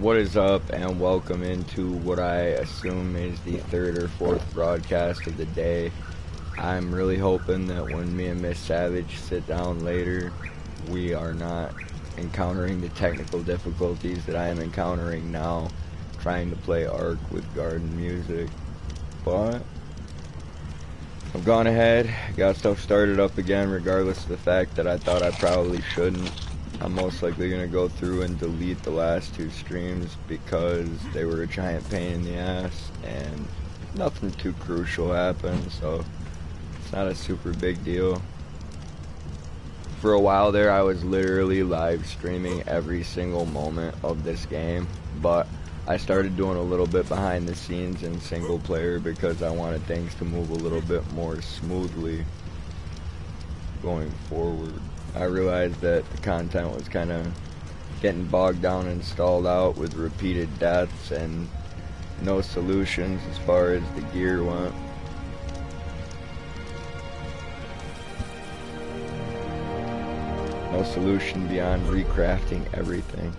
What is up, and welcome into what I assume is the third or fourth broadcast of the day. I'm really hoping that when me and Miss Savage sit down later, we are not encountering the technical difficulties that I am encountering now trying to play ARK with garden music. But I've gone ahead, got stuff started up again, regardless of the fact that I thought I probably shouldn't. I'm most likely going to go through and delete the last two streams because they were a giant pain in the ass and nothing too crucial happened, so it's not a super big deal. For a while there, I was literally live streaming every single moment of this game, but I started doing a little bit behind the scenes in single player because I wanted things to move a little bit more smoothly going forward. I realized that the content was kind of getting bogged down and stalled out with repeated deaths and no solutions as far as the gear went. No solution beyond recrafting everything.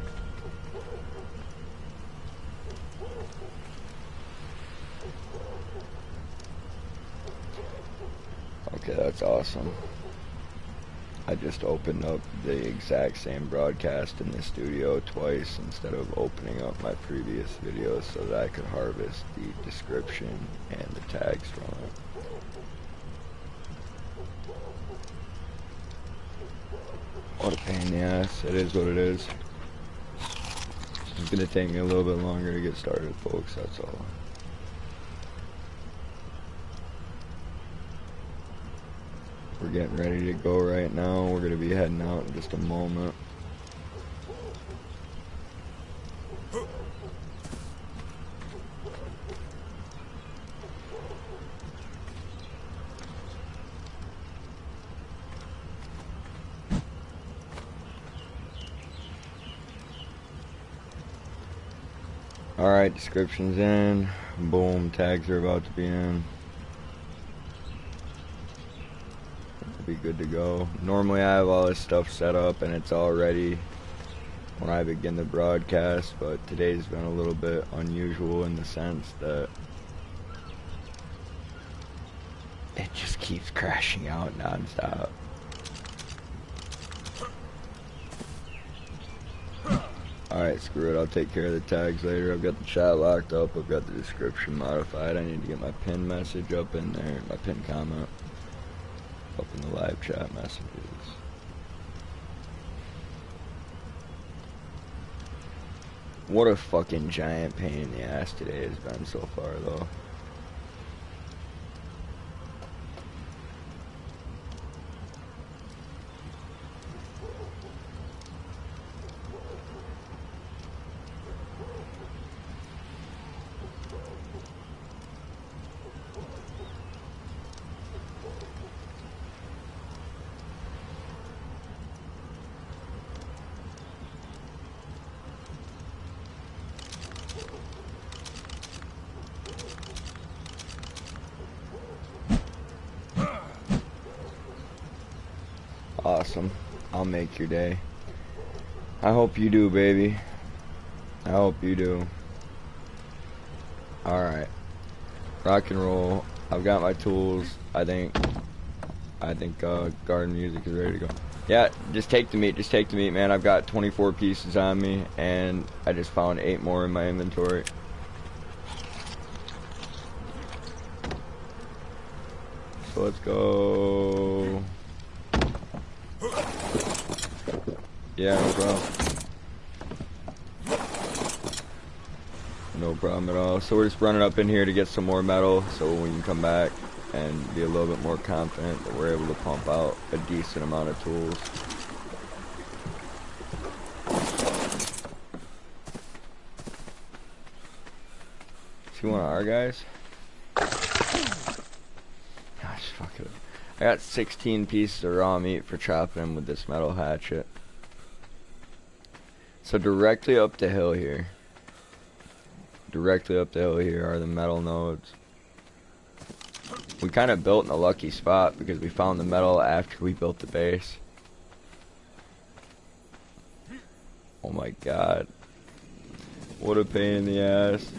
Okay, that's awesome. I just opened up the exact same broadcast in the studio twice instead of opening up my previous videos so that I could harvest the description and the tags from it. What a pain in the ass. It is what it is. It's gonna take me a little bit longer to get started, folks, that's all. We're getting ready to go right now. We're going to be heading out in just a moment. Alright, description's in. Boom, tags are about to be in. Be good to go. Normally I have all this stuff set up and it's all ready when I begin the broadcast, but today's been a little bit unusual in the sense that it just keeps crashing out non-stop. Alright, screw it, I'll take care of the tags later. I've got the chat locked up, I've got the description modified. I need to get my pin message up in there, my pin comment up in the live chat messages. What a fucking giant pain in the ass today has been so far, though. Awesome. I'll make your day. I hope you do, baby. I hope you do. Alright. Rock and roll. I've got my tools. I think garden music is ready to go. Yeah, just take the meat. Just take the meat, man. I've got 24 pieces on me, and I just found 8 more in my inventory. So let's go. Yeah, no problem. No problem at all. So we're just running up in here to get some more metal so we can come back and be a little bit more confident that we're able to pump out a decent amount of tools. See one of our guys? Gosh, fuck it. I got 16 pieces of raw meat for chopping him with this metal hatchet. So directly up the hill here. Directly up the hill here are the metal nodes. We kind of built in a lucky spot because we found the metal after we built the base. Oh my god. What a pain in the ass.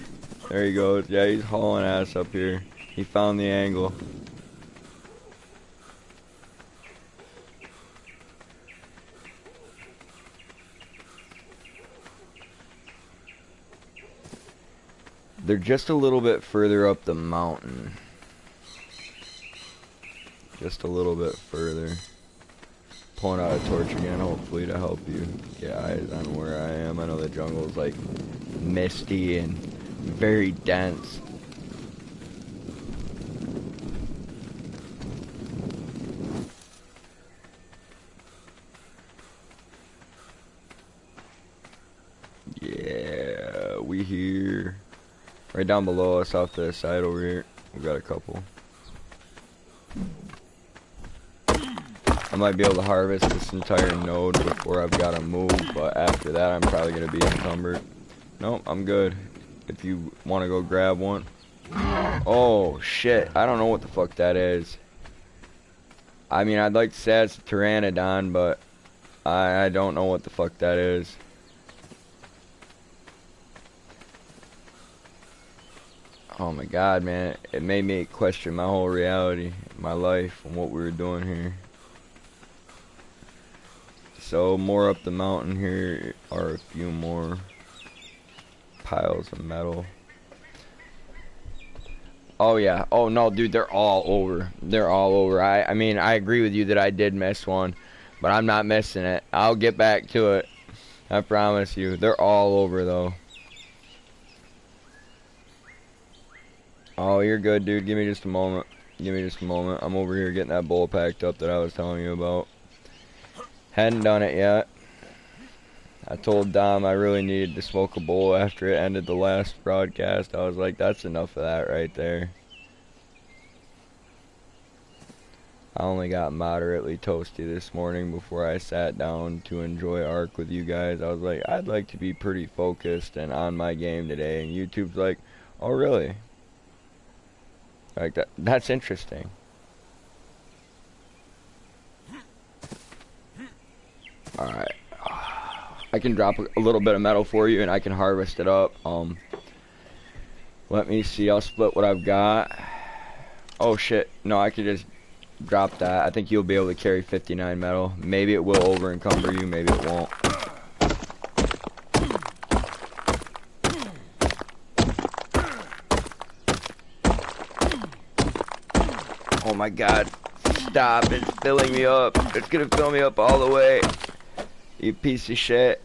There he goes. Yeah, he's hauling ass up here. He found the angle. They're just a little bit further up the mountain. Just a little bit further. Pulling out a torch again, hopefully to help you get eyes on where I am. I know the jungle's like misty and very dense. Yeah, we here. Right down below us off to the side over here. We got a couple. I might be able to harvest this entire node before I've got to move, but after that I'm probably going to be encumbered. Nope, I'm good. If you want to go grab one. Oh, shit. I don't know what the fuck that is. I mean, I'd like to say it's a pteranodon, but I don't know what the fuck that is. Oh my god, man. It made me question my whole reality, my life, and what we were doing here. So, more up the mountain here are a few more piles of metal. Oh yeah. Oh no, dude, they're all over. They're all over. I mean, I agree with you that I did miss one, but I'm not missing it. I'll get back to it. I promise you. They're all over though. Oh, you're good, dude. Give me just a moment. Give me just a moment. I'm over here getting that bowl packed up that I was telling you about. Hadn't done it yet. I told Dom I really needed to smoke a bowl after it ended the last broadcast. I was like, that's enough of that right there. I only got moderately toasty this morning before I sat down to enjoy ARK with you guys. I was like, I'd like to be pretty focused and on my game today. And YouTube's like, oh really? Like that's interesting. Alright. I can drop a little bit of metal for you and I can harvest it up. Let me see. I'll split what I've got. Oh shit. No, I could just drop that. I think you'll be able to carry 59 metal. Maybe it will over encumber you, maybe it won't. Oh my god. Stop. It's filling me up. It's gonna fill me up all the way. You piece of shit.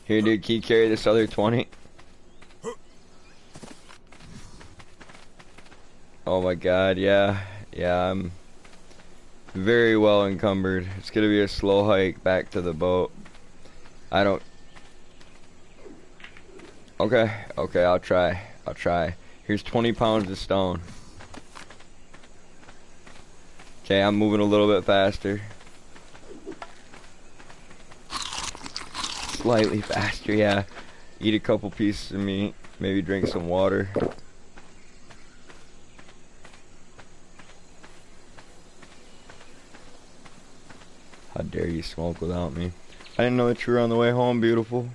Here, dude, can you carry this other 20? Oh my god, yeah. Yeah, I'm very well encumbered. It's gonna be a slow hike back to the boat. I don't... Okay, okay, I'll try. I'll try. Here's 20 pounds of stone. Okay, I'm moving a little bit faster. Slightly faster, yeah. Eat a couple pieces of meat. Maybe drink some water. How dare you smoke without me? I didn't know that you were on the way home, beautiful.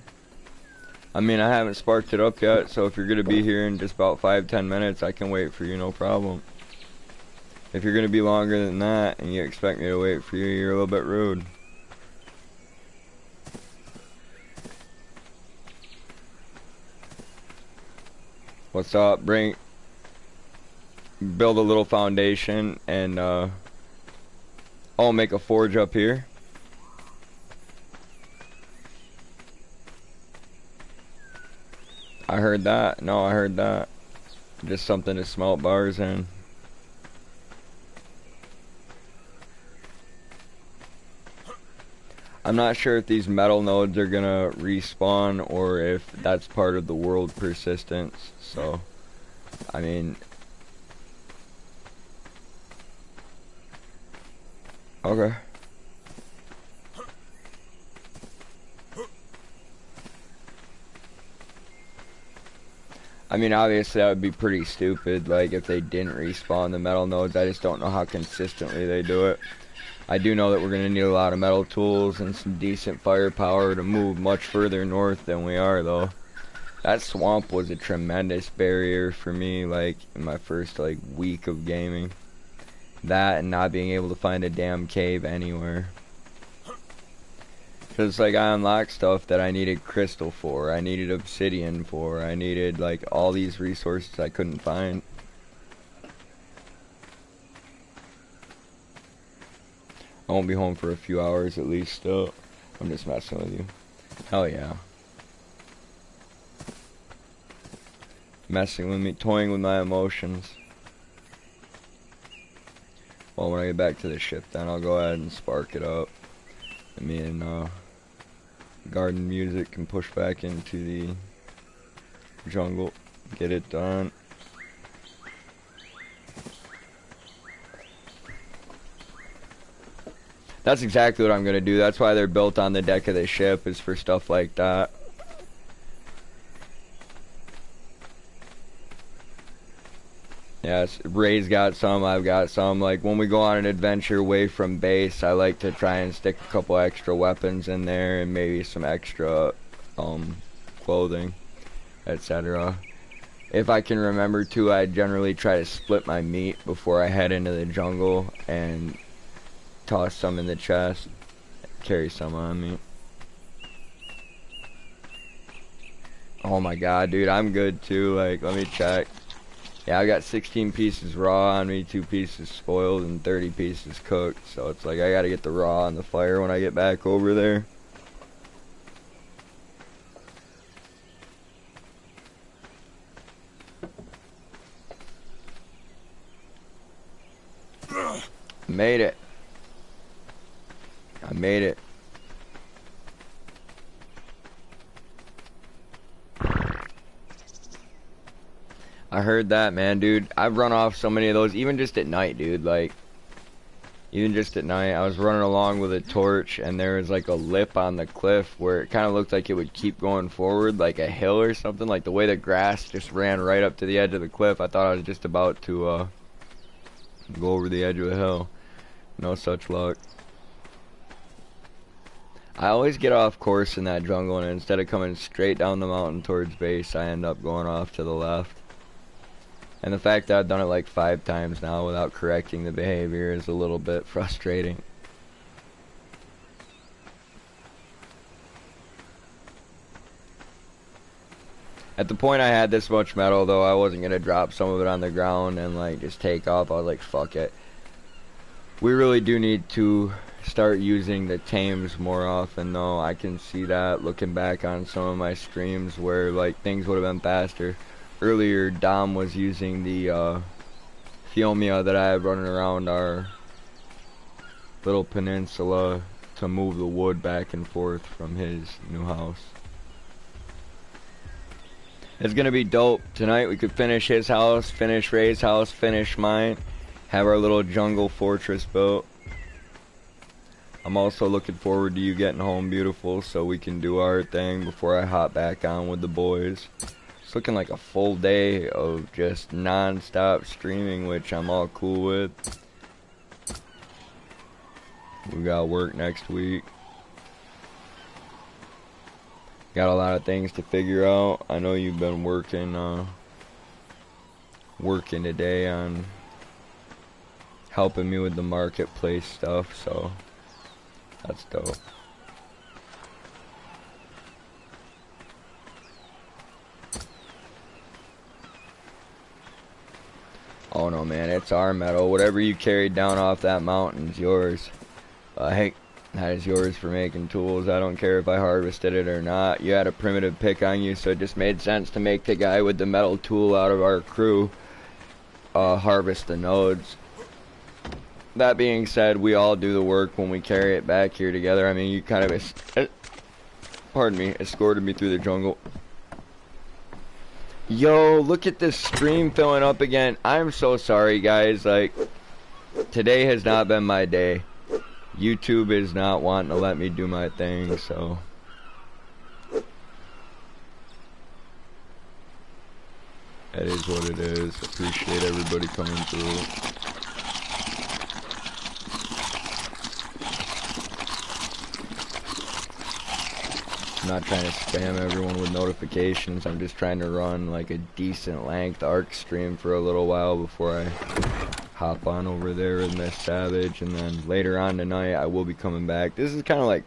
I mean, I haven't sparked it up yet, so if you're gonna be here in just about 5-10 minutes, I can wait for you, no problem. If you're gonna be longer than that, and you expect me to wait for you, you're a little bit rude. What's up? Build a little foundation, and, I'll make a forge up here. I heard that. No, I heard that. Just something to smelt bars in. I'm not sure if these metal nodes are gonna respawn or if that's part of the world persistence. So, I mean... Okay. I mean, obviously that would be pretty stupid, like, if they didn't respawn the metal nodes. I just don't know how consistently they do it. I do know that we're going to need a lot of metal tools and some decent firepower to move much further north than we are, though. That swamp was a tremendous barrier for me, like, in my first, like, week of gaming. That and not being able to find a damn cave anywhere. Because, like, I unlocked stuff that I needed crystal for, I needed obsidian for, I needed, like, all these resources I couldn't find. I won't be home for a few hours at least still. I'm just messing with you. Hell yeah. Messing with me, toying with my emotions. Well, when I get back to the ship then I'll go ahead and spark it up. And me and Garden Music can push back into the jungle. Get it done. That's exactly what I'm going to do. That's why they're built on the deck of the ship, is for stuff like that. Yes, Ray's got some, I've got some. Like, when we go on an adventure away from base, I like to try and stick a couple extra weapons in there and maybe some extra clothing, etc. If I can remember to, I generally try to split my meat before I head into the jungle and toss some in the chest, carry some on me. Oh my god, dude, I'm good too. Like, let me check. Yeah, I got 16 pieces raw on me, 2 pieces spoiled, and 30 pieces cooked. So it's like I gotta get the raw on the fire when I get back over there. Made it. I made it. I heard that, man, dude. I've run off so many of those, even just at night, dude. Like, even just at night, I was running along with a torch, and there was like a lip on the cliff where it kind of looked like it would keep going forward, like a hill or something. Like the way the grass just ran right up to the edge of the cliff. I thought I was just about to go over the edge of a hill. No such luck. I always get off course in that jungle, and instead of coming straight down the mountain towards base, I end up going off to the left. And the fact that I've done it like 5 times now without correcting the behavior is a little bit frustrating. At the point I had this much metal, though, I wasn't going to drop some of it on the ground and like just take off. I was like, fuck it. We really do need to start using the tames more often, though. I can see that looking back on some of my streams where like things would have been faster. Earlier, Dom was using the Fiomia that I have running around our little peninsula to move the wood back and forth from his new house. It's gonna be dope. Tonight we could finish his house, finish Ray's house, finish mine, have our little jungle fortress built. I'm also looking forward to you getting home, beautiful, so we can do our thing before I hop back on with the boys. It's looking like a full day of just non-stop streaming, which I'm all cool with. We got work next week. Got a lot of things to figure out. I know you've been working today on helping me with the marketplace stuff, so that's dope. Oh no, man, it's our metal. Whatever you carried down off that mountain's yours. Hey, that is yours for making tools. I don't care if I harvested it or not. You had a primitive pick on you, so it just made sense to make the guy with the metal tool out of our crew harvest the nodes. That being said, we all do the work when we carry it back here together. I mean, you kind of, pardon me, escorted me through the jungle. Yo, look at this stream filling up again. I'm so sorry, guys. Like, today has not been my day. YouTube is not wanting to let me do my thing, so. That is what it is. Appreciate everybody coming through. not trying to spam everyone with notifications. I'm just trying to run like a decent length ARK stream for a little while before I hop on over there with Miss Savage, and then later on tonight I will be coming back. This is kind of like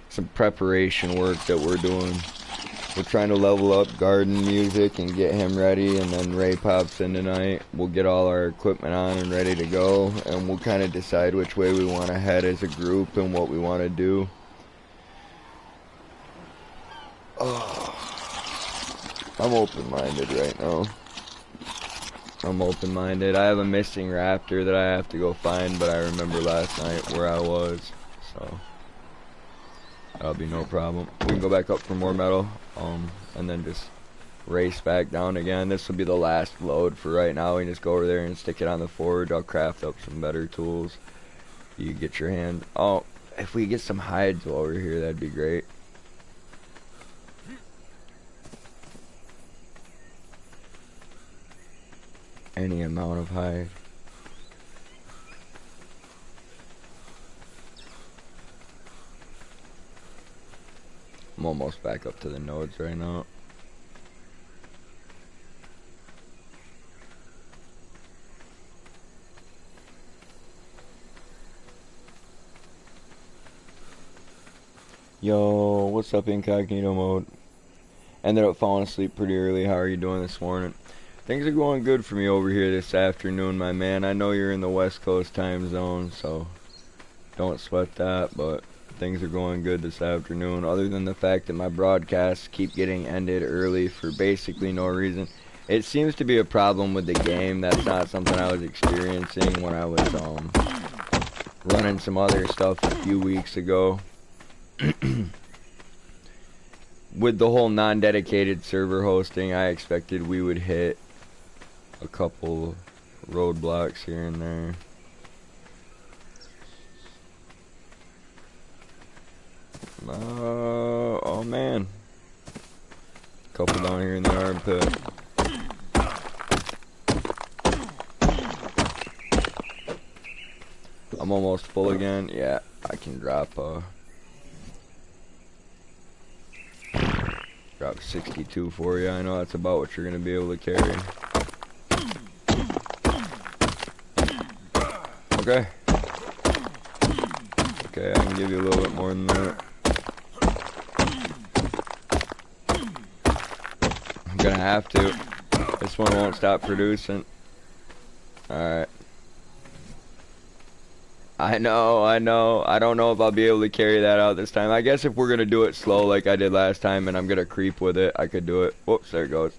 some preparation work that we're doing. We're trying to level up Garden Music and get him ready, and then Ray pops in tonight. We'll get all our equipment on and ready to go, and we'll kind of decide which way we want to head as a group and what we want to do. Oh, I'm open-minded right now. I'm open-minded. I have a missing raptor that I have to go find, but I remember last night where I was, so that'll be no problem. We can go back up for more metal, and then just race back down again. This will be the last load for right now. We can just go over there and stick it on the forge. I'll craft up some better tools. You get your hand. Oh, if we get some hides over here, that'd be great. Any amount of hide. I'm almost back up to the nodes right now. Yo, what's up, incognito mode? Ended up falling asleep pretty early. How are you doing this morning? Things are going good for me over here this afternoon, my man. I know you're in the West Coast time zone, so don't sweat that, but things are going good this afternoon, other than the fact that my broadcasts keep getting ended early for basically no reason. It seems to be a problem with the game. That's not something I was experiencing when I was running some other stuff a few weeks ago. With the whole non-dedicated server hosting, I expected we would hit a couple roadblocks here and there. Oh man. Couple down here in the armpit. I'm almost full again. Yeah, I can drop 62 for you. I know that's about what you're gonna be able to carry. Okay. Okay, I can give you a little bit more than that. I'm gonna have to. This one won't stop producing. Alright. I know. I don't know if I'll be able to carry that out this time. I guess if we're gonna do it slow like I did last time and I'm gonna creep with it, I could do it. Whoops, there it goes.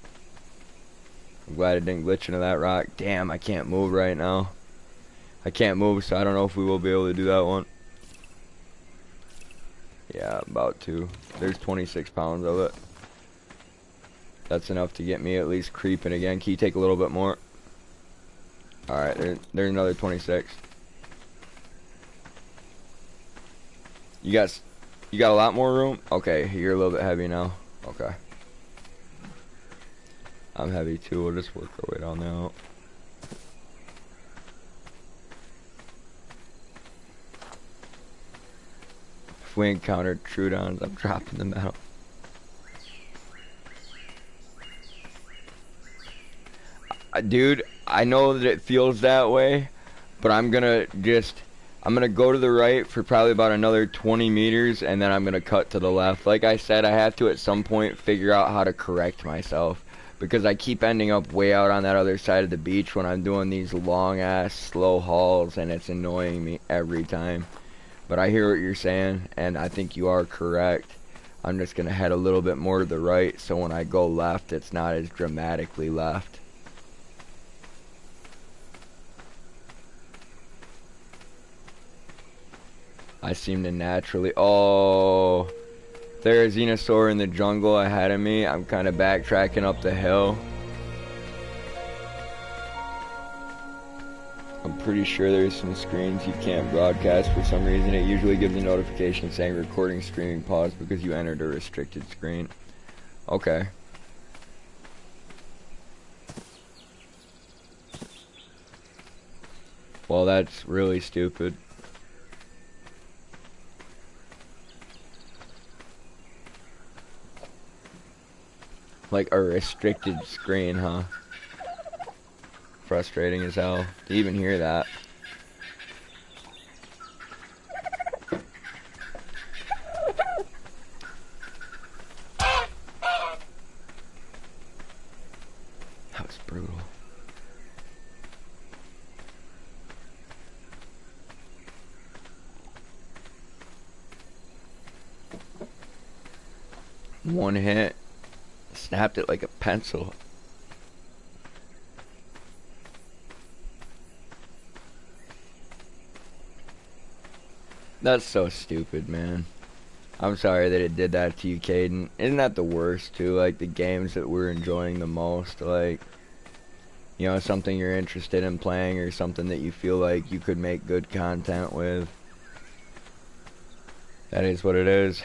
I'm glad it didn't glitch into that rock. Damn, I can't move right now. I can't move, so I don't know if we will be able to do that one. Yeah, about to. There's 26 pounds of it. That's enough to get me at least creeping again. Can you take a little bit more? Alright, there's another 26. You got a lot more room? Okay, you're a little bit heavy now. Okay. I'm heavy too. We'll just work our way down now. If we encountered Trudons, I'm dropping the metal. Dude, I know that it feels that way, but I'm gonna go to the right for probably about another 20 meters, and then I'm gonna cut to the left. Like I said, I have to at some point figure out how to correct myself, because I keep ending up way out on that other side of the beach when I'm doing these long ass slow hauls, and it's annoying me every time. But I hear what you're saying, and I think you are correct. I'm just gonna head a little bit more to the right, so when I go left, it's not as dramatically left. I seem to naturally... Oh, there's a Xenosaur in the jungle ahead of me. I'm kind of backtracking up the hill. I'm pretty sure there's some screens you can't broadcast for some reason. It usually gives a notification saying recording streaming pause because you entered a restricted screen. Okay. Well, that's really stupid. Like a restricted screen, huh? Frustrating as hell to even hear that. That was brutal. One hit, snapped it like a pencil. That's so stupid, man. I'm sorry that it did that to you, Caden. Isn't that the worst, too? Like, the games that we're enjoying the most, like, you know, something you're interested in playing or something that you feel like you could make good content with. That is what it is.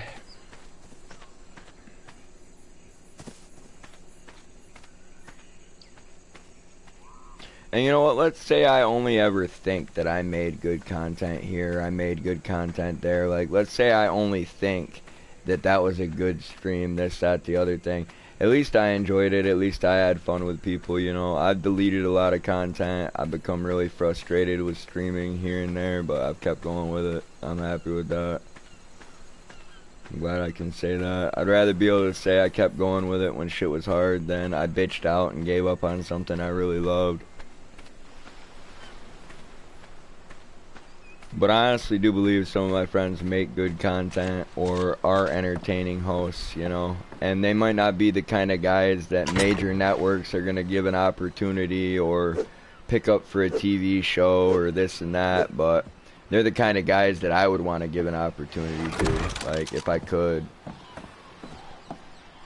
And you know what, let's say I only ever think that I made good content here, I made good content there. Like, let's say I only think that that was a good stream, this, that, the other thing. At least I enjoyed it, at least I had fun with people, you know. I've deleted a lot of content, I've become really frustrated with streaming here and there, but I've kept going with it. I'm happy with that. I'm glad I can say that. I'd rather be able to say I kept going with it when shit was hard than I bitched out and gave up on something I really loved. But I honestly do believe some of my friends make good content or are entertaining hosts, you know. And they might not be the kind of guys that major networks are going to give an opportunity or pick up for a TV show or this and that. But they're the kind of guys that I would want to give an opportunity to, like, if I could.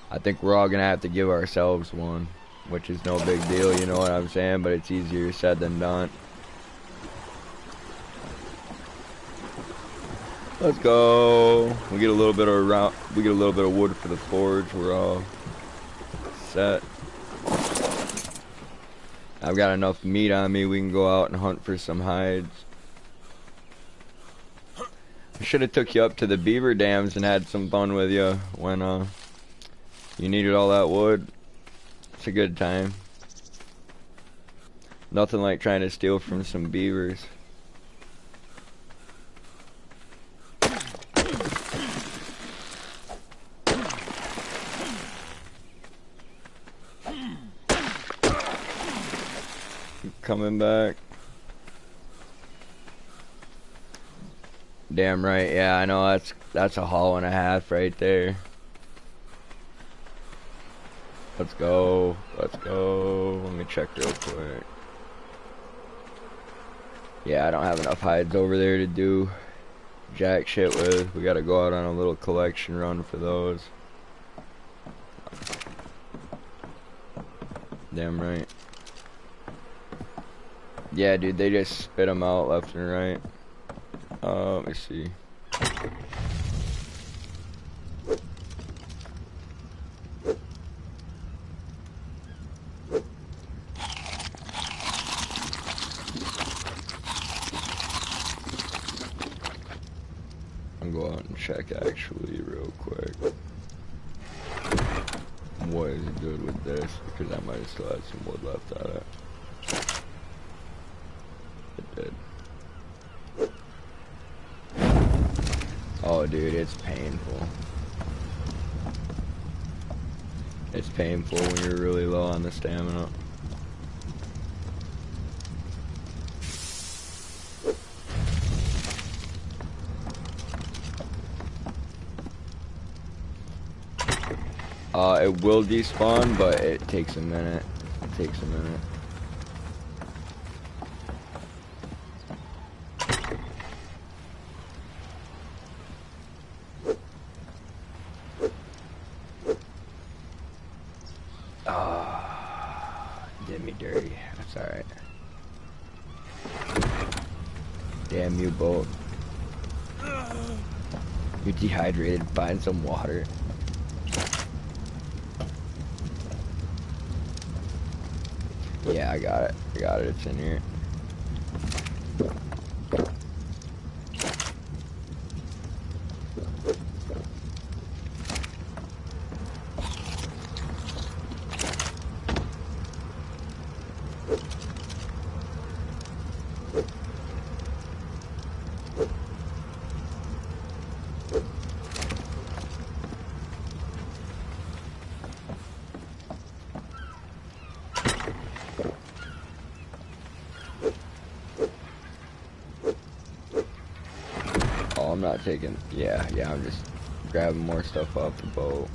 I think we're all going to have to give ourselves one, which is no big deal, you know what I'm saying? But it's easier said than done. Let's go. We get a little bit of wood for the forge. We're all set. I've got enough meat on me. We can go out and hunt for some hides. I should have took you up to the beaver dams and had some fun with you when you needed all that wood. It's a good time. Nothing like trying to steal from some beavers. Coming back. Damn right, yeah, I know that's a haul and a half right there. Let's go. Let's go. Let me check real quick. Yeah, I don't have enough hides over there to do jack shit with. We gotta go out on a little collection run for those. Damn right. Yeah, dude, they just spit them out left and right. Let me see. I'll go out and check actually real quick. What is good with this? Because I might still have some wood left out of it. It did. Oh, dude, it's painful. It's painful when you're really low on the stamina. It will despawn, but it takes a minute. It takes a minute. Did me dirty. That's alright. Damn you both. You're dehydrated. Find some water. Yeah, I got it. I got it. It's in here. not taking, yeah, I'm just grabbing more stuff off the boat.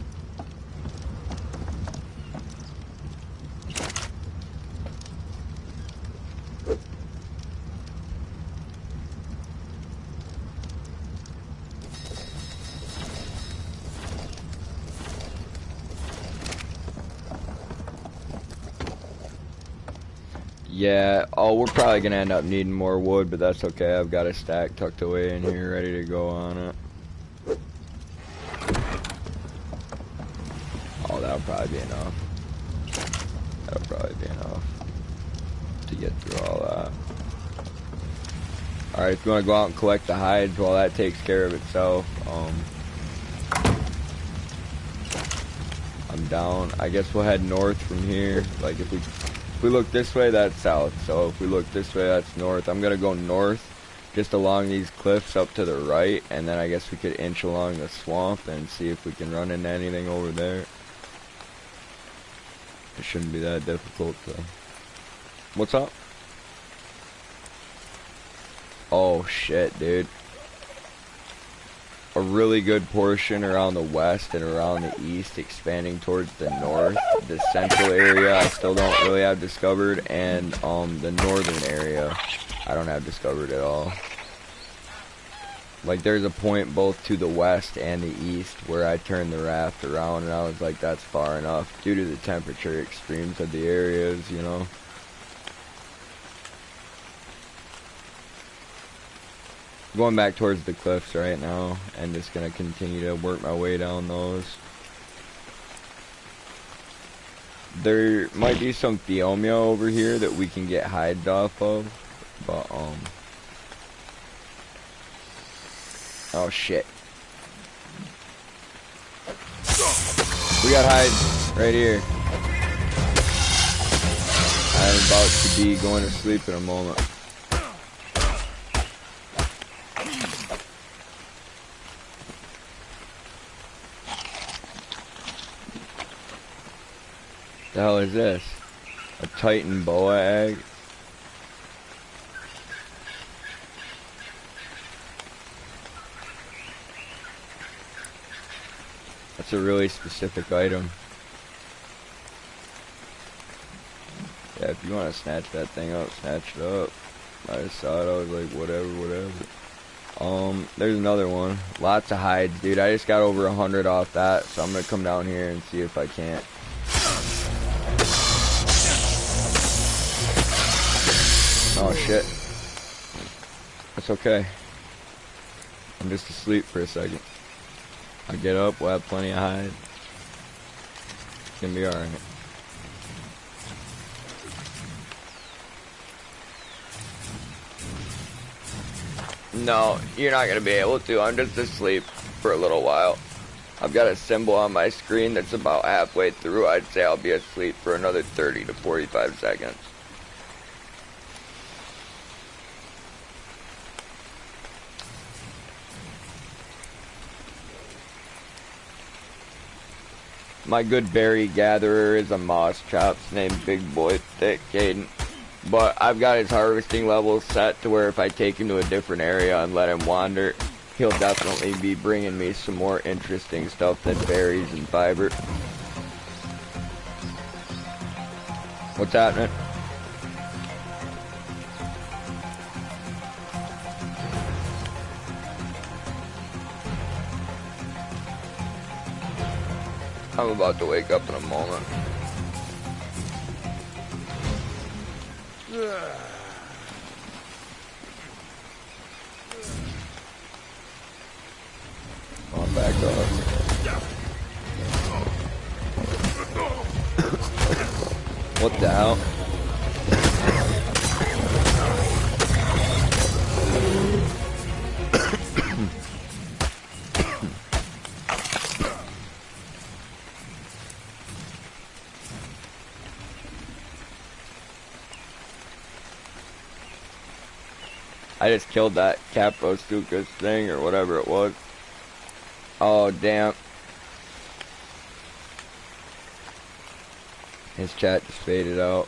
Yeah, oh, we're probably gonna end up needing more wood, but that's okay. I've got a stack tucked away in here, ready to go on it. Oh, that'll probably be enough. That'll probably be enough to get through all that. Alright, if you want to go out and collect the hides while that takes care of itself, I'm down. I guess we'll head north from here. Like, if we look this way, that's south. So if we look this way, that's north. I'm gonna go north, just along these cliffs up to the right, and then I guess we could inch along the swamp and see if we can run into anything over there. It shouldn't be that difficult to... What's up? Oh shit, dude. A really good portion around the west and around the east, expanding towards the north. The central area I still don't really have discovered, and the northern area I don't have discovered at all. Like, there's a point both to the west and the east where I turned the raft around, and I was like, that's far enough due to the temperature extremes of the areas, you know. Going back towards the cliffs right now, and just gonna continue to work my way down those. There might be some Theomia over here that we can get hides off of, but oh shit. We got hides right here. I'm about to be going to sleep in a moment. The hell is this? A Titan boa egg? That's a really specific item. Yeah, if you want to snatch that thing up, snatch it up. I just saw it, I was like, whatever. There's another one. Lots of hides, dude. I just got over 100 off that, so I'm gonna come down here and see if I can't. Oh shit. That's okay. I'm just asleep for a second. I'll get up, we'll have plenty of hide. It's gonna be alright. No, you're not gonna be able to. I'm just asleep for a little while. I've got a symbol on my screen that's about halfway through. I'd say I'll be asleep for another 30 to 45 seconds. My good berry gatherer is a moss chops named Big Boy Thick Caden. But I've got his harvesting level set to where if I take him to a different area and let him wander, he'll definitely be bringing me some more interesting stuff than berries and fiber. What's happening? I'm about to wake up in a moment. On back up. What the hell? I just killed that Caprostucus thing or whatever it was. Oh, damn. His chat just faded out.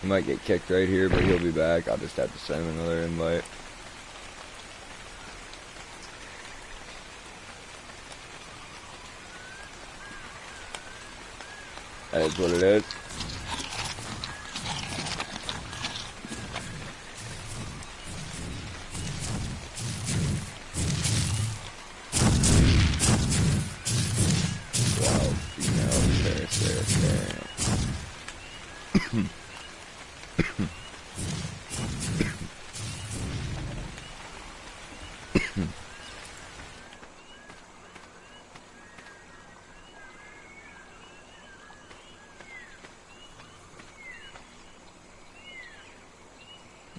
He might get kicked right here, but he'll be back. I'll just have to send him another invite. That is what it is. Wow, female there.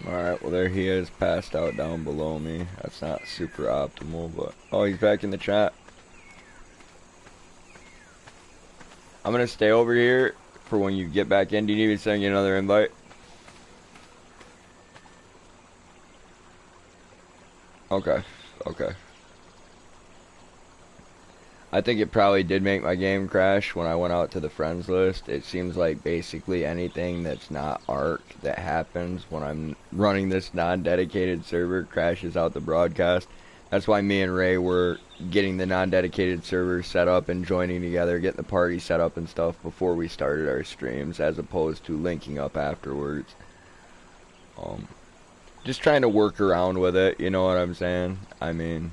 Alright, well there he is, passed out down below me. That's not super optimal, but... Oh, he's back in the chat. I'm gonna stay over here for when you get back in. Do you need me to send you another invite? Okay, okay. I think it probably did make my game crash when I went out to the friends list. It seems like basically anything that's not ARK that happens when I'm running this non-dedicated server crashes out the broadcast. That's why me and Ray were getting the non-dedicated server set up and joining together, getting the party set up and stuff before we started our streams, as opposed to linking up afterwards. Just trying to work around with it, you know what I'm saying? I mean...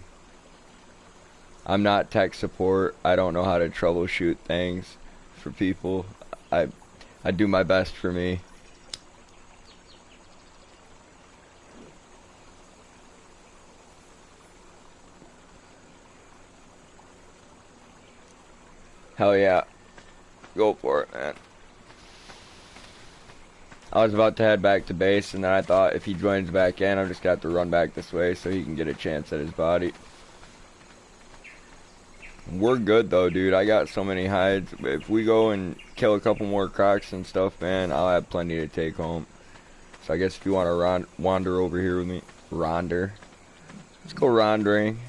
I'm not tech support. I don't know how to troubleshoot things for people. I do my best for me. Hell yeah. Go for it, man. I was about to head back to base, and then I thought if he joins back in, I'm just gonna have to run back this way so he can get a chance at his body. We're good though, dude. I got so many hides. If we go and kill a couple more crocs and stuff, man, I'll have plenty to take home. So I guess if you want to wander over here with me, ronder. Let's go rondering.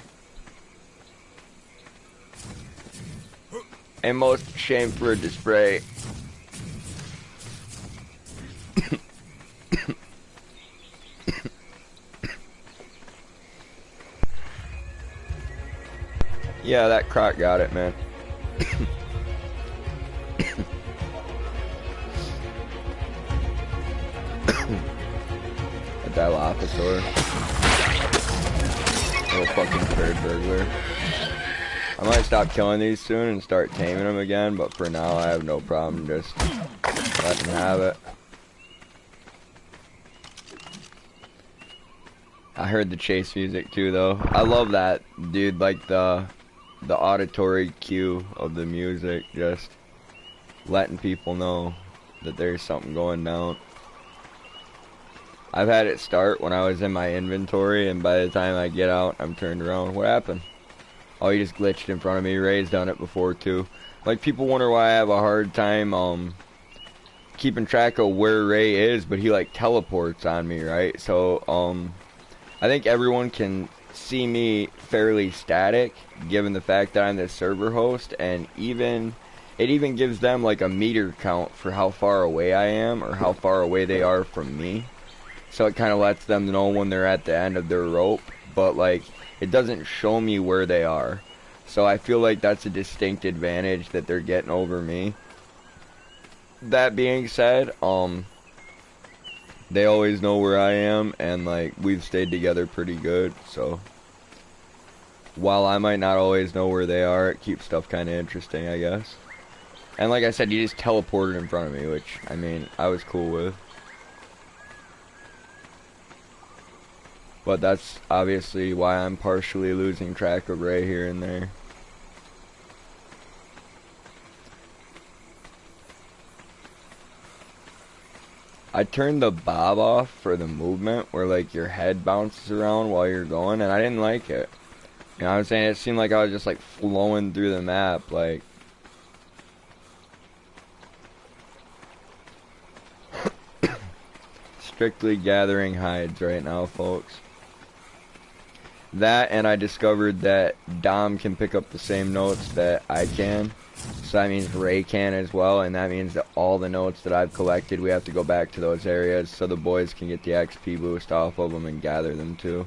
And most shame for a display. Yeah, that croc got it, man. A Dilophosaur. Little fucking bird burglar. I might stop killing these soon and start taming them again, but for now I have no problem just letting them have it. I heard the chase music too, though. I love that, dude, like the auditory cue of the music, just letting people know that there's something going down. I've had it start when I was in my inventory, and by the time I get out, I'm turned around. What happened? Oh, he just glitched in front of me. Ray's done it before too. Like, people wonder why I have a hard time keeping track of where Ray is, but he like teleports on me, right? So I think everyone can see me fairly static, given the fact that I'm the server host, and it even gives them like a meter count for how far away I am or how far away they are from me. So it kind of lets them know when they're at the end of their rope, but like it doesn't show me where they are. So I feel like that's a distinct advantage that they're getting over me. That being said, they always know where I am, and like we've stayed together pretty good, so while I might not always know where they are, it keeps stuff kind of interesting, I guess. And like I said, you just teleported in front of me, which, I mean, I was cool with. But that's obviously why I'm partially losing track of Ray here and there. I turned the bob off for the movement where like your head bounces around while you're going, and I didn't like it. You know what I'm saying? It seemed like I was just like flowing through the map, like. Strictly gathering hides right now, folks. That, and I discovered that Dom can pick up the same notes that I can. So that means Ray can as well, and that means that all the notes that I've collected, we have to go back to those areas so the boys can get the XP boost off of them and gather them too.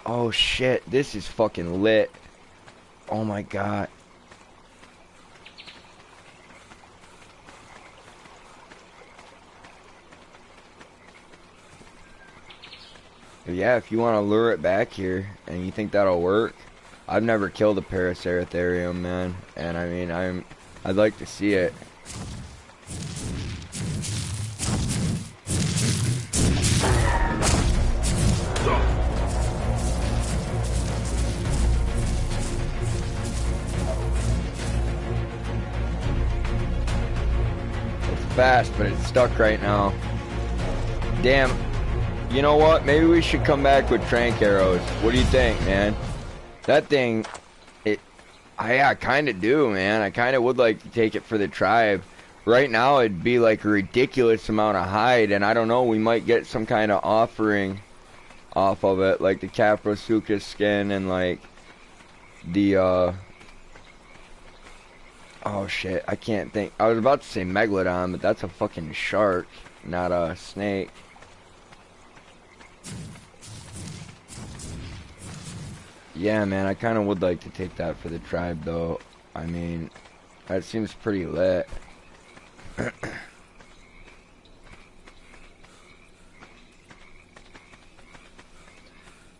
Oh shit, this is fucking lit. Oh my god. Yeah, if you want to lure it back here and you think that'll work, I've never killed a Paraceratherium, man, and I mean, I'd like to see it. It's fast, but it's stuck right now. Damn. You know what? Maybe we should come back with trank arrows. What do you think, man? That thing, I kind of do, man. I kind of would like to take it for the tribe. Right now, it'd be like a ridiculous amount of hide, and I don't know, we might get some kind of offering off of it, like the Caprosuchus skin and like the, oh shit, I can't think. I was about to say Megalodon, but that's a fucking shark, not a snake. Yeah, man, I kind of would like to take that for the tribe, though. I mean, that seems pretty lit.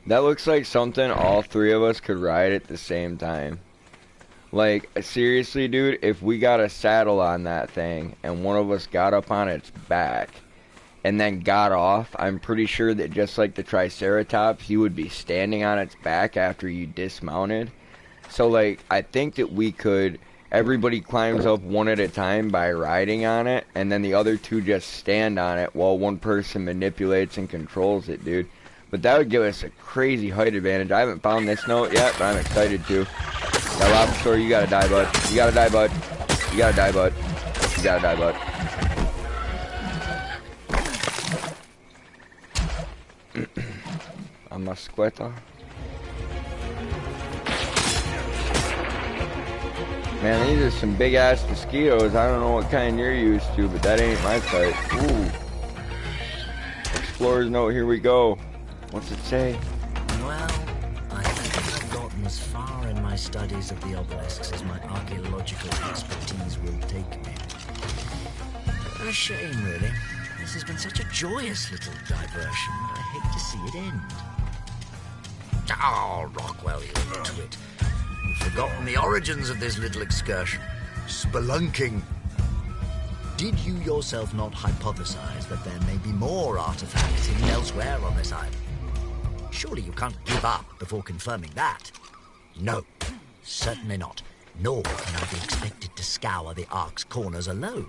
That looks like something all three of us could ride at the same time. Like, seriously, dude, if we got a saddle on that thing and one of us got up on its back and then got off, I'm pretty sure that just like the Triceratops, you would be standing on its back after you dismounted. So, like, I think that we could, everybody climbs up one at a time by riding on it, and then the other two just stand on it while one person manipulates and controls it, dude. But that would give us a crazy height advantage. I haven't found this note yet, but I'm excited to. Dilophosaur, you gotta die, bud. You gotta die, bud. You gotta die, bud. You gotta die, bud. A Masqueta. Man, these are some big ass mosquitoes. I don't know what kind you're used to, but that ain't my type. Ooh. Explorer's note, here we go. What's it say? Well, I think I've gotten as far in my studies of the obelisks as my archaeological expertise will take me. A shame, really. This has been such a joyous little diversion. I hate to see it end. Oh, Rockwell, you twit. You've forgotten the origins of this little excursion. Spelunking. Did you yourself not hypothesize that there may be more artifacts hidden elsewhere on this island? Surely you can't give up before confirming that. No, certainly not. Nor can I be expected to scour the Ark's corners alone.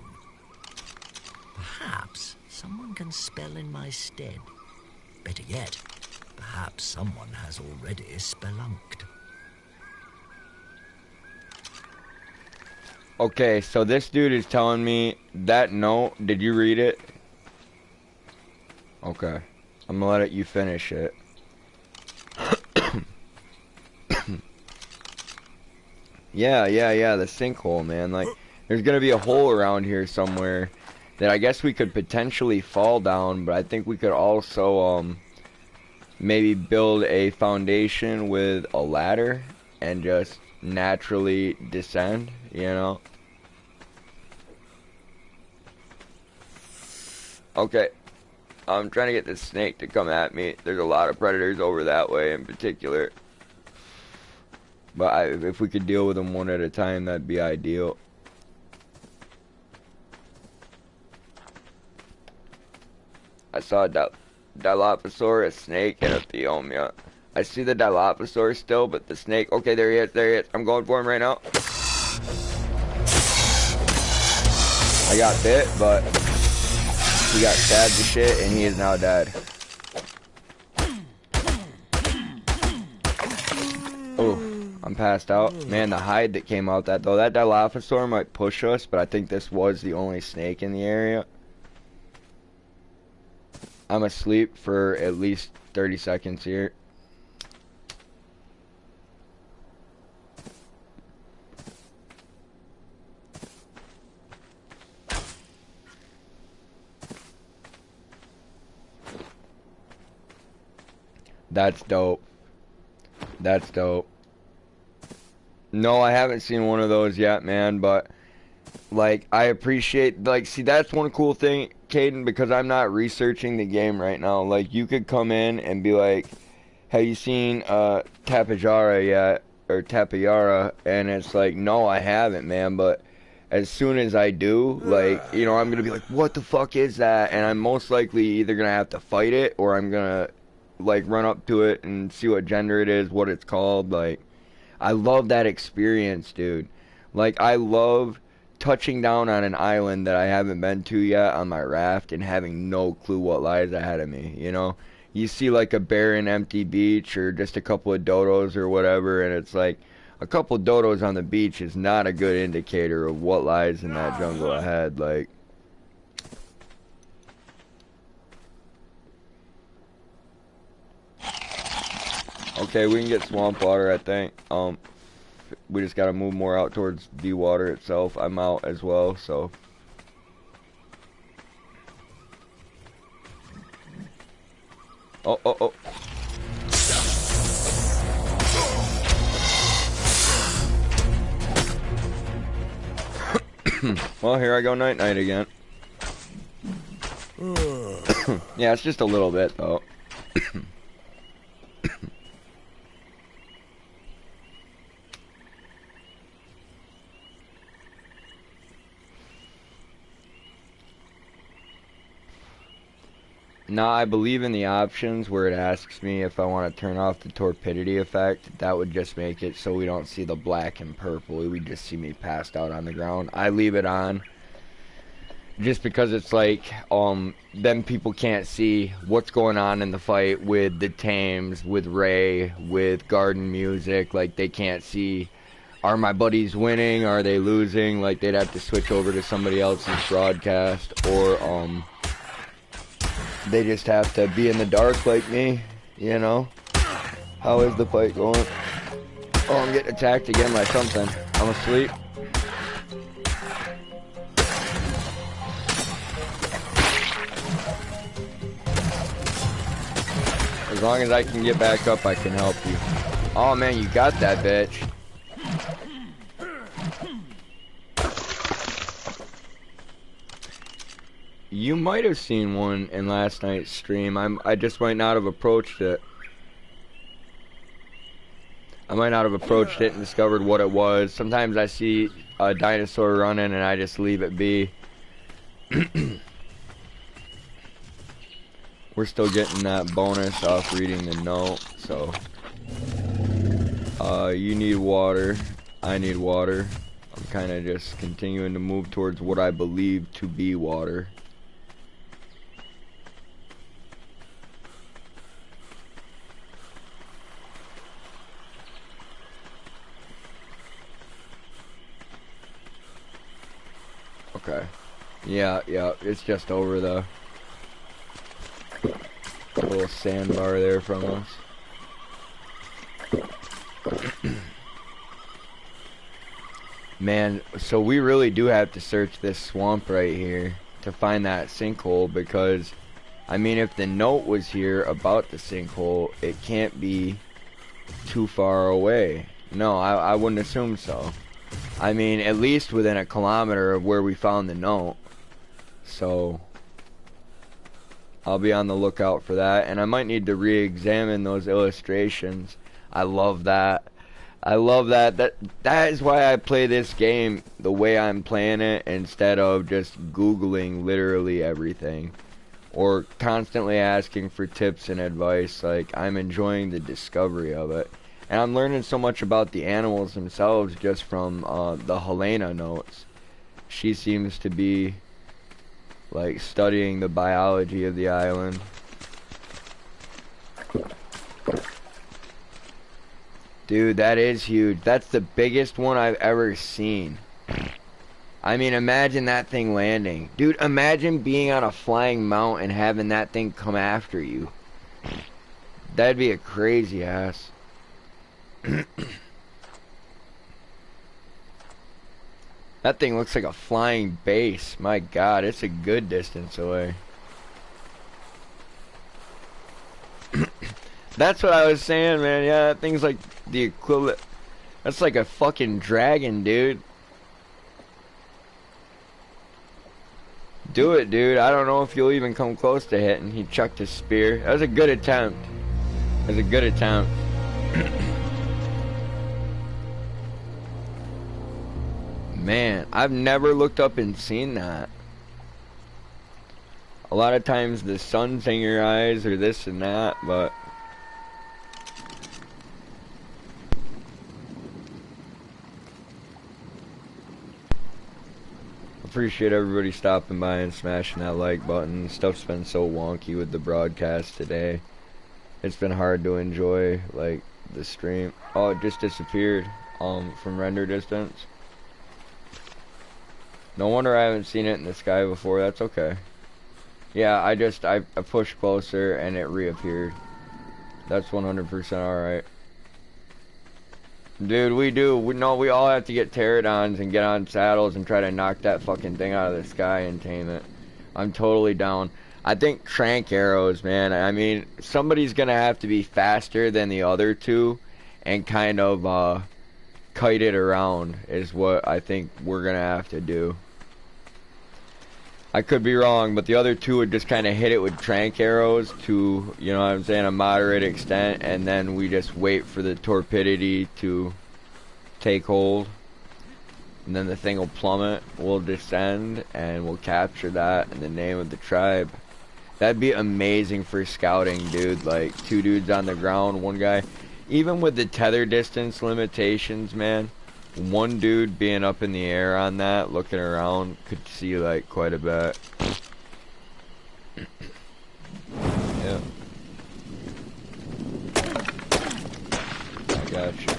Perhaps someone can spell in my stead. Better yet, perhaps someone has already spelunked. Okay, so this dude is telling me that note, did you read it? Okay, I'm gonna let you finish it. Yeah, the sinkhole, man. Like, there's gonna be a hole around here somewhere that I guess we could potentially fall down, but I think we could also, maybe build a foundation with a ladder and just naturally descend, you know? Okay, I'm trying to get this snake to come at me. There's a lot of predators over that way in particular. But if we could deal with them one at a time, that'd be ideal. I saw a Dilophosaur, a snake, and a Theomia. I see the Dilophosaur still, but the snake... Okay, there he is. I'm going for him right now. I got bit, but he got stabbed to shit, and he is now dead. Oh, I'm passed out. Man, the hide that came out that Dilophosaur might push us, but I think this was the only snake in the area. I'm asleep for at least 30 seconds here. That's dope. That's dope. No, I haven't seen one of those yet, man, but Like, I appreciate, like, see, that's one cool thing, Caden, because I'm not researching the game right now. Like, you could come in and be like, have you seen, Tapajara yet? Or Tapajara? And it's like, no, I haven't, man, but as soon as I do, like, you know, I'm gonna be like, what the fuck is that? And I'm most likely either gonna have to fight it, or I'm gonna, like, run up to it and see what gender it is, what it's called. Like, I love that experience, dude. Like, I love touching down on an island that I haven't been to yet on my raft and having no clue what lies ahead of me, you know? You see, like, a barren, empty beach or just a couple of dodos or whatever, and it's like, a couple of dodos on the beach is not a good indicator of what lies in that jungle ahead. Like, okay, we can get swamp water, I think. We just gotta move more out towards the water itself. I'm out as well, so. Oh, oh, oh. Well, here I go night-night again. Yeah, it's just a little bit, though. Now, I believe in the options where it asks me if I want to turn off the torpidity effect. That would just make it so we don't see the black and purple. We just see me passed out on the ground. I leave it on just because it's like, then people can't see what's going on in the fight with the tames, with Ray, with garden music. Like, they can't see, are my buddies winning, are they losing? Like, they'd have to switch over to somebody else's broadcast, or, they just have to be in the dark like me, you know? How is the fight going? Oh, I'm getting attacked again by something. I'm asleep. As long as I can get back up, I can help you. Oh man, you got that bitch. You might have seen one in last night's stream. I just might not have approached it. I might not have approached it and discovered what it was. Sometimes I see a dinosaur running and I just leave it be. We're still getting that bonus off reading the note, so. You need water. I need water. I'm kind of just continuing to move towards what I believe to be water. Okay. Yeah, it's just over the little sandbar there from us. Man, so we really do have to search this swamp right here to find that sinkhole, because, I mean, if the note was here about the sinkhole, it can't be too far away. No, I wouldn't assume so. I mean, at least within a kilometer of where we found the note. So, I'll be on the lookout for that. And I might need to re-examine those illustrations. I love that. I love that. That is why I play this game the way I'm playing it, instead of just Googling literally everything. Or constantly asking for tips and advice. Like, I'm enjoying the discovery of it. And I'm learning so much about the animals themselves just from the Helena notes. She seems to be, like, studying the biology of the island. Dude, that is huge. That's the biggest one I've ever seen. I mean, imagine that thing landing. Dude, imagine being on a flying mount and having that thing come after you. That'd be a crazy ass. That thing looks like a flying base. My god, it's a good distance away. That's what I was saying, man. Yeah, that thing's like the equivalent. That's like a fucking dragon, dude. Do it, dude. I don't know if you'll even come close to hitting. He chucked his spear. That was a good attempt. It was a good attempt. Man, I've never looked up and seen that. A lot of times the sun's in your eyes or this and that, but... Appreciate everybody stopping by and smashing that like button. Stuff's been so wonky with the broadcast today. It's been hard to enjoy, like, the stream. Oh, it just disappeared from render distance. No wonder I haven't seen it in the sky before. That's okay. Yeah, I pushed closer and it reappeared. That's 100% alright. Dude, we all have to get pterodons and get on saddles and try to knock that fucking thing out of the sky and tame it. I'm totally down. I think crank arrows, man. I mean, somebody's gonna have to be faster than the other two and kind of kite it around is what I think we're gonna have to do. I could be wrong, but the other two would just kind of hit it with trank arrows to, you know what I'm saying, a moderate extent, and then we just wait for the torpidity to take hold. And then the thing will plummet, we'll descend, and we'll capture that in the name of the tribe. That'd be amazing for scouting, dude. Like, 2 dudes on the ground, 1 guy. Even with the tether distance limitations, man, 1 dude being up in the air on that, looking around, could see, like, quite a bit. Yeah. I got you.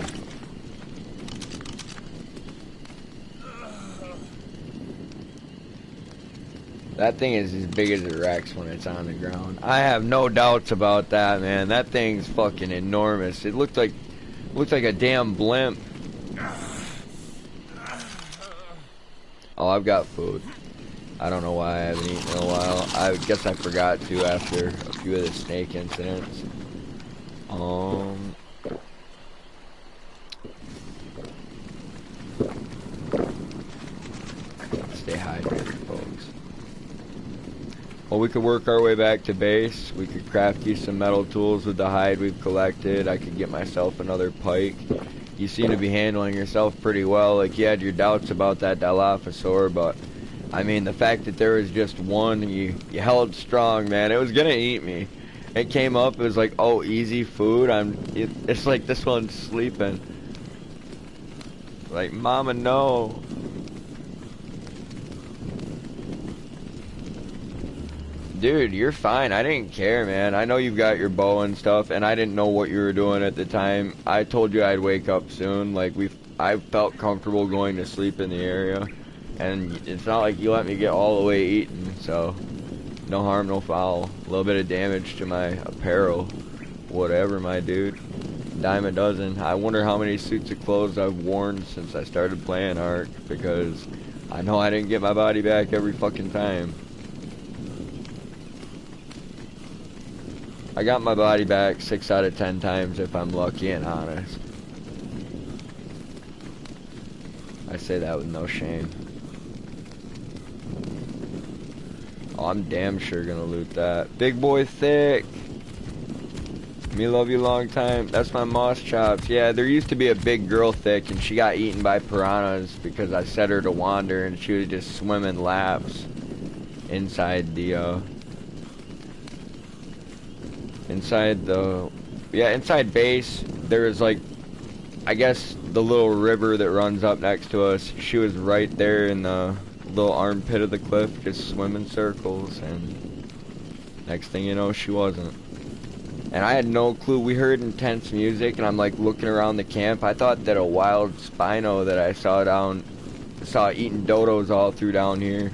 That thing is as big as a Rex when it's on the ground. I have no doubts about that, man. That thing's fucking enormous. It looked like a damn blimp. Oh, I've got food. I don't know why I haven't eaten in a while. I guess I forgot to after a few of the snake incidents. Stay hydrated, folks. Well, we could work our way back to base. We could craft you some metal tools with the hide we've collected. I could get myself another pike. You seem to be handling yourself pretty well. Like, you had your doubts about that Dilophosaur, but I mean, the fact that there was just one, you held strong, man. It was gonna eat me. It came up, it was like, oh, easy food. It's like this one's sleeping. Like, mama, no. Dude, you're fine. I didn't care, man. I know you've got your bow and stuff, and I didn't know what you were doing at the time. I told you I'd wake up soon. Like, I felt comfortable going to sleep in the area, and it's not like you let me get all the way eaten, so no harm, no foul. A little bit of damage to my apparel, whatever, my dude. Dime a dozen. I wonder how many suits of clothes I've worn since I started playing ARK, because I know I didn't get my body back every fucking time. I got my body back 6 out of 10 times if I'm lucky and honest. I say that with no shame. Oh, I'm damn sure gonna loot that. Big boy thick. Me love you long time. That's my moss chops. Yeah, there used to be a big girl thick and she got eaten by piranhas because I set her to wander and she was just swimming laps inside the inside base. There was, like, I guess the little river that runs up next to us. She was right there in the little armpit of the cliff, just swimming circles, and next thing you know, she wasn't. And I had no clue. We heard intense music, and I'm like looking around the camp. I thought that a wild Spino that I saw eating dodos all through down here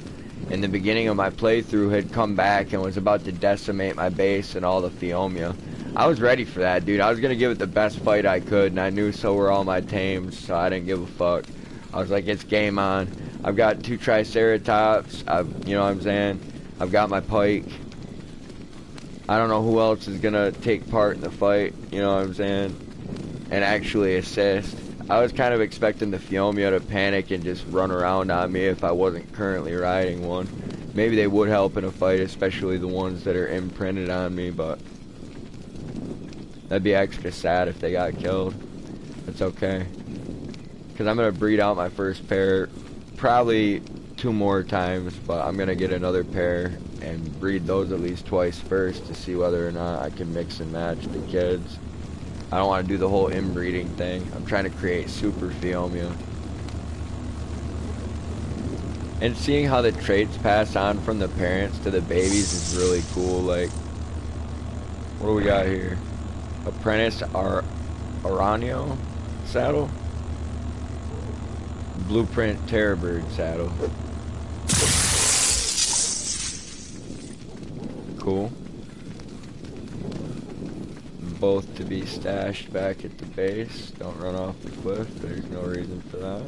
in the beginning of my playthrough had come back and was about to decimate my base and all the Phiomia. I was ready for that, dude. I was gonna give it the best fight I could, and I knew so were all my tames, so I didn't give a fuck. I was like, it's game on. I've got 2 Triceratops, you know what I'm saying? I've got my pike. I don't know who else is gonna take part in the fight, you know what I'm saying? And actually assist. I was kind of expecting the Phiomia to panic and just run around on me if I wasn't currently riding one. maybe they would help in a fight, especially the ones that are imprinted on me, but that'd be extra sad if they got killed. It's okay. Because I'm going to breed out my first pair probably 2 more times, but I'm going to get another pair and breed those at least twice first to see whether or not I can mix and match the kids. I don't want to do the whole inbreeding thing. I'm trying to create super Phiomia. And seeing how the traits pass on from the parents to the babies is really cool. Like, what do we got here? Apprentice Aranio saddle? Blueprint Terrorbird saddle. Cool. Both to be stashed back at the base. Don't run off the cliff. There's no reason for that.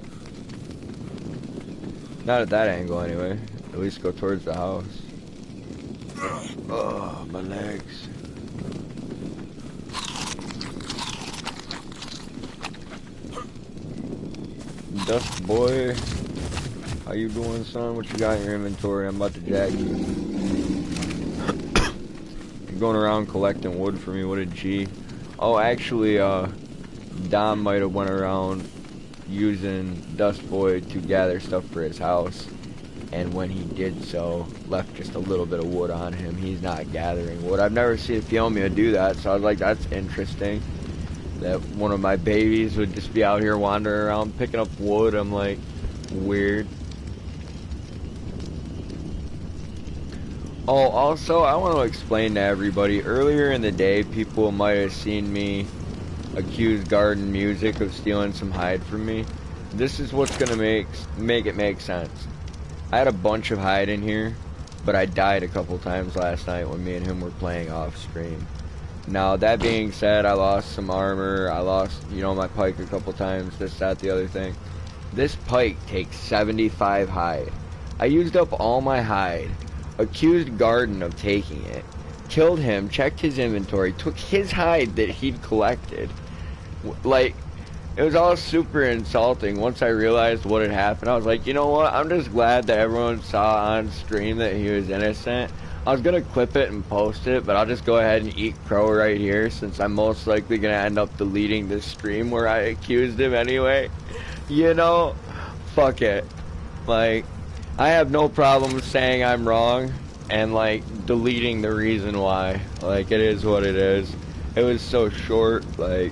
Not at that angle anyway. At least go towards the house. Oh, my legs. Dust boy. How you doing, son? What you got in your inventory? I'm about to jack you. You're going around collecting wood for me. What a G. Oh, actually, Dom might have went around using Dust Boy to gather stuff for his house, and when he did so, left just a little bit of wood on him. He's not gathering wood. I've never seen a Phiomia do that, so I was like, that's interesting. That one of my babies would just be out here wandering around picking up wood. I'm like, weird. Oh, also, I want to explain to everybody, earlier in the day, people might have seen me accuse Garden Music of stealing some hide from me. This is what's gonna make it make sense. I had a bunch of hide in here, but I died a couple times last night when me and him were playing off stream. Now, that being said, I lost some armor, I lost, you know, my pike a couple times, this, that, the other thing. This pike takes 75 hide. I used up all my hide, accused Garden of taking it, killed him, checked his inventory, took his hide that he'd collected. Like, it was all super insulting. Once I realized what had happened, I was like, you know what, I'm just glad that everyone saw on stream that he was innocent. I was gonna clip it and post it, but I'll just go ahead and eat crow right here, since I'm most likely gonna end up deleting this stream where I accused him anyway. You know, fuck it. Like, I have no problem saying I'm wrong and like deleting the reason why. Like, it is what it is. It was so short. Like,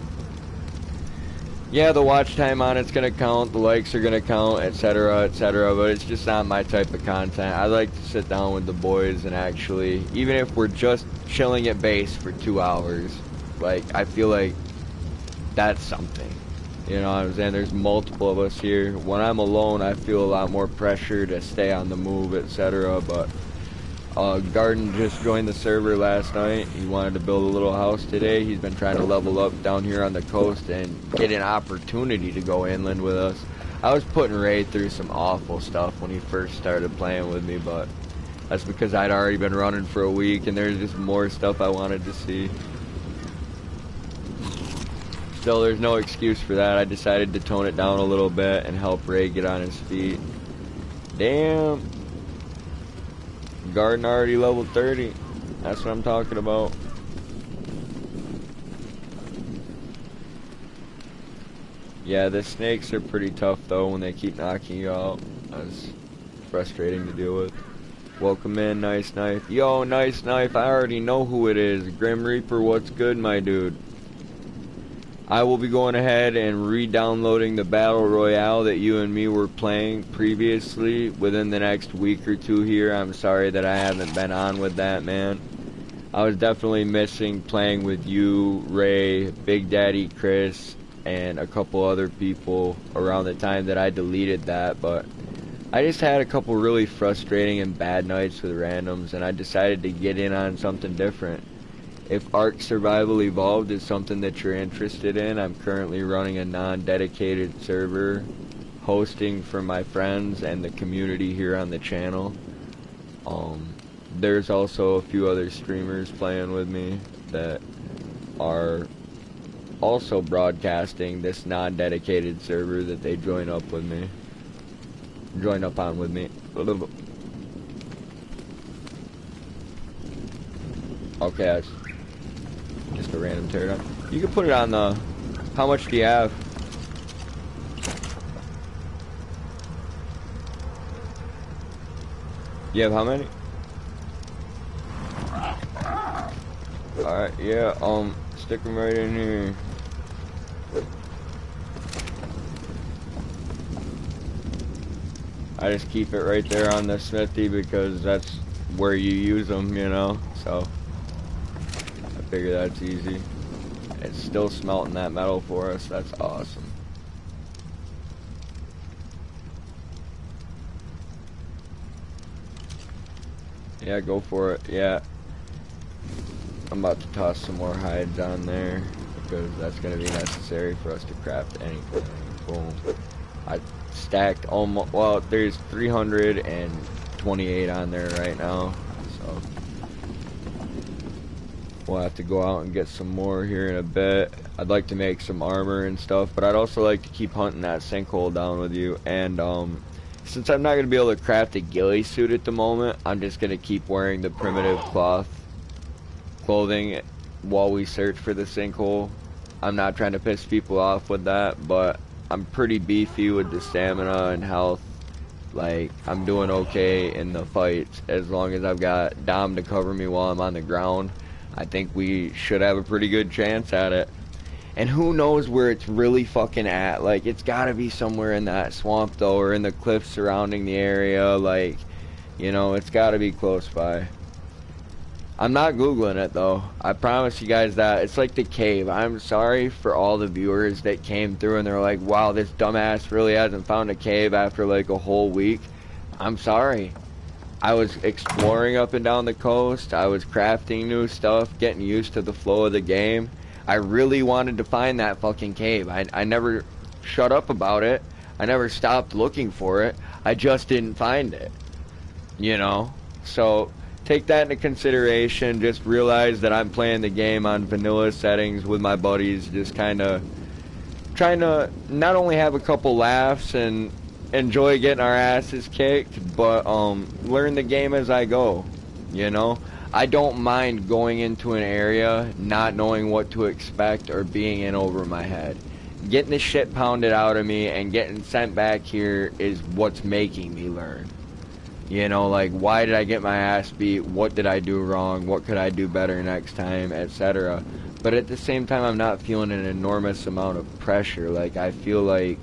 yeah, the watch time on it's gonna count, the likes are gonna count, etc., but it's just not my type of content. I like to sit down with the boys and actually, even if we're just chilling at base for 2 hours, like, I feel like that's something. You know what I'm saying? There's multiple of us here. When I'm alone, I feel a lot more pressure to stay on the move, etc., but Garden just joined the server last night. He wanted to build a little house today. He's been trying to level up down here on the coast and get an opportunity to go inland with us. I was putting Ray through some awful stuff when he first started playing with me, but that's because I'd already been running for a week and there's just more stuff I wanted to see. Still, there's no excuse for that. I decided to tone it down a little bit and help Ray get on his feet. Damn. Garden already level 30. That's what I'm talking about. Yeah, the snakes are pretty tough though when they keep knocking you out. That's frustrating to deal with. Welcome in, Nice Knife. Yo, Nice Knife, I already know who it is. Grim Reaper, what's good, my dude? I will be going ahead and re-downloading the Battle Royale that you and me were playing previously within the next week or two here. I'm sorry that I haven't been on with that, man. I was definitely missing playing with you, Ray, Big Daddy Chris, and a couple other people around the time that I deleted that, but I just had a couple really frustrating and bad nights with randoms, and I decided to get in on something different. If ARK Survival Evolved is something that you're interested in, I'm currently running a non-dedicated server, hosting for my friends and the community here on the channel. There's also a few other streamers playing with me that are also broadcasting this non-dedicated server that they join up on with me. Okay, that's just a random teardown. You can put it on the... How much do you have? You have how many? Alright, yeah, stick them right in here. I just keep it right there on the smithy because that's where you use them, you know, so I figure that's easy. It's still smelting that metal for us. That's awesome. Yeah, go for it. Yeah. I'm about to toss some more hides on there because that's going to be necessary for us to craft anything. Boom. I stacked almost, well, there's 328 on there right now, so we'll have to go out and get some more here in a bit. I'd like to make some armor and stuff, but I'd also like to keep hunting that sinkhole down with you. And since I'm not going to be able to craft a ghillie suit at the moment, I'm just going to keep wearing the primitive clothing while we search for the sinkhole. I'm not trying to piss people off with that, but I'm pretty beefy with the stamina and health. Like, I'm doing okay in the fights as long as I've got Dom to cover me while I'm on the ground. I think we should have a pretty good chance at it. And who knows where it's really fucking at. Like, it's gotta be somewhere in that swamp though, or in the cliffs surrounding the area. Like, you know, it's gotta be close by. I'm not Googling it though. I promise you guys that. It's like the cave. I'm sorry for all the viewers that came through and they're like, wow, this dumbass really hasn't found a cave after like a whole week. I'm sorry. I was exploring up and down the coast. I was crafting new stuff, getting used to the flow of the game. I really wanted to find that fucking cave. I never shut up about it. I never stopped looking for it. I just didn't find it. You know? So take that into consideration. Just realize that I'm playing the game on vanilla settings with my buddies, just kind of trying to not only have a couple laughs and enjoy getting our asses kicked, but learn the game as I go, you know? I don't mind going into an area not knowing what to expect or being in over my head. Getting the shit pounded out of me and getting sent back here is what's making me learn. You know, like, why did I get my ass beat? What did I do wrong? What could I do better next time? Etc. But at the same time, I'm not feeling an enormous amount of pressure. Like, I feel like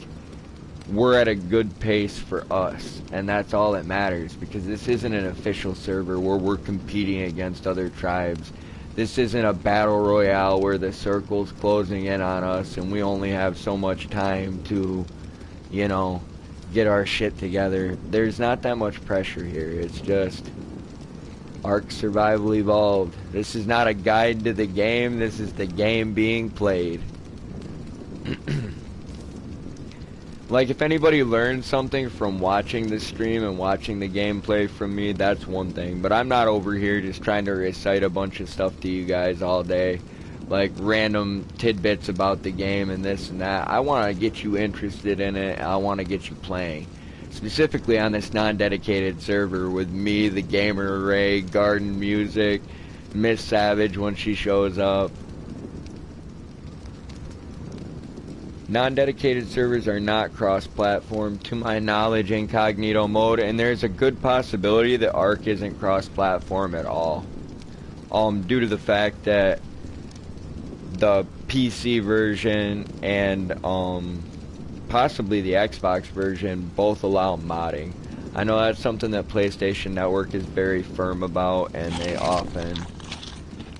we're at a good pace for us, and that's all that matters, because this isn't an official server where we're competing against other tribes. This isn't a battle royale where the circle's closing in on us and we only have so much time to, you know, get our shit together. There's not that much pressure here. It's just ARK Survival Evolved. This is not a guide to the game. This is the game being played. Like, if anybody learned something from watching the stream and watching the gameplay from me, that's one thing. But I'm not over here just trying to recite a bunch of stuff to you guys all day. Like, random tidbits about the game and this and that. I want to get you interested in it. I want to get you playing. Specifically on this non-dedicated server with me, the gamer Ray, Garden Music, Miss Savage when she shows up. Non-dedicated servers are not cross-platform, to my knowledge, incognito mode, and there's a good possibility that ARK isn't cross-platform at all. Due to the fact that the PC version and possibly the Xbox version both allow modding. I know that's something that PlayStation Network is very firm about, and they often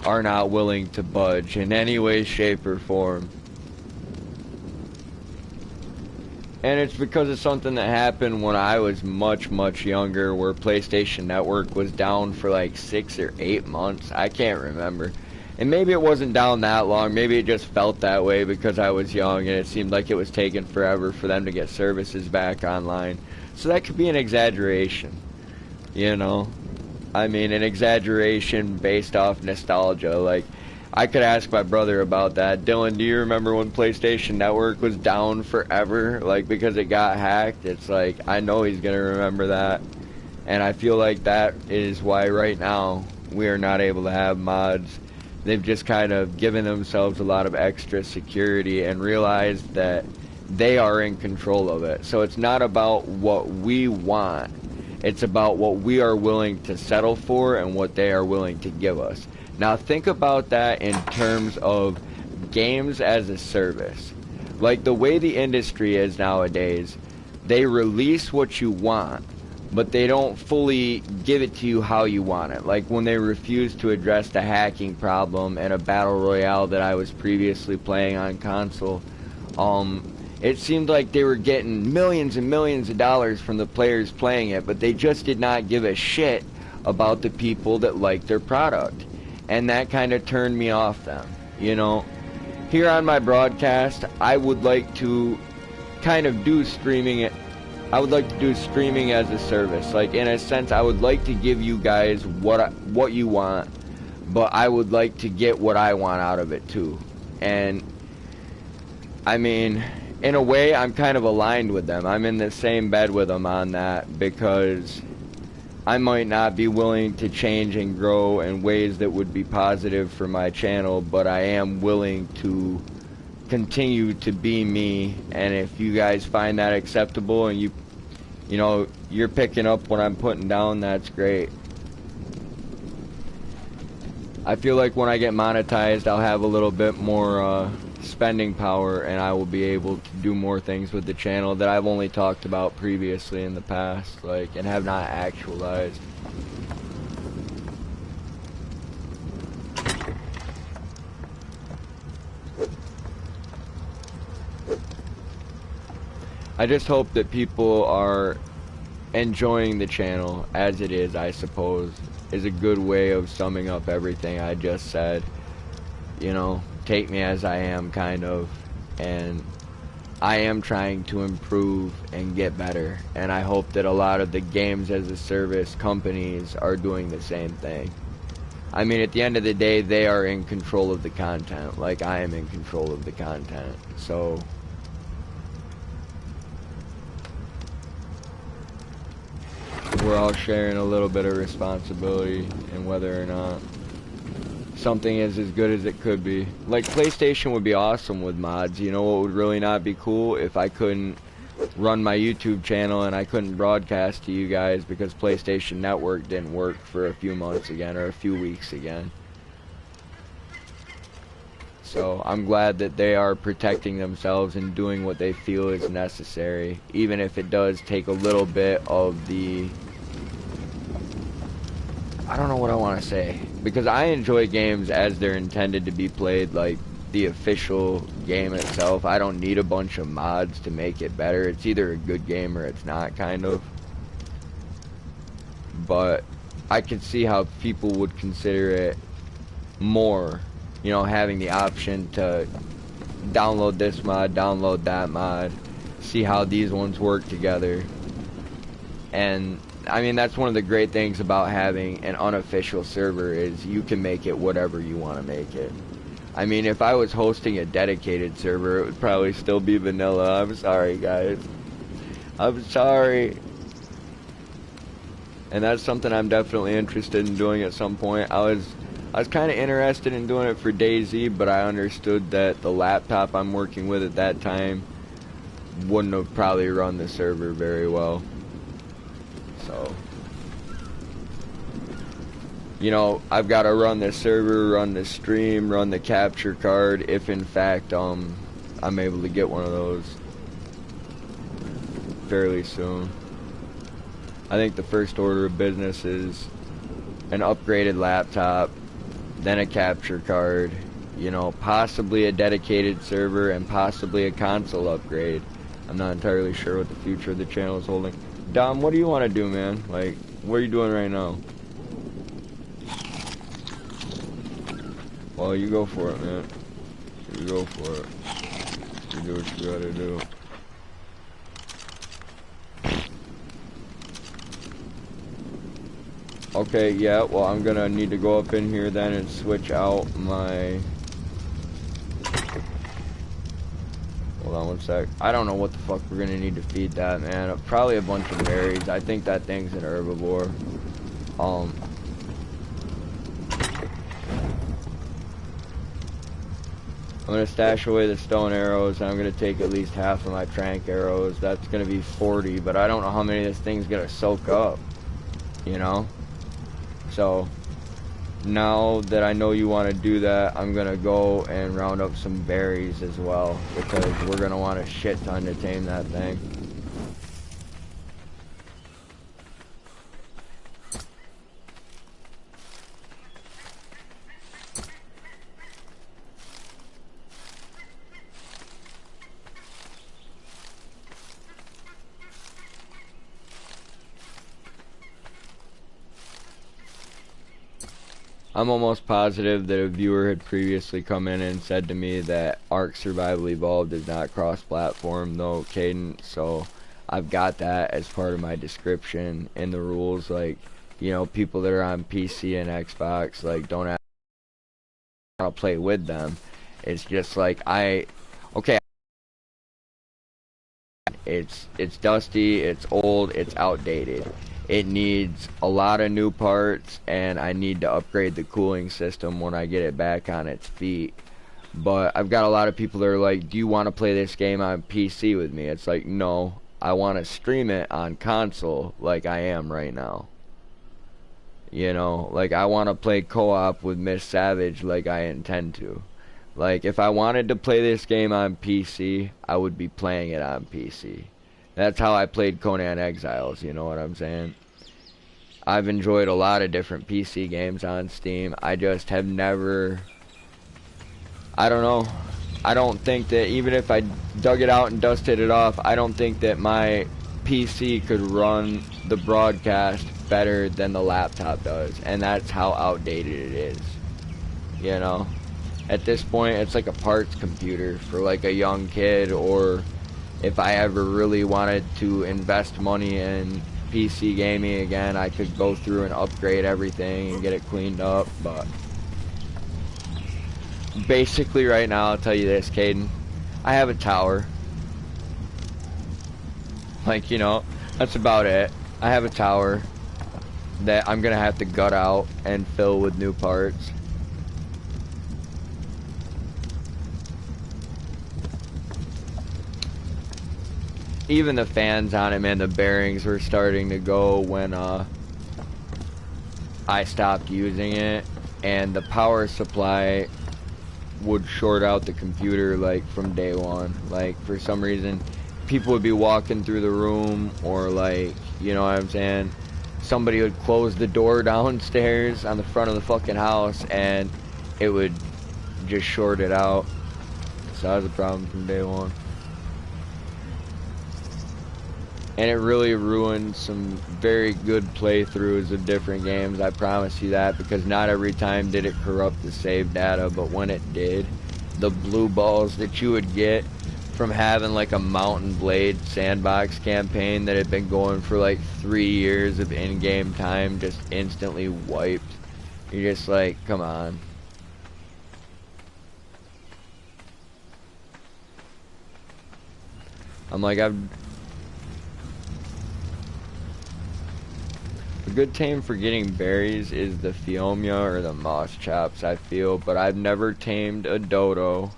are not willing to budge in any way, shape, or form. And it's because of something that happened when I was much, much younger, where PlayStation Network was down for like 6 or 8 months. I can't remember. And maybe it wasn't down that long. Maybe it just felt that way because I was young and it seemed like it was taking forever for them to get services back online. So that could be an exaggeration, you know? I mean, an exaggeration based off nostalgia. Like, I could ask my brother about that. Dylan, do you remember when PlayStation Network was down forever, like, because it got hacked? It's like, I know he's gonna remember that. And I feel like that is why right now we are not able to have mods. They've just kind of given themselves a lot of extra security and realized that they are in control of it. So it's not about what we want. It's about what we are willing to settle for and what they are willing to give us. Now think about that in terms of games as a service. Like the way the industry is nowadays, they release what you want, but they don't fully give it to you how you want it. Like when they refused to address the hacking problem in a battle royale that I was previously playing on console, it seemed like they were getting millions and millions of dollars from the players playing it, but they just did not give a shit about the people that liked their product. And that kind of turned me off them, you know. Here on my broadcast, I would like to kind of do streaming. I would like to do streaming as a service. Like in a sense, I would like to give you guys what you want, but I would like to get what I want out of it too. And I mean, in a way, I'm kind of aligned with them. I'm in the same bed with them on that, because I might not be willing to change and grow in ways that would be positive for my channel, but I am willing to continue to be me. And if you guys find that acceptable and you know, you're picking up what I'm putting down, that's great. I feel like when I get monetized, I'll have a little bit more spending power, and I will be able to do more things with the channel that I've only talked about previously in the past, like, and have not actualized. I just hope that people are enjoying the channel as it is, I suppose, is a good way of summing up everything I just said. You know, take me as I am, kind of, and I am trying to improve and get better, and I hope that a lot of the games as a service companies are doing the same thing. I mean, at the end of the day, they are in control of the content, like I am in control of the content, so we're all sharing a little bit of responsibility in whether or not something is as good as it could be. Like, PlayStation would be awesome with mods. You know what would really not be cool? If I couldn't run my YouTube channel and I couldn't broadcast to you guys because PlayStation Network didn't work for a few months again, or a few weeks again. So I'm glad that they are protecting themselves and doing what they feel is necessary, even if it does take a little bit of the, I don't know what I want to say, because I enjoy games as they're intended to be played, like the official game itself. I don't need a bunch of mods to make it better. It's either a good game or it's not, kind of. But I can see how people would consider it more, you know, having the option to download this mod, download that mod, see how these ones work together. And I mean, that's one of the great things about having an unofficial server, is you can make it whatever you want to make it. I mean, if I was hosting a dedicated server, it would probably still be vanilla. I'm sorry, guys. I'm sorry. And that's something I'm definitely interested in doing at some point. I was kind of interested in doing it for DayZ, but I understood that the laptop I'm working with at that time wouldn't have probably run the server very well. So, you know, I've got to run the server, run the stream, run the capture card, if in fact I'm able to get one of those fairly soon. I think the first order of business is an upgraded laptop, then a capture card, you know, possibly a dedicated server, and possibly a console upgrade. I'm not entirely sure what the future of the channel is holding. Dom, what do you want to do, man? Like, what are you doing right now? Well, you go for it, man. You go for it. You do what you gotta do. Okay, yeah, well, I'm gonna need to go up in here then and switch out my... Hold on one sec. I don't know what the fuck we're gonna need to feed that, man. Probably a bunch of berries. I think that thing's an herbivore. I'm gonna stash away the stone arrows, and I'm gonna take at least half of my trank arrows. That's gonna be 40, but I don't know how many this thing's gonna soak up, you know? So, now that I know you want to do that, I'm gonna go and round up some berries as well, because we're gonna want a shit ton to tame that thing. I'm almost positive that a viewer had previously come in and said to me that ARK Survival Evolved is not cross-platform, though, Caden, so I've got that as part of my description in the rules. Like, you know, people that are on PC and Xbox, like, don't have to play with them. It's just like, okay, it's dusty, it's old, it's outdated. It needs a lot of new parts, and I need to upgrade the cooling system when I get it back on its feet. But I've got a lot of people that are like, do you want to play this game on PC with me? It's like, no, I want to stream it on console like I am right now. You know, like I want to play co-op with Miss Savage like I intend to. Like, if I wanted to play this game on PC, I would be playing it on PC. That's how I played Conan Exiles, you know what I'm saying? I've enjoyed a lot of different PC games on Steam. I just have never... I don't know. I don't think that even if I dug it out and dusted it off, I don't think that my PC could run the broadcast better than the laptop does. And that's how outdated it is. You know? At this point, it's like a parts computer for like a young kid, or if I ever really wanted to invest money in PC gaming again, I could go through and upgrade everything and get it cleaned up. But basically right now, I'll tell you this, Caden, I have a tower. Like, you know, that's about it. I have a tower that I'm gonna have to gut out and fill with new parts. Even the fans on it, man, the bearings were starting to go when I stopped using it, and the power supply would short out the computer like from day one. Like, for some reason, people would be walking through the room, or like, you know what I'm saying, somebody would close the door downstairs on the front of the fucking house and it would just short it out. So that was a problem from day one. And it really ruined some very good playthroughs of different games, I promise you that, because not every time did it corrupt the save data, but when it did, the blue balls that you would get from having like a Mountain Blade sandbox campaign that had been going for like 3 years of in-game time just instantly wiped. You're just like, come on. I'm like, a good tame for getting berries is the Phiomia or the moss chops, I feel, but I've never tamed a dodo.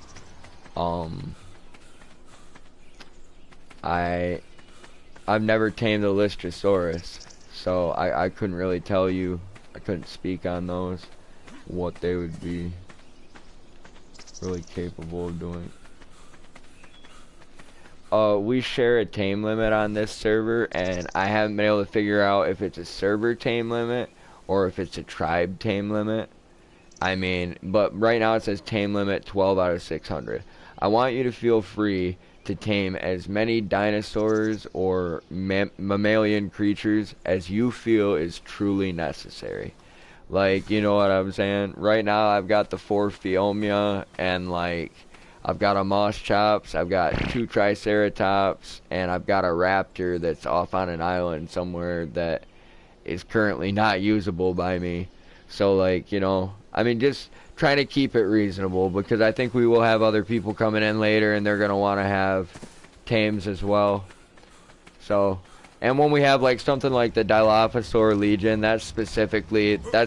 I've never tamed a Lystrosaurus, so I couldn't really tell you. I couldn't speak on those, what they would be really capable of doing. We share a tame limit on this server, and I haven't been able to figure out if it's a server tame limit or if it's a tribe tame limit. I mean, but right now it says tame limit 12 out of 600. I want you to feel free to tame as many dinosaurs or mammalian creatures as you feel is truly necessary. Like, you know what I'm saying? Right now I've got the 4 Phiomia, and like, I've got a moss chops, I've got 2 triceratops, and I've got a raptor that's off on an island somewhere that is currently not usable by me. So like, you know, I mean, just trying to keep it reasonable, because I think we will have other people coming in later and they're going to want to have tames as well. So And when we have like something like the Dilophosaur Legion, that's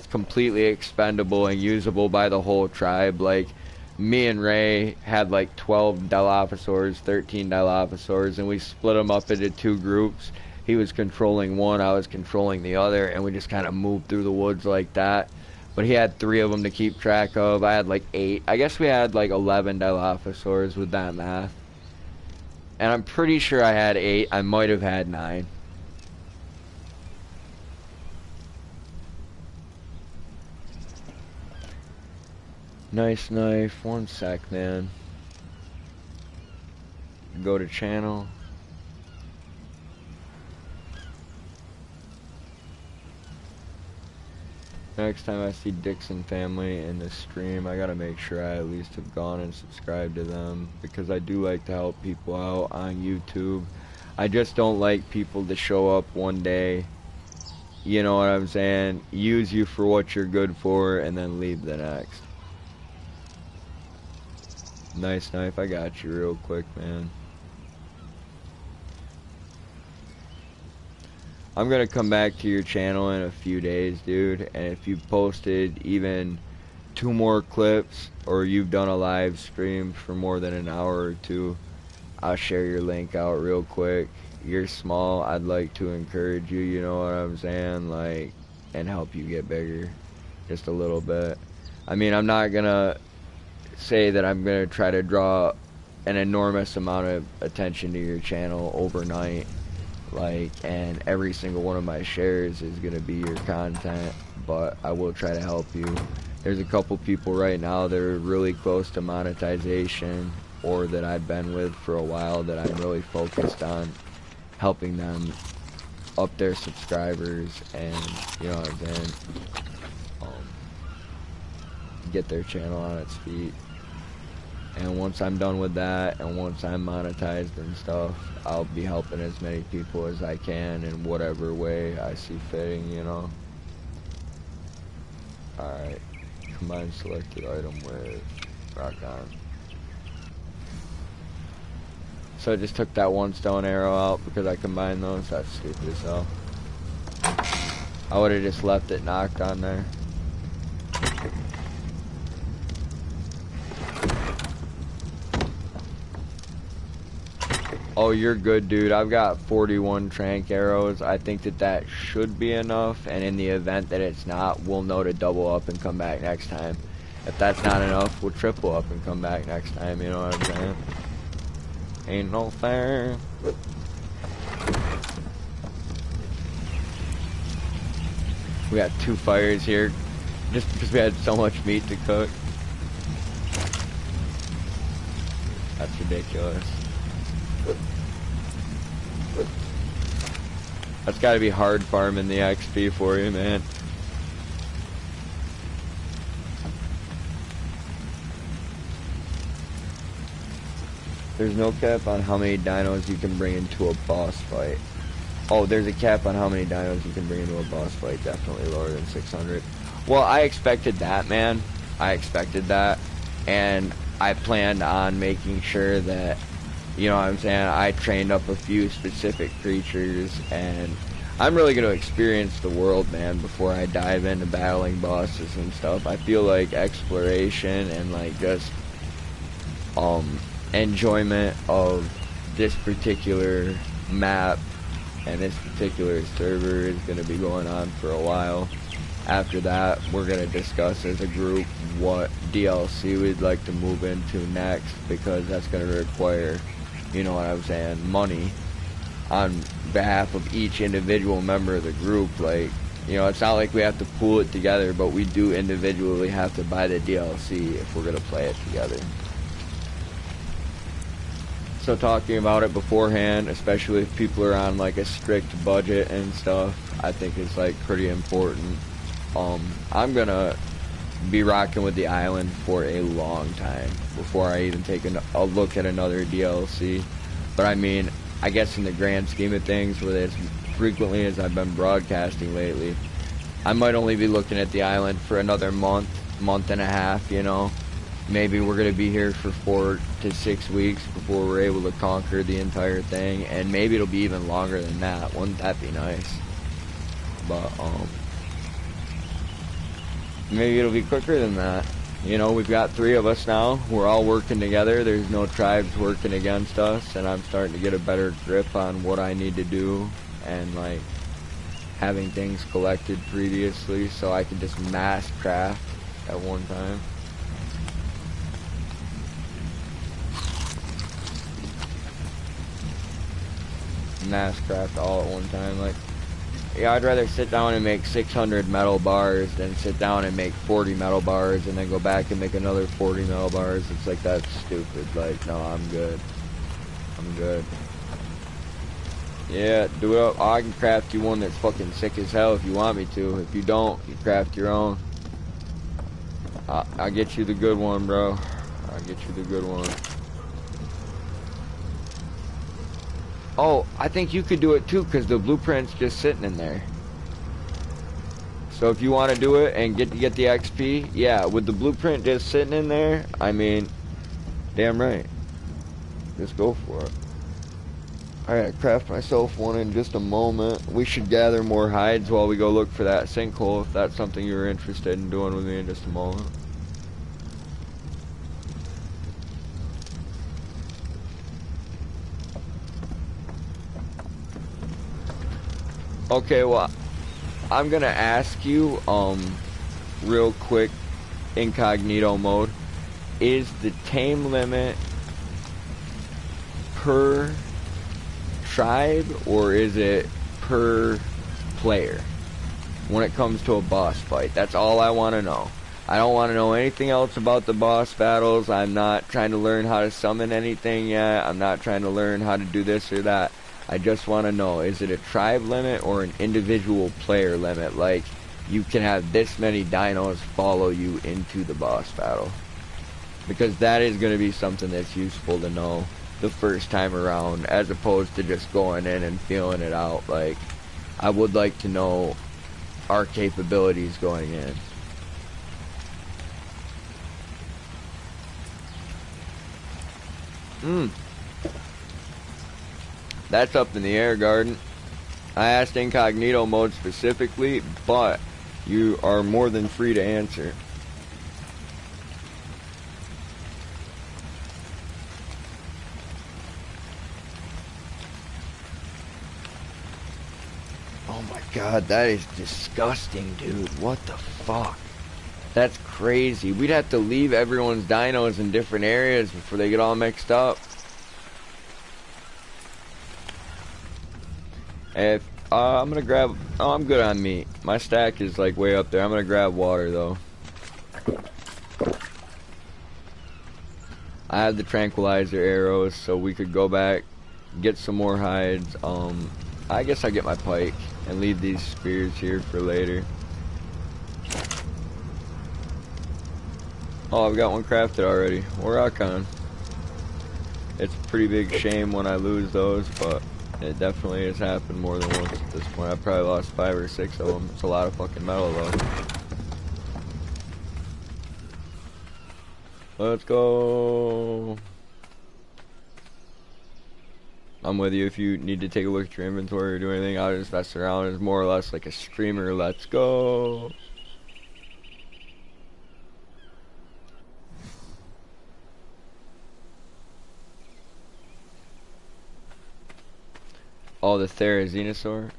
completely expendable and usable by the whole tribe. Like, me and Ray had like 12 Dilophosaurs, 13 Dilophosaurs, and we split them up into 2 groups. He was controlling one, I was controlling the other, and we just kind of moved through the woods like that. But he had 3 of them to keep track of. I had like 8. I guess we had like 11 Dilophosaurs with that math. And I'm pretty sure I had 8. I might have had 9. Nice knife. 1 sec, man. Go to channel. Next time I see Dixon family in the stream, I gotta make sure I at least have gone and subscribed to them, because I do like to help people out on YouTube. I just don't like people to show up one day, you know what I'm saying, use you for what you're good for, and then leave the next. Nice knife, I got you real quick, man. I'm gonna come back to your channel in a few days, dude, and if you posted even 2 more clips, or you've done a live stream for more than an hour or 2, I'll share your link out real quick. You're small, I'd like to encourage you, you know what I'm saying, like, and help you get bigger, just a little bit. I mean, I'm not gonna say that I'm gonna try to draw an enormous amount of attention to your channel overnight, like, and every single one of my shares is gonna be your content, but I will try to help you. There's a couple people right now that are really close to monetization, or that I've been with for a while, that I'm really focused on helping them up their subscribers and, you know what I'm saying, get their channel on its feet. And once I'm done with that, and once I'm monetized and stuff, I'll be helping as many people as I can in whatever way I see fitting, you know. Alright, combine selected item with rock on. So I just took that 1 stone arrow out because I combined those. That's stupid as hell. I would have just left it knocked on there. Oh, you're good, dude. I've got 41 trank arrows. I think that should be enough, and in the event that it's not, we'll know to double up and come back next time. If that's not enough, we'll triple up and come back next time, you know what I'm saying? Ain't no fair. We got 2 fires here, just because we had so much meat to cook. That's ridiculous. That's gotta be hard farming the XP for you, man. There's no cap on how many dinos you can bring into a boss fight. Oh, there's a cap on how many dinos you can bring into a boss fight. Definitely lower than 600. Well, I expected that, man. I expected that. And I planned on making sure that, you know what I'm saying, I trained up a few specific creatures, and I'm really going to experience the world, man, before I dive into battling bosses and stuff. I feel like exploration and, like, just, enjoyment of this particular map and this particular server is going to be going on for a while. After that, we're going to discuss as a group what DLC we'd like to move into next, because that's going to require, you know what I'm saying, money on behalf of each individual member of the group. Like, you know, it's not like we have to pool it together, but we do individually have to buy the DLC if we're going to play it together. So talking about it beforehand, especially if people are on like a strict budget and stuff, I think it's like pretty important. I'm gonna be rocking with the island for a long time before I even take a look at another DLC. But I mean, I guess in the grand scheme of things, with as frequently as I've been broadcasting lately, I might only be looking at the island for another month and a half, you know. maybe we're gonna be here for 4 to 6 weeks before we're able to conquer the entire thing, and maybe it'll be even longer than that. Wouldn't that be nice? But maybe it'll be quicker than that. You know, we've got 3 of us now. We're all working together. There's no tribes working against us, and I'm starting to get a better grip on what I need to do, and like having things collected previously so I can just mass craft at one time. Mass craft all at one time. Like, yeah, I'd rather sit down and make 600 metal bars than sit down and make 40 metal bars and then go back and make another 40 metal bars. It's like, that's stupid. Like, no, I'm good. I'm good. Yeah, do it up. I can craft you one that's fucking sick as hell if you want me to. If you don't, you craft your own. I'll get you the good one, bro. I'll get you the good one. Oh, I think you could do it too, because the blueprint's just sitting in there. So if you want to do it and get the XP, yeah, with the blueprint just sitting in there, I mean, damn right. Just go for it. Alright, craft myself one in just a moment. We should gather more hides while we go look for that sinkhole, if that's something you're interested in doing with me in just a moment. Okay, well, I'm gonna ask you, real quick, incognito mode, is the tame limit per tribe, or is it per player when it comes to a boss fight? That's all I want to know. I don't want to know anything else about the boss battles. I'm not trying to learn how to summon anything yet. I'm not trying to learn how to do this or that. I just want to know, is it a tribe limit or an individual player limit? Like, you can have this many dinos follow you into the boss battle. Because that is going to be something that's useful to know the first time around, as opposed to just going in and feeling it out. Like, I would like to know our capabilities going in. That's up in the air, Garden. I asked incognito mode specifically, but you are more than free to answer. Oh my god, that is disgusting, dude. What the fuck? That's crazy. We'd have to leave everyone's dinos in different areas before they get all mixed up. If I'm gonna grab, oh, I'm good on meat. My stack is like way up there. I'm gonna grab water though. I have the tranquilizer arrows, so we could go back, get some more hides. I guess I'll get my pike and leave these spears here for later. Oh, I've got one crafted already. We're rock on. It's a pretty big shame when I lose those, but it definitely has happened more than once at this point. I've probably lost 5 or 6 of them. It's a lot of fucking metal though. Let's go. I'm with you. If you need to take a look at your inventory or do anything, I'll just mess around. It's more or less like a streamer. Let's go. Oh, the Therizinosaur.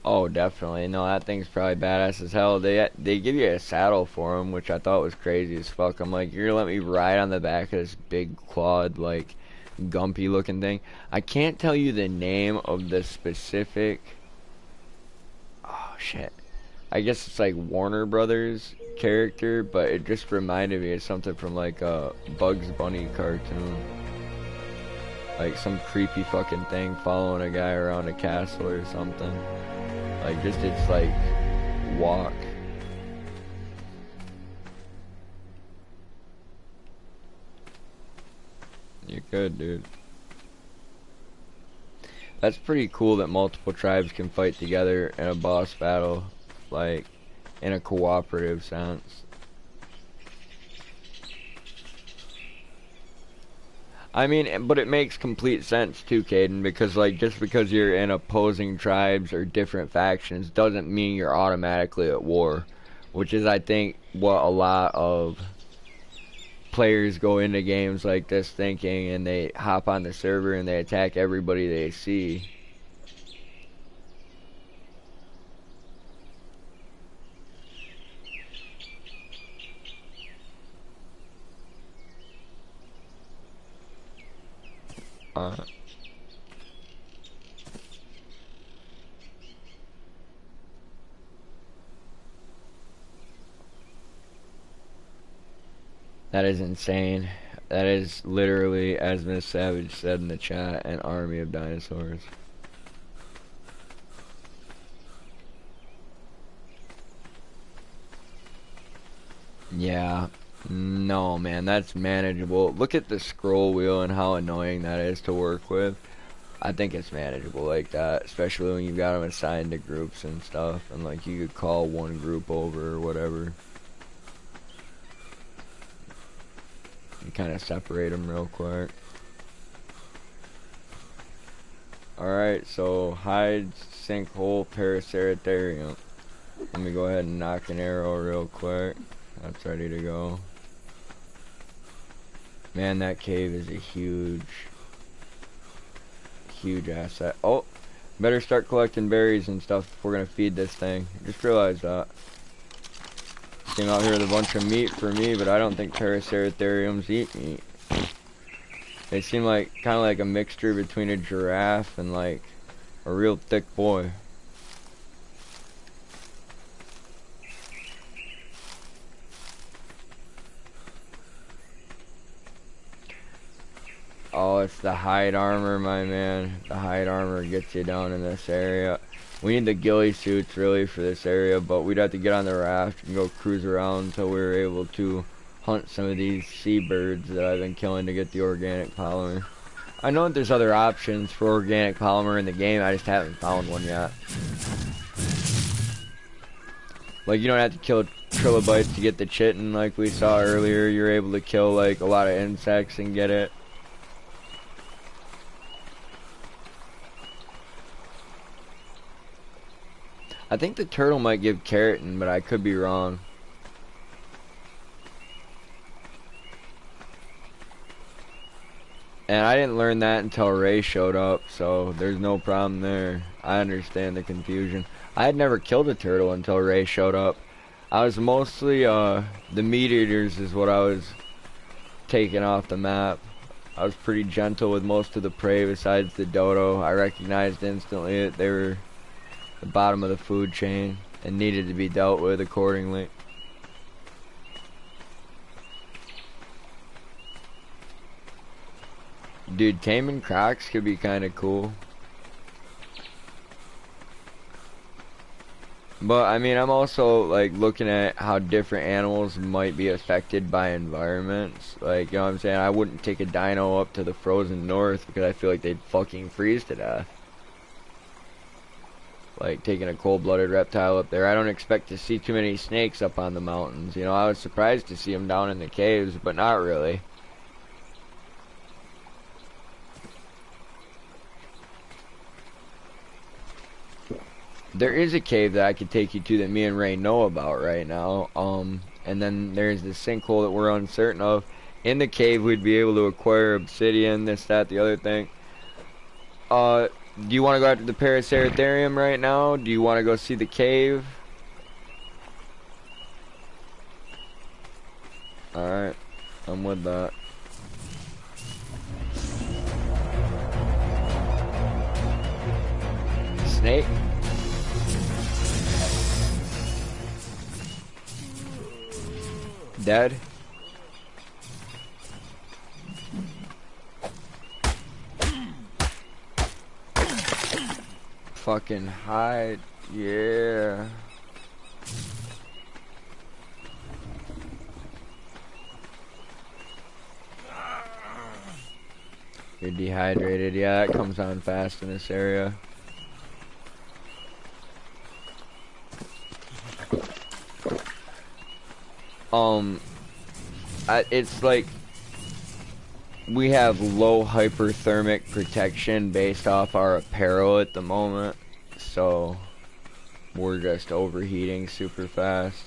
Oh, definitely. No, that thing's probably badass as hell. They give you a saddle for him, which I thought was crazy as fuck. I'm like, you're gonna let me ride on the back of this big clawed, like, gumpy looking thing? I can't tell you the name of the specific... Oh, shit. I guess it's like Warner Brothers character, but it just reminded me of something from like a Bugs Bunny cartoon. Like some creepy fucking thing following a guy around a castle or something. Like just its like walk. You're good, dude. That's pretty cool that multiple tribes can fight together in a boss battle, like, in a cooperative sense. I mean, but it makes complete sense too, Caden, because like just because you're in opposing tribes or different factions doesn't mean you're automatically at war, which is I think what a lot of players go into games like this thinking, and they hop on the server and they attack everybody they see. That is insane. That is literally, as Miss Savage said in the chat, an army of dinosaurs. Yeah. No, man, that's manageable. Look at the scroll wheel and how annoying that is to work with. I think it's manageable like that, especially when you've got them assigned to groups and stuff, and like you could call one group over or whatever. And kind of separate them real quick. Alright, so hide, sinkhole, Paraceratherium. Let me go ahead and knock an arrow real quick. That's ready to go. Man, that cave is a huge asset. Oh, better start collecting berries and stuff if we're gonna feed this thing. Just realized that. Came out here with a bunch of meat for me, but I don't think Paraceratheriums eat meat. They seem like kind of like a mixture between a giraffe and like a real thick boy. Oh, it's the hide armor, my man. The hide armor gets you down in this area. We need the ghillie suits really for this area, but we'd have to get on the raft and go cruise around until we were able to hunt some of these seabirds that I've been killing to get the organic polymer. I know that there's other options for organic polymer in the game, I just haven't found one yet. Like, you don't have to kill trilobites to get the chitin like we saw earlier. You're able to kill like a lot of insects and get it. I think the turtle might give keratin, but I could be wrong. And I didn't learn that until Ray showed up, so there's no problem there. I understand the confusion. I had never killed a turtle until Ray showed up. I was mostly, the meat eaters is what I was taking off the map. I was pretty gentle with most of the prey besides the dodo. I recognized instantly that they were the bottom of the food chain and needed to be dealt with accordingly. Dude, taming crocs could be kind of cool. But I mean, I'm also like looking at how different animals might be affected by environments. Like, you know what I'm saying? I wouldn't take a dino up to the frozen north because I feel like they'd fucking freeze to death. Like taking a cold-blooded reptile up there. I don't expect to see too many snakes up on the mountains. You know, I was surprised to see them down in the caves, but not really. There is a cave that I could take you to that me and Ray know about right now. And then there's this sinkhole that we're uncertain of. In the cave, we'd be able to acquire obsidian, this, that, the other thing. Do you want to go after the Paraceratherium right now? Do you want to go see the cave? Alright, I'm with that. Snake? Dead? Fucking hide, yeah. You're dehydrated. Yeah, that comes on fast in this area. It's like we have low hyperthermic protection based off our apparel at the moment, so we're just overheating super fast.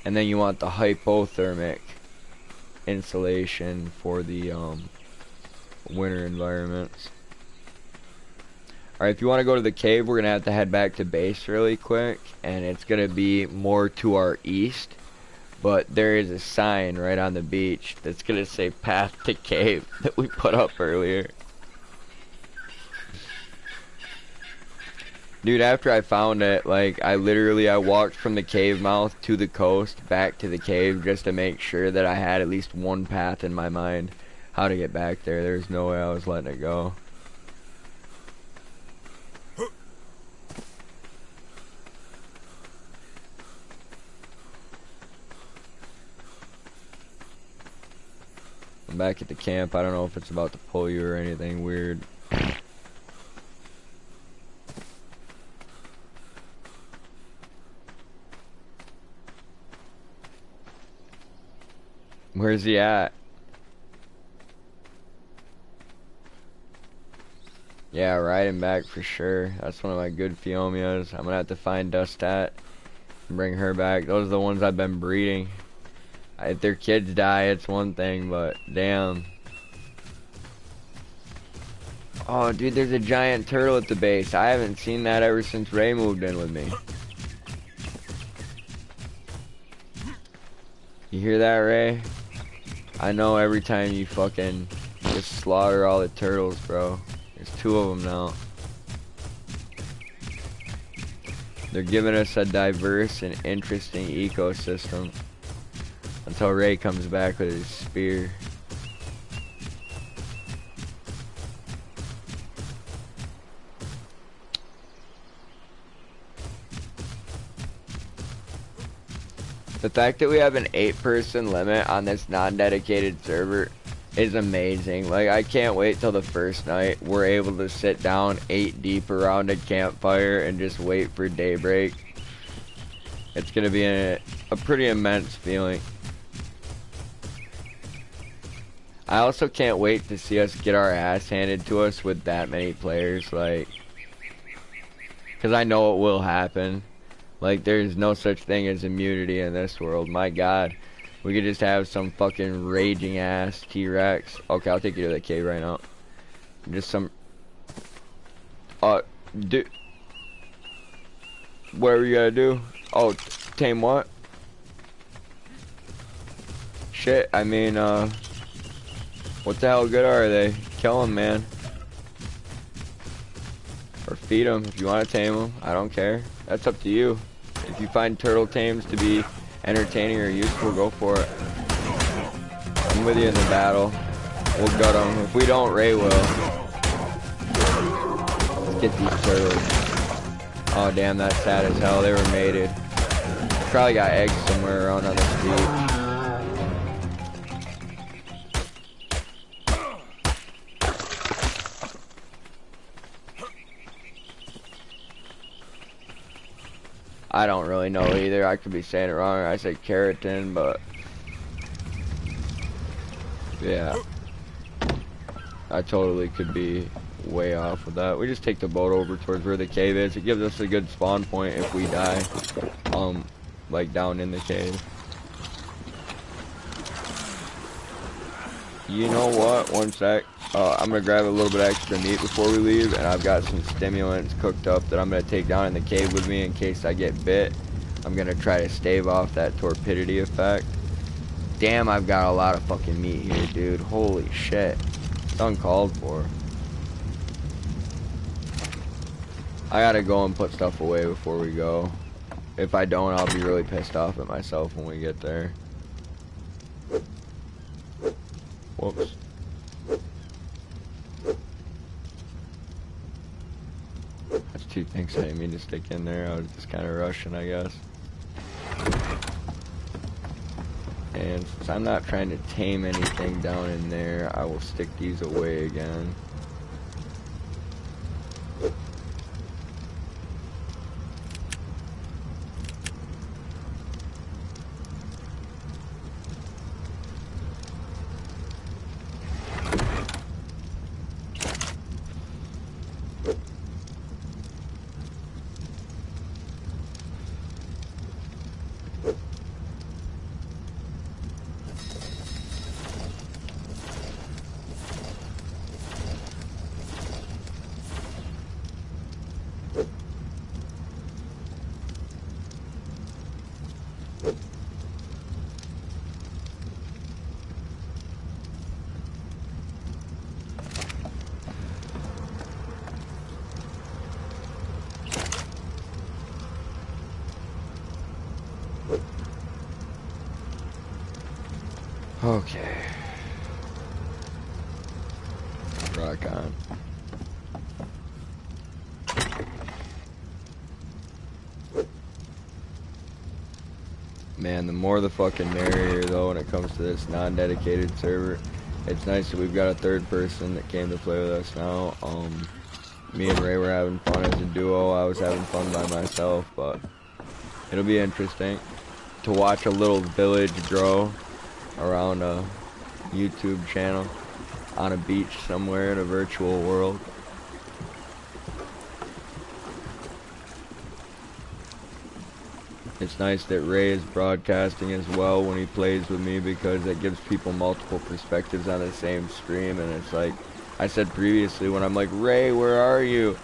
And then you want the hypothermic insulation for the winter environments. Alright, if you want to go to the cave, we're going to head back to base really quick, and it's going to be more to our east. But there is a sign right on the beach that's gonna say path to cave that we put up earlier. Dude, after I found it, like, I walked from the cave mouth to the coast, back to the cave, just to make sure that I had at least one path in my mind how to get back there. There's no way I was letting it go. I'm back at the camp. I don't know if it's about to pull you or anything weird. Where's he at? Yeah, riding back for sure. That's one of my good Phiomias. I'm gonna have to find Dustat and bring her back. Those are the ones I've been breeding. If their kids die, it's one thing, but damn. Oh, dude, there's a giant turtle at the base. I haven't seen that ever since Ray moved in with me. You hear that, Ray? I know every time you fucking just slaughter all the turtles, bro. There's 2 of them now. They're giving us a diverse and interesting ecosystem. Until Ray comes back with his spear. The fact that we have an 8-person limit on this non-dedicated server is amazing. Like, I can't wait till the first night we're able to sit down 8 deep around a campfire and just wait for daybreak. It's gonna be a pretty immense feeling. I also can't wait to see us get our ass handed to us with that many players, like, because I know it will happen. Like, there's no such thing as immunity in this world. My god, we could just have some fucking raging ass T-Rex. Okay, I'll take you to the cave right now. Just some, dude, whatever you gotta do. Oh, tame what? Shit, I mean, what the hell good are they? Kill them, man. Or feed them if you want to tame them. I don't care. That's up to you. If you find turtle tames to be entertaining or useful, go for it. I'm with you in the battle. We'll gut them. If we don't, Ray will. Let's get these turtles. Oh, damn, that's sad as hell. They were mated. Probably got eggs somewhere around on this beach. I don't really know either. I could be saying it wrong. I say keratin, but yeah, I totally could be way off with that. We just take the boat over towards where the cave is. It gives us a good spawn point if we die, like down in the cave. You know what? One sec. I'm gonna grab a little bit extra meat before we leave, and I've got some stimulants cooked up that I'm gonna take down in the cave with me in case I get bit. I'm gonna try to stave off that torpidity effect. Damn, I've got a lot of fucking meat here, dude. Holy shit. It's uncalled for. I gotta go and put stuff away before we go. If I don't, I'll be really pissed off at myself when we get there. Whoops. That's 2 things I didn't mean to stick in there. I was just kind of rushing, I guess. And since I'm not trying to tame anything down in there, I will stick these away again. Okay. Rock on. Man, the more the fucking merrier though when it comes to this non-dedicated server. It's nice that we've got a third person that came to play with us now. Me and Ray were having fun as a duo. I was having fun by myself, but it'll be interesting to watch a little village grow around a YouTube channel on a beach somewhere in a virtual world. It's nice that Ray is broadcasting as well when he plays with me, because it gives people multiple perspectives on the same stream. And it's like I said previously, when I'm like, Ray, where are you?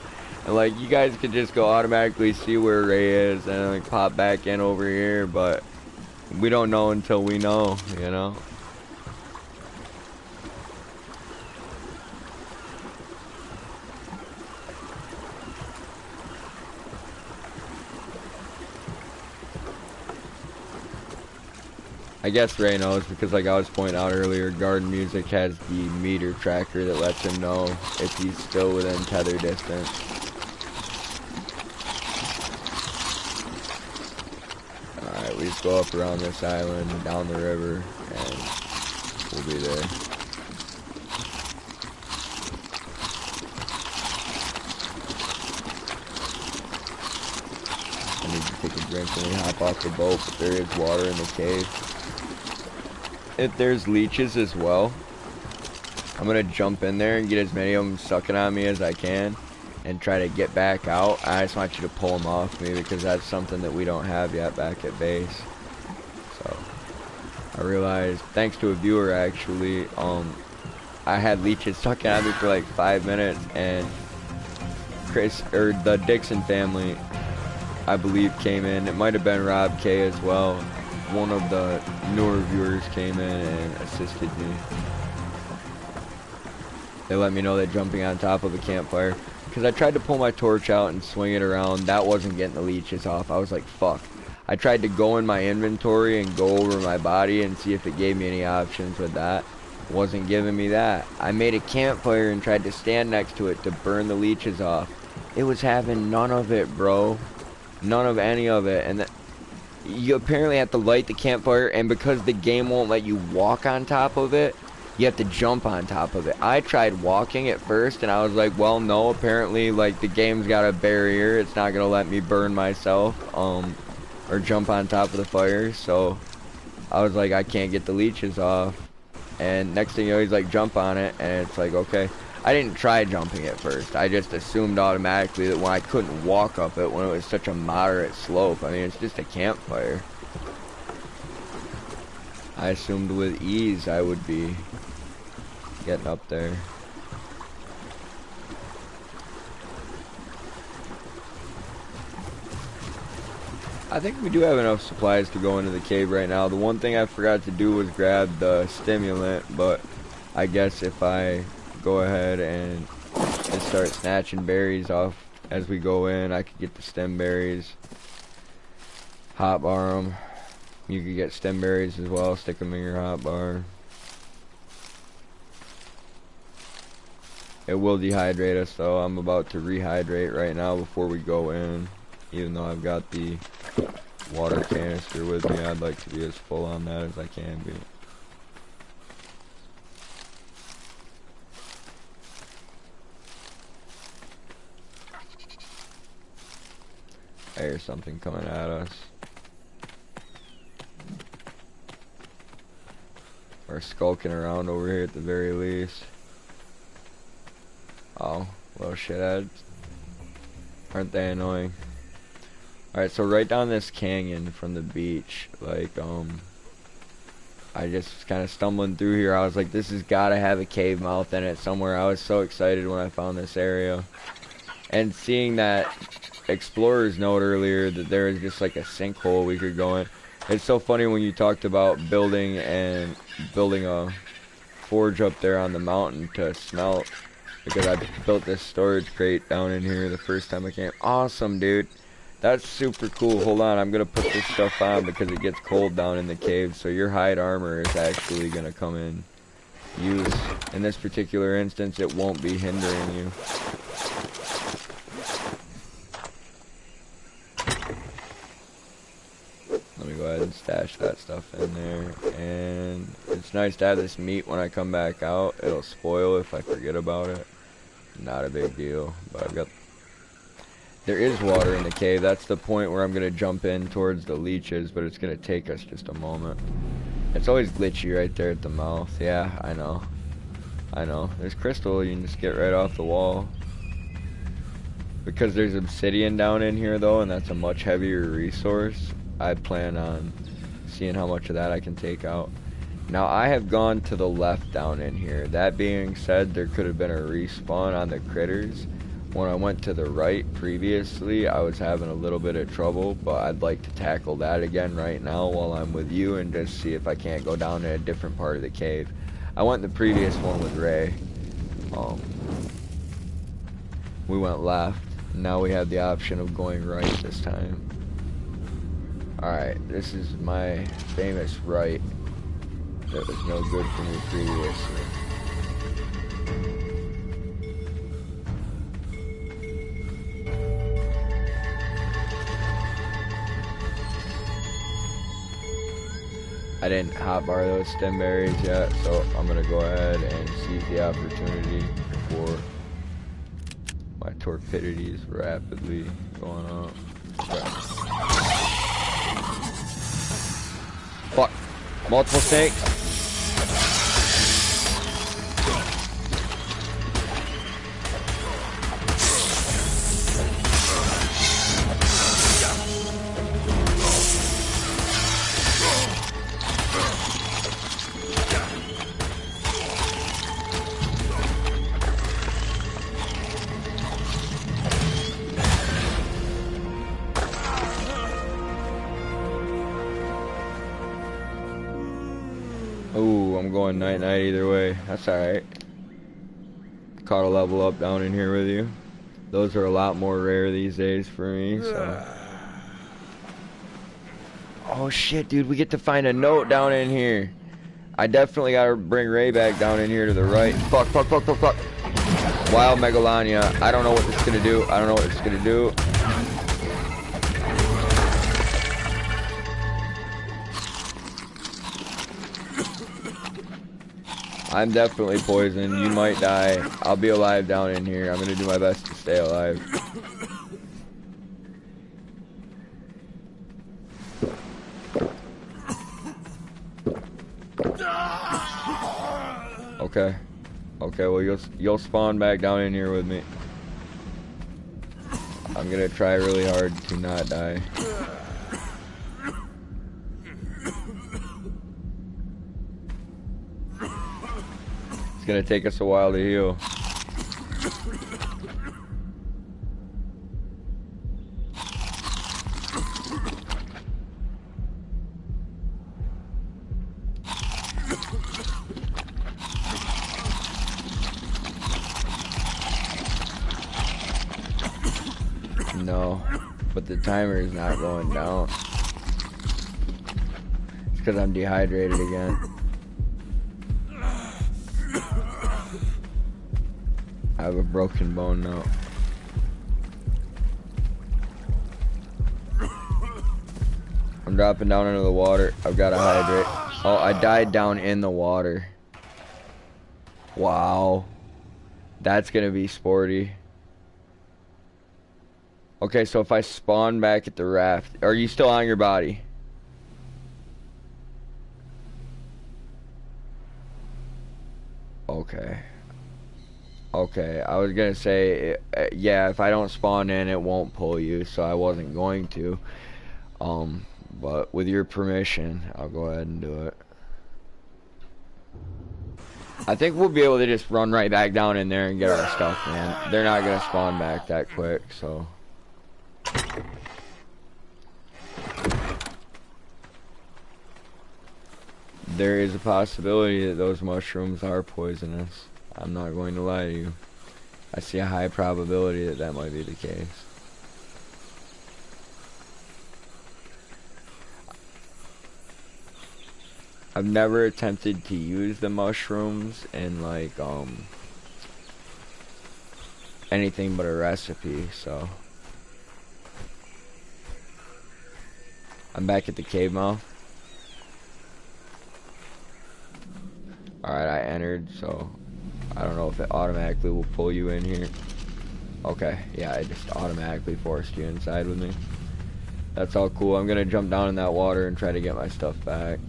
And like, you guys could just go automatically see where Ray is and like pop back in over here, but we don't know until we know, you know? I guess Ray knows, because like I was pointing out earlier, Garden Music has the meter tracker that lets him know if he's still within tether distance. Alright, we just go up around this island, down the river, and we'll be there. I need to take a drink when we hop off the boat, but there is water in the cave. If there's leeches as well, I'm gonna jump in there and get as many of them sucking on me as I can and try to get back out. I just want you to pull them off me, because that's something that we don't have yet back at base. So I realized, thanks to a viewer actually, I had leeches sucking on me for like 5 minutes, and Chris, or the Dixon family, I believe, came in. It might have been Rob K as well. One of the newer viewers came in and assisted me. They let me know that jumping on top of a campfire, because I tried to pull my torch out and swing it around, that wasn't getting the leeches off. I was like, fuck. I tried to go in my inventory and go over my body and see if it gave me any options with that. Wasn't giving me that. I made a campfire and tried to stand next to it to burn the leeches off. It was having none of it, bro. None of any of it. And you apparently have to light the campfire, and because the game won't let you walk on top of it, you have to jump on top of it. I tried walking at first, and I was like, well, no, apparently, like, the game's got a barrier. It's not gonna let me burn myself, or jump on top of the fire. So I was like, I can't get the leeches off. And next thing you know, he's like, jump on it, and it's like, okay. I didn't try jumping at first. I just assumed automatically that when I couldn't walk up it, when it was such a moderate slope, I mean, it's just a campfire. I assumed with ease I would be getting up there. I think we do have enough supplies to go into the cave right now. The one thing I forgot to do was grab the stimulant, but I guess if I go ahead and start snatching berries off as we go in, I could get the stem berries, hotbar them. You could get stem berries as well, stick them in your hotbar. It will dehydrate us though. I'm about to rehydrate right now before we go in, even though I've got the water canister with me. I'd like to be as full on that as I can be. I hear something coming at us. Or skulking around over here at the very least. Oh, little shitheads. Aren't they annoying? Alright, so right down this canyon from the beach, like, I just was kind of stumbling through here. I was like, this has got to have a cave mouth in it somewhere. I was so excited when I found this area. And seeing that explorer's note earlier that there is just like a sinkhole we could go in. It's so funny when you talked about building a forge up there on the mountain to smelt, because I built this storage crate down in here the first time I came. Awesome, dude. That's super cool. Hold on, I'm gonna put this stuff on because it gets cold down in the cave, so your hide armor is actually gonna come in use. In this particular instance, it won't be hindering you. Let me go ahead and stash that stuff in there. And it's nice to have this meat when I come back out. It'll spoil if I forget about it. Not a big deal, but I've got... There is water in the cave. That's the point where I'm going to jump in towards the leeches, but it's going to take us just a moment. It's always glitchy right there at the mouth. Yeah, I know. I know. There's crystal. You can just get right off the wall. Because there's obsidian down in here, though, and that's a much heavier resource, I plan on seeing how much of that I can take out. Now, I have gone to the left down in here. That being said, there could have been a respawn on the critters. When I went to the right previously, I was having a little bit of trouble, but I'd like to tackle that again right now while I'm with you and just see if I can't go down in a different part of the cave. I went the previous one with Ray. We went left. Now we have the option of going right this time. Alright, this is my famous right that was no good for me previously. I didn't hotbar those stem berries yet, so I'm gonna go ahead and seize the opportunity before my torpidity is rapidly going up. Okay. Fuck. Multiple snakes. Ooh, I'm going night-night either way. That's alright. Caught a level up down in here with you. Those are a lot more rare these days for me, so... Oh shit, dude, we get to find a note down in here. I definitely gotta bring Ray back down in here to the right. Fuck, fuck, fuck, fuck, fuck. Wild Megalania. I don't know what this is gonna do. I don't know what it's gonna do. I'm definitely poisoned. You might die. I'll be alive down in here. I'm gonna do my best to stay alive. Okay. Okay, well you'll spawn back down in here with me. I'm gonna try really hard to not die. It's gonna take us a while to heal. No, but the timer is not going down. It's because I'm dehydrated again. I have a broken bone now. I'm dropping down into the water. I've got to hydrate. Oh, I died down in the water. Wow. That's going to be sporty. Okay, so if I spawn back at the raft, are you still on your body? Okay. Okay, I was gonna say, yeah, if I don't spawn in, it won't pull you, so I wasn't going to. But with your permission, I'll go ahead and do it. I think we'll be able to just run right back down in there and get our stuff, man. They're not gonna spawn back that quick, so. There is a possibility that those mushrooms are poisonous. I'm not going to lie to you. I see a high probability that that might be the case. I've never attempted to use the mushrooms in like anything but a recipe, so I'm back at the cave mouth. Alright, I entered, so I don't know if it automatically will pull you in here. Okay, yeah, it just automatically forced you inside with me. That's all cool. I'm gonna jump down in that water and try to get my stuff back.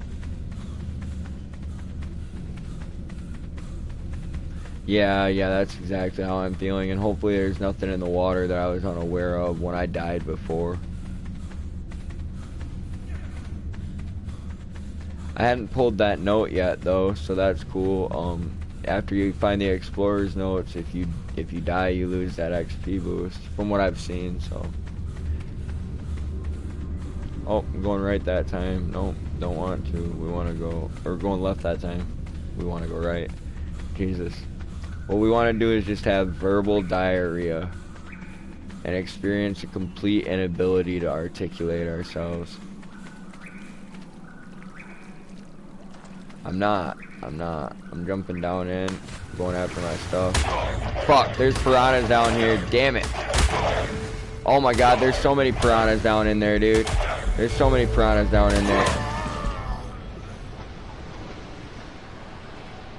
Yeah, that's exactly how I'm feeling, and hopefully there's nothing in the water that I was unaware of when I died before. I hadn't pulled that note yet though, so that's cool. After you find the explorer's notes, if you die, you lose that XP boost, from what I've seen. So, oh, I'm going right that time. Nope, don't want to. We want to go, or going left that time. We want to go right. Jesus. What we want to do is just have verbal diarrhea and experience a complete inability to articulate ourselves. I'm not. I'm jumping down in, going after my stuff. Fuck, there's piranhas down here. Damn it. Oh my god, there's so many piranhas down in there, dude. There's so many piranhas down in there.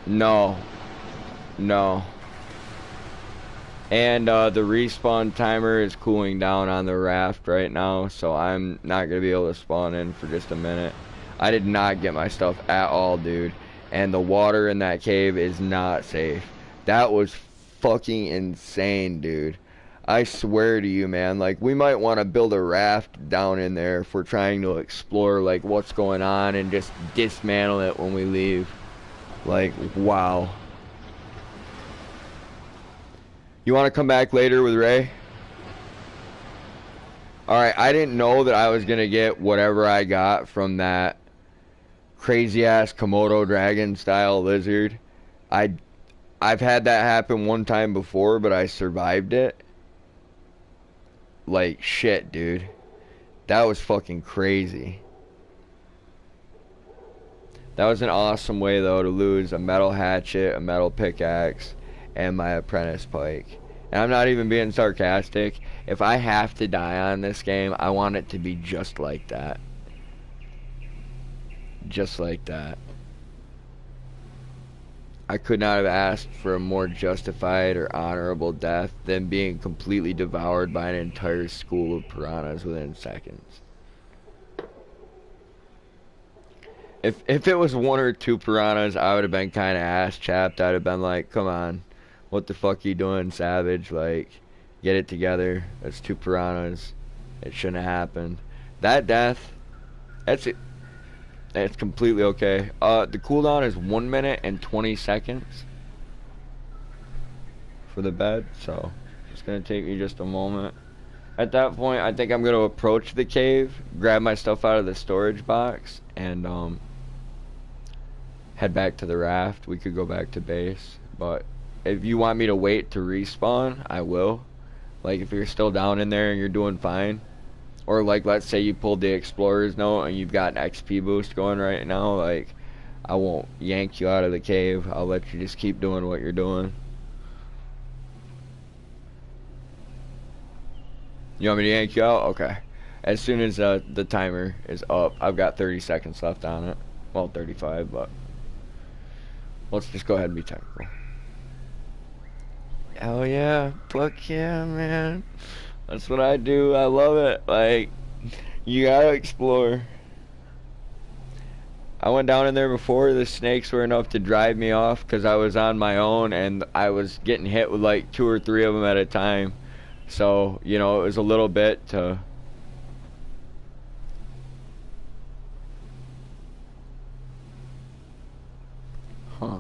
No. And the respawn timer is cooling down on the raft right now, so I'm not going to be able to spawn in for just a minute. I did not get my stuff at all, dude. And the water in that cave is not safe. That was fucking insane, dude. I swear to you, man. Like, we might want to build a raft down in there if we're trying to explore, like, what's going on and just dismantle it when we leave. Like, wow. You want to come back later with Ray? Alright, I didn't know that I was going to get whatever I got from that crazy ass Komodo dragon style lizard. I've had that happen one time before, but I survived it. Like shit, dude. That was fucking crazy. That was an awesome way though to lose a metal hatchet, a metal pickaxe, and my apprentice pike. And I'm not even being sarcastic. If I have to die on this game, I want it to be just like that. Just like that. I could not have asked for a more justified or honorable death than being completely devoured by an entire school of piranhas within seconds. If it was one or two piranhas, I would have been kind of ass-chapped. I'd have been like, come on, what the fuck you doing, Savage? Like, get it together. That's two piranhas. It shouldn't have happened. That death, that's it. It's completely okay. The cooldown is 1 minute and 20 seconds for the bed, so it's gonna take me just a moment. At that point, I think I'm gonna approach the cave, grab my stuff out of the storage box, and head back to the raft. We could go back to base, but if you want me to wait to respawn, I will. Like, if you're still down in there and you're doing fine, or like, let's say you pulled the explorer's note and you've got an XP boost going right now, like, I won't yank you out of the cave. I'll let you just keep doing what you're doing. You want me to yank you out? Okay. As soon as the timer is up, I've got 30 seconds left on it. Well, 35, but let's just go ahead and be technical. Hell yeah. Fuck yeah, man. That's what I do. I love it. Like, you gotta explore. I went down in there before. The snakes were enough to drive me off because I was on my own and I was getting hit with like 2 or 3 of them at a time. So, you know, it was a little bit to... Huh.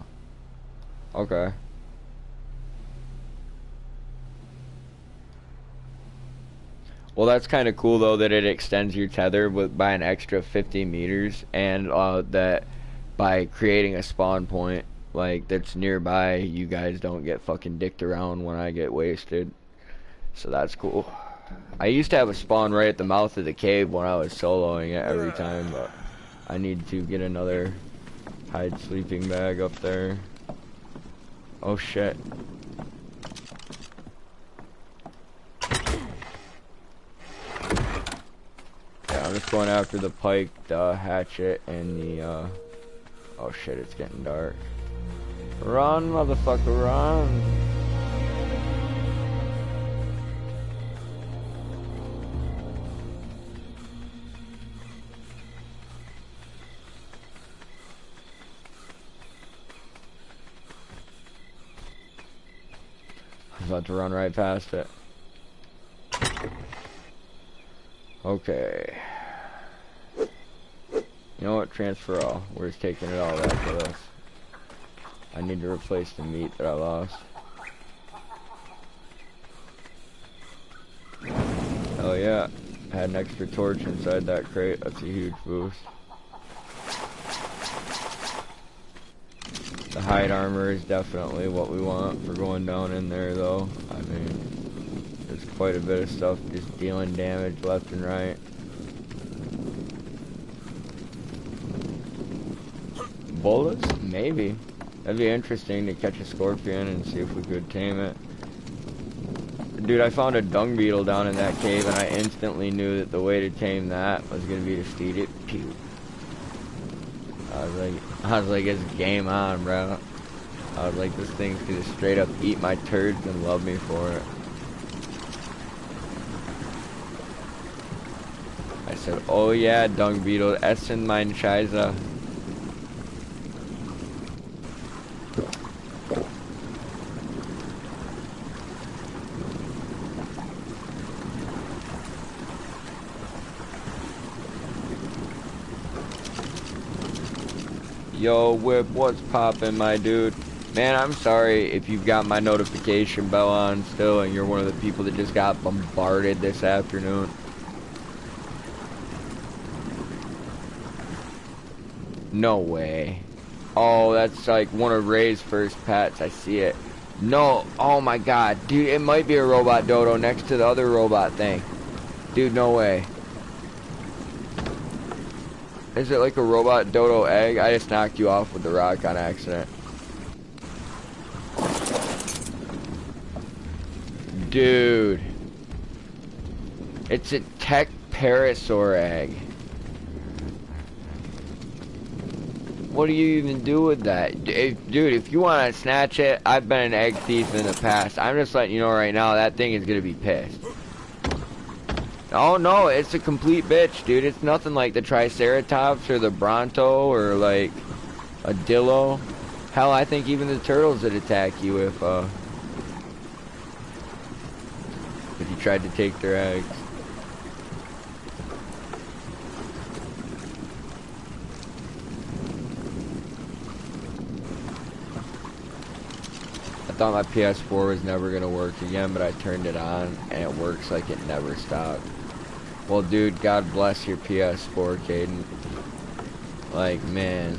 Okay. Well, that's kind of cool though that it extends your tether by an extra 50 meters, and that by creating a spawn point like that's nearby, you guys don't get fucking dicked around when I get wasted. So that's cool. I used to have a spawn right at the mouth of the cave when I was soloing it every time, but I need to get another Hide sleeping bag up there. Oh shit. Yeah, I'm just going after the pike, the hatchet, and the oh shit, it's getting dark. Run, motherfucker, run! I was about to run right past it. Okay. You know what? Transfer all. We're just taking it all back with us. I need to replace the meat that I lost. Hell yeah. I had an extra torch inside that crate. That's a huge boost. The hide armor is definitely what we want for going down in there though. I mean, there's quite a bit of stuff just dealing damage left and right. Bullets? Maybe. That'd be interesting to catch a scorpion and see if we could tame it. Dude, I found a dung beetle down in that cave and I instantly knew that the way to tame that was gonna be to feed it puke. I was like, it's game on, bro. I was like, this thing's gonna straight up eat my turds and love me for it. I said, oh yeah, dung beetle, essen mein Scheiße. Yo, Whip, what's poppin', my dude? Man, I'm sorry if you've got my notification bell on still and you're one of the people that just got bombarded this afternoon. No way. Oh, that's like one of Ray's first pets. I see it. No, oh my god. Dude, it might be a robot dodo next to the other robot thing. Dude, no way. Is it like a robot dodo egg? I just knocked you off with the rock on accident. Dude. It's a tech parasaur egg. What do you even do with that? Dude, if you want to snatch it, I've been an egg thief in the past. I'm just letting you know right now, that thing is going to be pissed. Oh no, it's a complete bitch, dude. It's nothing like the Triceratops or the Bronto or like a Dillo. Hell, I think even the turtles would attack you if you tried to take their eggs. I thought my PS4 was never gonna work again, but I turned it on and it works like it never stopped. Well, dude, God bless your PS4, Caden. Like, man,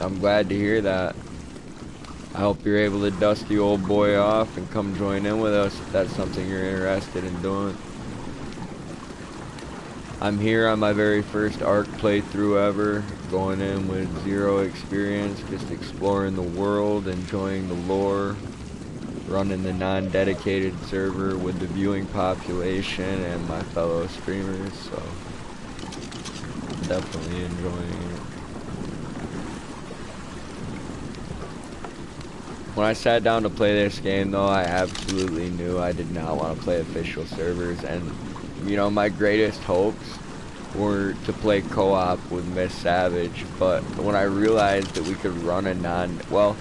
I'm glad to hear that. I hope you're able to dust the old boy off and come join in with us if that's something you're interested in doing. I'm here on my very first ARK playthrough ever, going in with zero experience, just exploring the world, enjoying the lore, running the non-dedicated server with the viewing population and my fellow streamers, so definitely enjoying it. When I sat down to play this game though, I absolutely knew I did not want to play official servers, and you know, my greatest hopes were to play co-op with Miss Savage, but when I realized that we could run a well,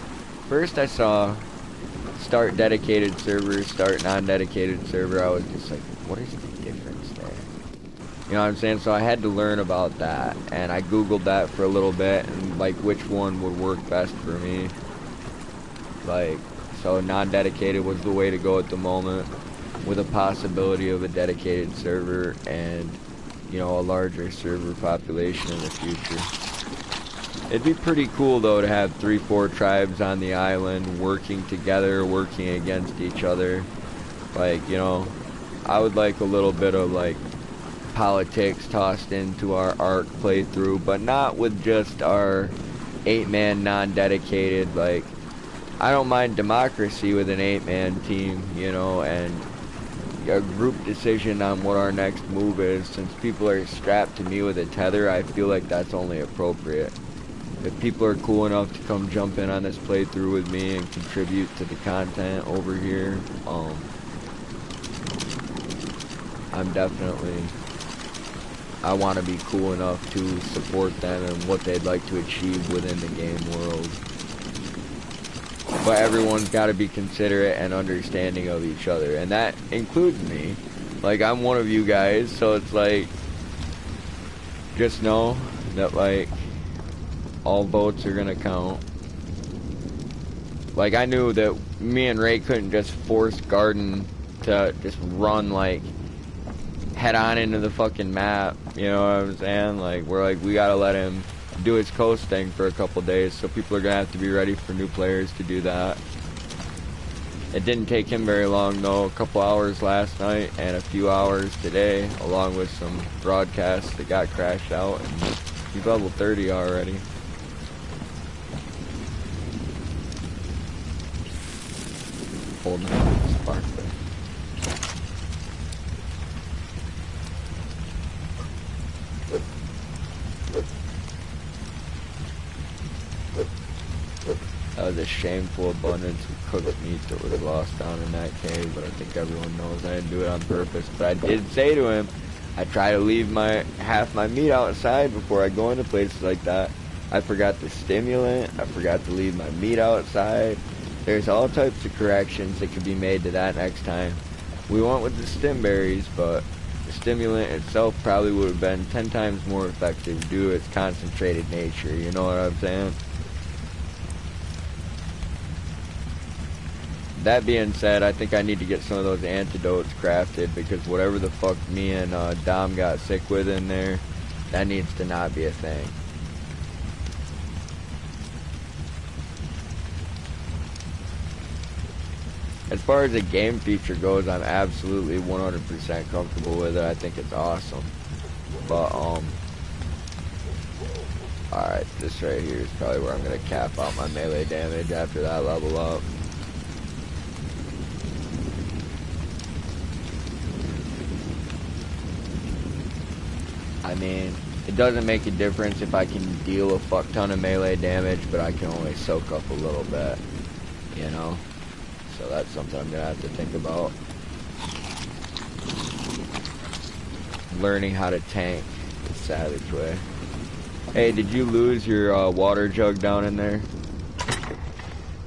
first I saw start dedicated server, start non-dedicated server, I was just like, what is the difference there? You know what I'm saying? So I had to learn about that, and I googled that for a little bit, and like which one would work best for me. Like, so non-dedicated was the way to go at the moment, with a possibility of a dedicated server and, you know, a larger server population in the future. It'd be pretty cool though to have 3-4 tribes on the island working together, working against each other. Like, you know, I would like a little bit of like politics tossed into our ARK playthrough, but not with just our 8-man non-dedicated. Like, I don't mind democracy with an 8-man team, you know, and a group decision on what our next move is. Since people are strapped to me with a tether, I feel like that's only appropriate. If people are cool enough to come jump in on this playthrough with me and contribute to the content over here, I want to be cool enough to support them and what they'd like to achieve within the game world. But everyone's got to be considerate and understanding of each other, and that includes me. Like, I'm one of you guys, so it's like, just know that, like, all votes are gonna count. Like, I knew that me and Ray couldn't just force Garden to just run, like, head on into the fucking map, you know what I'm saying? Like, we're like, we gotta let him do his coast thing for a couple days, so people are gonna have to be ready for new players to do that. It didn't take him very long though, a couple hours last night and a few hours today, along with some broadcasts that got crashed out, and he's level 30 already. Holding on spark there. That was a shameful abundance of cooked meat that was lost down in that cave, but I think everyone knows I didn't do it on purpose. But I did say to him, I try to leave half my meat outside before I go into places like that. I forgot the stimulant, I forgot to leave my meat outside. There's all types of corrections that could be made to that next time. We went with the stim berries, but the stimulant itself probably would have been 10 times more effective due to its concentrated nature, you know what I'm saying? That being said, I think I need to get some of those antidotes crafted, because whatever the fuck me and Dom got sick with in there, that needs to not be a thing. As far as the game feature goes, I'm absolutely 100% comfortable with it. I think it's awesome. But, alright, this right here is probably where I'm going to cap out my melee damage after that level up. I mean, it doesn't make a difference if I can deal a fuck ton of melee damage, but I can only soak up a little bit, you know? So that's something I'm gonna have to think about. Learning how to tank the Savage way. Hey, did you lose your water jug down in there?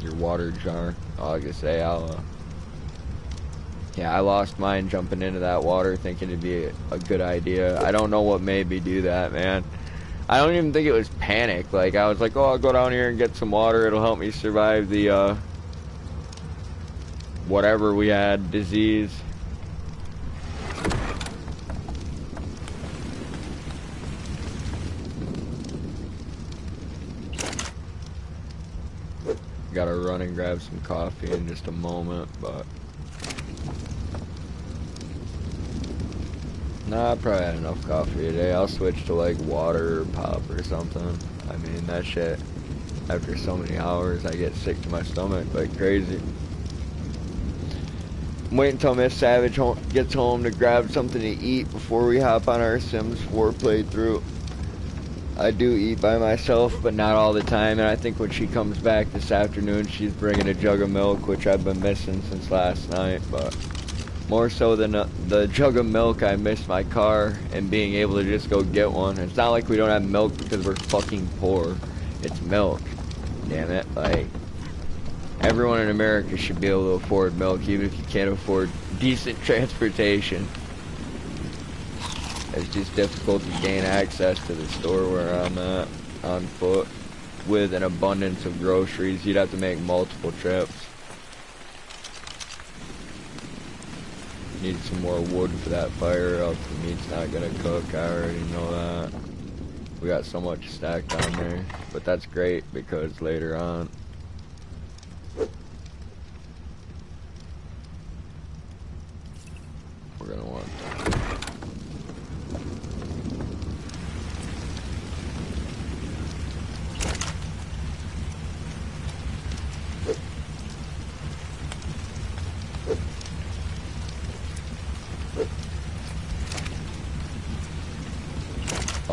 Your water jar? Oh, I was gonna say, yeah, I lost mine jumping into that water thinking it'd be a good idea. I don't know what made me do that, man. I don't even think it was panic. Like, I was like, oh, I'll go down here and get some water. It'll help me survive the, whatever we had, disease. Gotta run and grab some coffee in just a moment, but... Nah, I probably had enough coffee today. I'll switch to, like, water or pop or something. I mean, that shit, after so many hours, I get sick to my stomach like crazy. I'm waiting until Miss Savage gets home to grab something to eat before we hop on our Sims 4 playthrough. I do eat by myself, but not all the time, and I think when she comes back this afternoon, she's bringing a jug of milk, which I've been missing since last night, but more so than the jug of milk, I miss my car and being able to just go get one. It's not like we don't have milk because we're fucking poor. It's milk. Damn it, like... Everyone in America should be able to afford milk, even if you can't afford decent transportation. It's just difficult to gain access to the store where I'm at on foot. With an abundance of groceries, you'd have to make multiple trips. Need some more wood for that fire, else the meat's not gonna cook. I already know that. We got so much stacked on there, but that's great because later on, we're gonna want that.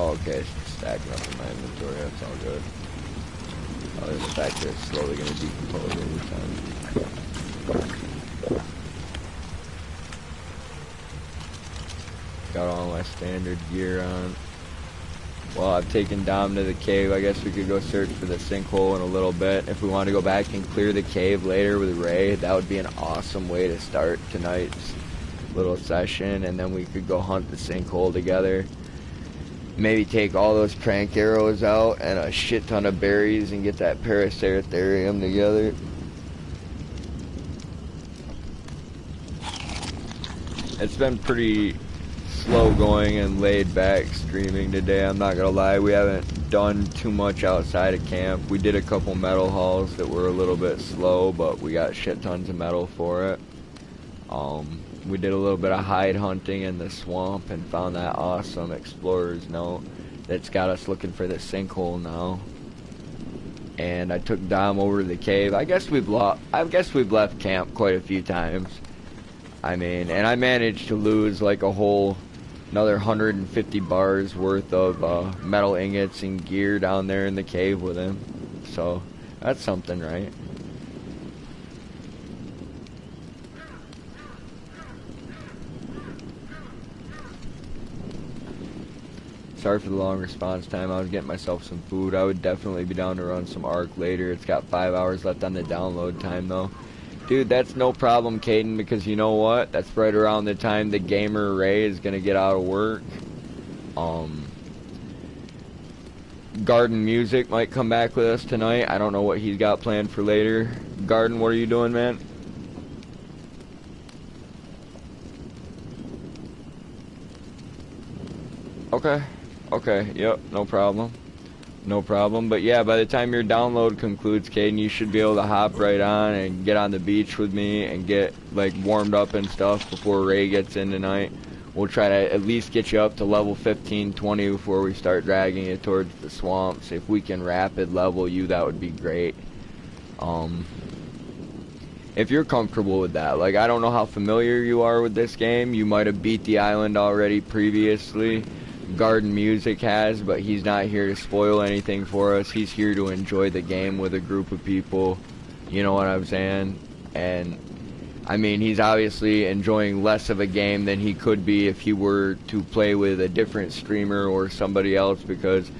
Oh, okay, it's stacking up in my inventory, that's all good. Oh, there's the fact that it's slowly going to decompose over time. Got all my standard gear on. Well, I've taken Dom to the cave. I guess we could go search for the sinkhole in a little bit. If we want to go back and clear the cave later with Ray, that would be an awesome way to start tonight's little session. And then we could go hunt the sinkhole together. Maybe take all those prank arrows out and a shit ton of berries and get that Paraceratherium together. It's been pretty slow going and laid back streaming today, I'm not gonna lie. We haven't done too much outside of camp. We did a couple metal hauls that were a little bit slow, but we got shit tons of metal for it. We did a little bit of hide hunting in the swamp and found that awesome explorer's note that's got us looking for the sinkhole now. And I took Dom over to the cave. I guess we've left camp quite a few times. I mean, and I managed to lose like another 150 bars worth of metal ingots and gear down there in the cave with him. So that's something, right? Sorry for the long response time. I was getting myself some food. I would definitely be down to run some ARK later. It's got 5 hours left on the download time though. Dude, that's no problem, Caden, because you know what? That's right around the time the gamer Ray is going to get out of work. Garden Music might come back with us tonight. I don't know what he's got planned for later. Garden, what are you doing, man? Okay. Okay, yep, no problem. No problem, but yeah, by the time your download concludes, Caden, you should be able to hop right on and get on the beach with me and get like warmed up and stuff before Ray gets in tonight. We'll try to at least get you up to level 15, 20 before we start dragging you towards the swamps. If we can rapid level you, that would be great. If you're comfortable with that. Like, I don't know how familiar you are with this game. You might have beat the island already previously. Garden Music has, but he's not here to spoil anything for us. He's here to enjoy the game with a group of people. You know what I'm saying? And I mean, he's obviously enjoying less of a game than he could be if he were to play with a different streamer or somebody else, because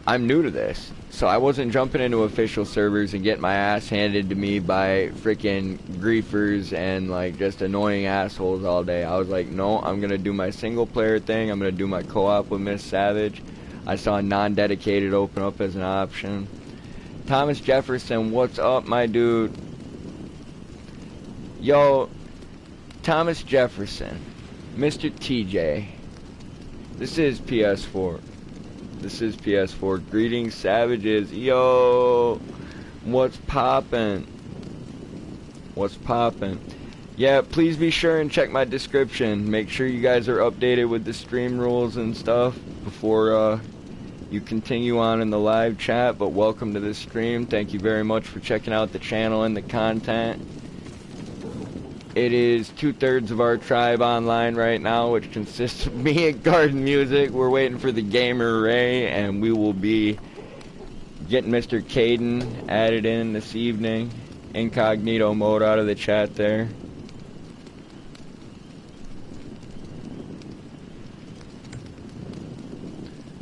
I'm new to this. So I wasn't jumping into official servers and getting my ass handed to me by freaking griefers and like just annoying assholes all day. I was like, no, I'm going to do my single player thing. I'm going to do my co-op with Miss Savage. I saw non-dedicated open up as an option. Thomas Jefferson, what's up, my dude? Yo, Thomas Jefferson, Mr. TJ, this is PS4. This is PS4. Greetings, savages. Yo, what's poppin'? What's poppin'? Yeah, please be sure and check my description. Make sure you guys are updated with the stream rules and stuff before you continue on in the live chat. But welcome to this stream. Thank you very much for checking out the channel and the content. It is 2/3 of our tribe online right now, which consists of me and Garden Music. We're waiting for the gamer Ray, and we will be getting Mr. Caden added in this evening. Incognito mode out of the chat there.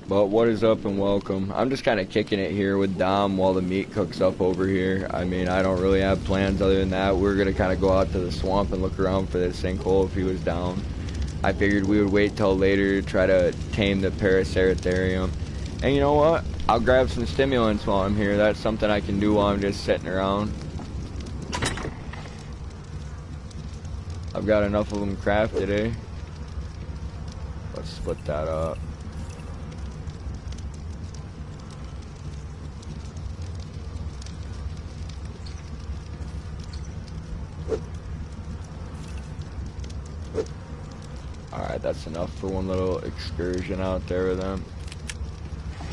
But what is up and welcome. I'm just kind of kicking it here with Dom while the meat cooks up over here. I mean, I don't really have plans other than that. We're going to kind of go out to the swamp and look around for this sinkhole if he was down. I figured we would wait till later to try to tame the Paraceratherium. And you know what? I'll grab some stimulants while I'm here. That's something I can do while I'm just sitting around. I've got enough of them crafted, eh? Let's split that up. Alright, that's enough for one little excursion out there with them.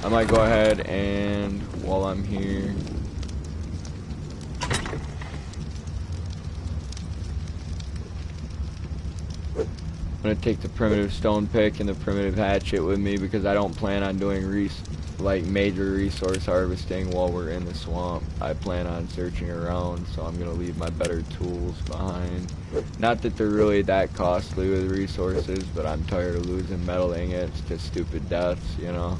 I might go ahead and, while I'm here, I'm gonna take the primitive stone pick and the primitive hatchet with me because I don't plan on doing like major resource harvesting while we're in the swamp. I plan on searching around, so I'm gonna leave my better tools behind. Not that they're really that costly with resources, but I'm tired of losing metal ingots to stupid deaths, you know.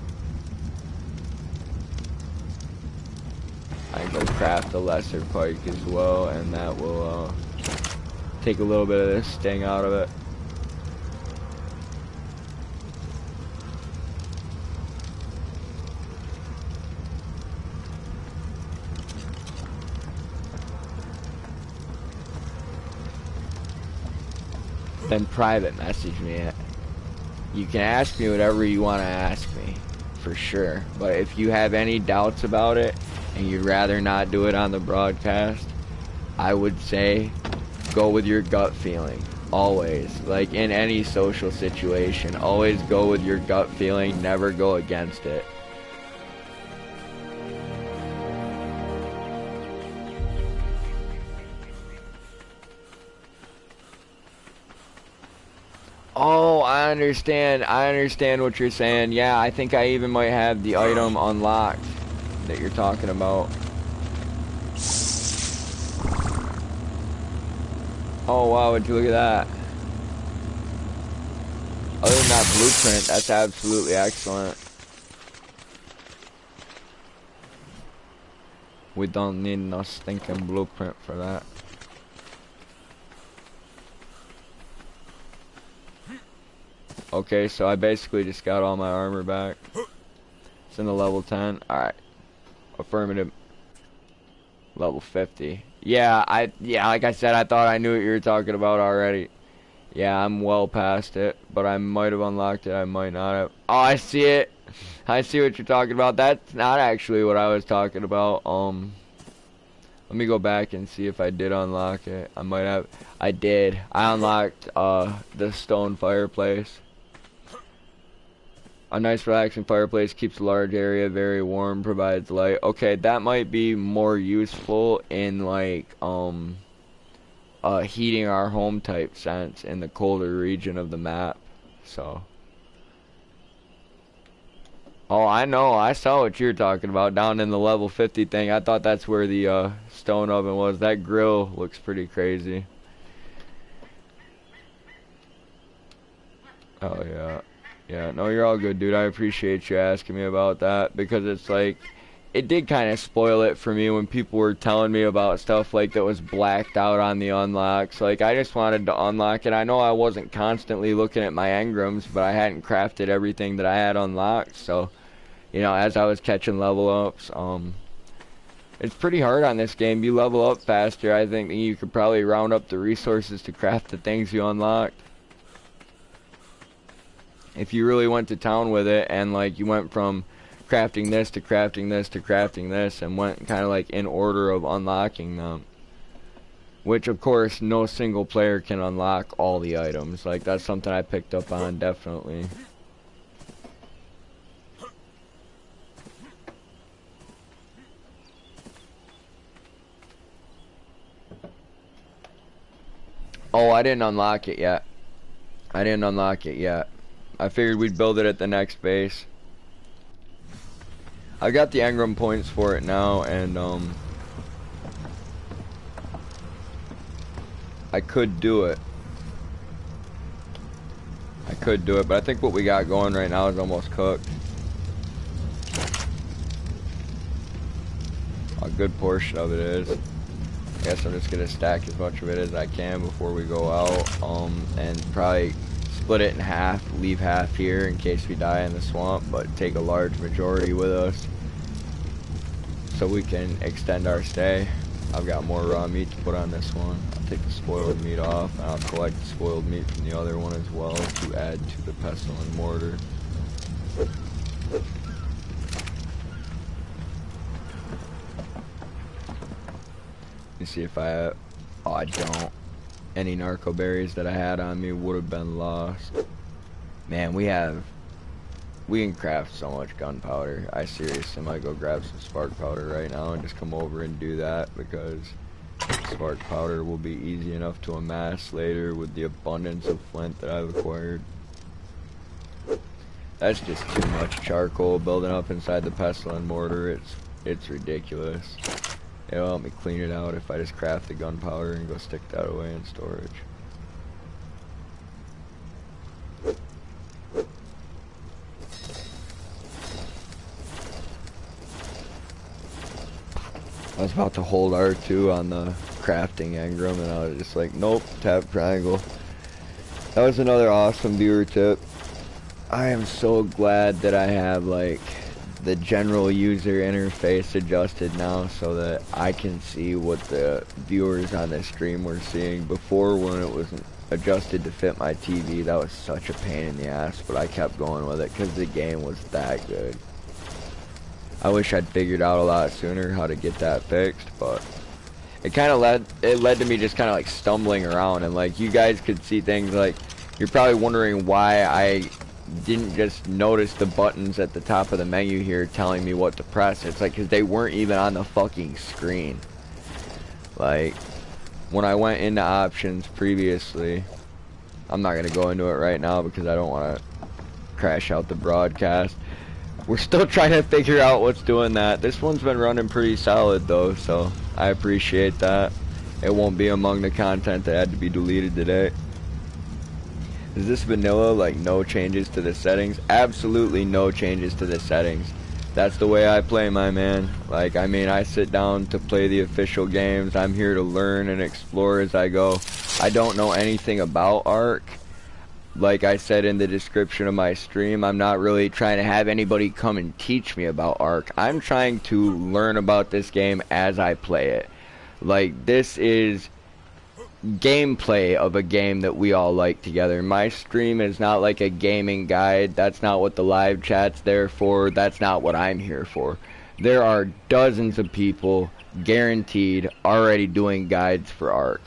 I can go craft a lesser pike as well, and that will take a little bit of this sting out of it. Then private message me. You can ask me whatever you want to ask me, for sure. But if you have any doubts about it, and you'd rather not do it on the broadcast, I would say go with your gut feeling. Always. Like in any social situation, always go with your gut feeling, never go against it. Oh, I understand what you're saying. Yeah, I think I even might have the item unlocked that you're talking about. Oh wow, would you look at that? Other than that blueprint, that's absolutely excellent. We don't need no stinking blueprint for that. Okay, so I basically just got all my armor back. It's in the level 10. Alright. Affirmative. Level 50. Yeah, like I said, I thought I knew what you were talking about already. Yeah, I'm well past it, but I might have unlocked it, I might not have. Oh, I see it. I see what you're talking about. That's not actually what I was talking about. Let me go back and see if I did unlock it. I might have. I did. I unlocked the stone fireplace. A nice relaxing fireplace keeps a large area very warm, provides light. Okay, that might be more useful in like heating our home type sense in the colder region of the map. So oh, I know, I saw what you're talking about down in the level 50 thing. I thought that's where the stone oven was. That grill looks pretty crazy. Oh yeah. Yeah, no, you're all good, dude. I appreciate you asking me about that, because it's like, it did kind of spoil it for me when people were telling me about stuff like that was blacked out on the unlocks. Like, I just wanted to unlock it. I know I wasn't constantly looking at my engrams, but I hadn't crafted everything that I had unlocked. So, you know, as I was catching level ups, it's pretty hard on this game. You level up faster, I think, you could probably round up the resources to craft the things you unlocked. If you really went to town with it and like you went from crafting this to crafting this to crafting this and went kind of like in order of unlocking them, which of course no single player can unlock all the items. Like that's something I picked up on, definitely. Oh, I didn't unlock it yet. I didn't unlock it yet. I figured we'd build it at the next base. I got the engram points for it now, and I could do it. But I think what we got going right now is almost cooked. A good portion of it is. I guess I'm just gonna stack as much of it as I can before we go out, and probably split it in half, leave half here in case we die in the swamp, but take a large majority with us so we can extend our stay. I've got more raw meat to put on this one. I'll take the spoiled meat off, and I'll collect the spoiled meat from the other one as well to add to the pestle and mortar. Let me see if I have, oh, I don't. Any narco berries that I had on me would have been lost. Man, we can craft so much gunpowder. I seriously might go grab some spark powder right now and just come over and do that, because spark powder will be easy enough to amass later with the abundance of flint that I've acquired. That's just too much charcoal building up inside the pestle and mortar. It's ridiculous. It'll help me clean it out if I just craft the gunpowder and go stick that away in storage. I was about to hold R2 on the crafting engram and I was just like, nope, tap triangle. That was another awesome viewer tip. I am so glad that I have like the general user interface adjusted now so that I can see what the viewers on this stream were seeing. Before, when it wasn't adjusted to fit my TV, that was such a pain in the ass, but I kept going with it because the game was that good. I wish I'd figured out a lot sooner how to get that fixed, but it kind of led to me just kind of like stumbling around, and like you guys could see things like, you're probably wondering why I didn't just notice the buttons at the top of the menu here telling me what to press. It's like because they weren't even on the fucking screen. Like when I went into options previously, I'm not gonna go into it right now because I don't want to crash out the broadcast. We're still trying to figure out what's doing that. This one's been running pretty solid though, so I appreciate that. It won't be among the content that had to be deleted today. Is this vanilla, like no changes to the settings? Absolutely no changes to the settings. That's the way I play, my man. Like, I mean, I sit down to play the official games. I'm here to learn and explore as I go. I don't know anything about ARK. Like I said in the description of my stream, I'm not really trying to have anybody come and teach me about ARK. I'm trying to learn about this game as I play it. Like, this is gameplay of a game that we all like together. My stream is not like a gaming guide. That's not what the live chat's there for. That's not what I'm here for. There are dozens of people guaranteed already doing guides for ARK.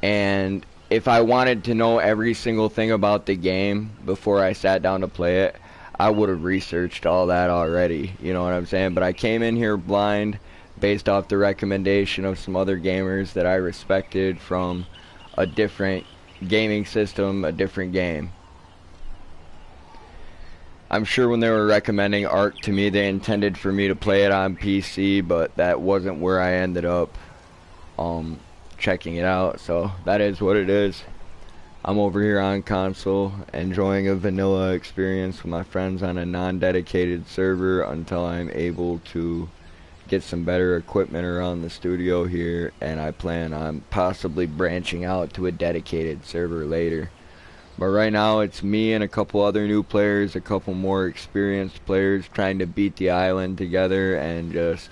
And if I wanted to know every single thing about the game before I sat down to play it, I would have researched all that already. You know what I'm saying? But I came in here blind, based off the recommendation of some other gamers that I respected from a different gaming system, a different game. I'm sure when they were recommending ARK to me, they intended for me to play it on PC, but that wasn't where I ended up checking it out, so that is what it is. I'm over here on console, enjoying a vanilla experience with my friends on a non-dedicated server until I'm able to get some better equipment around the studio here, and I plan on possibly branching out to a dedicated server later. But right now it's me and a couple other new players, a couple more experienced players trying to beat the island together and just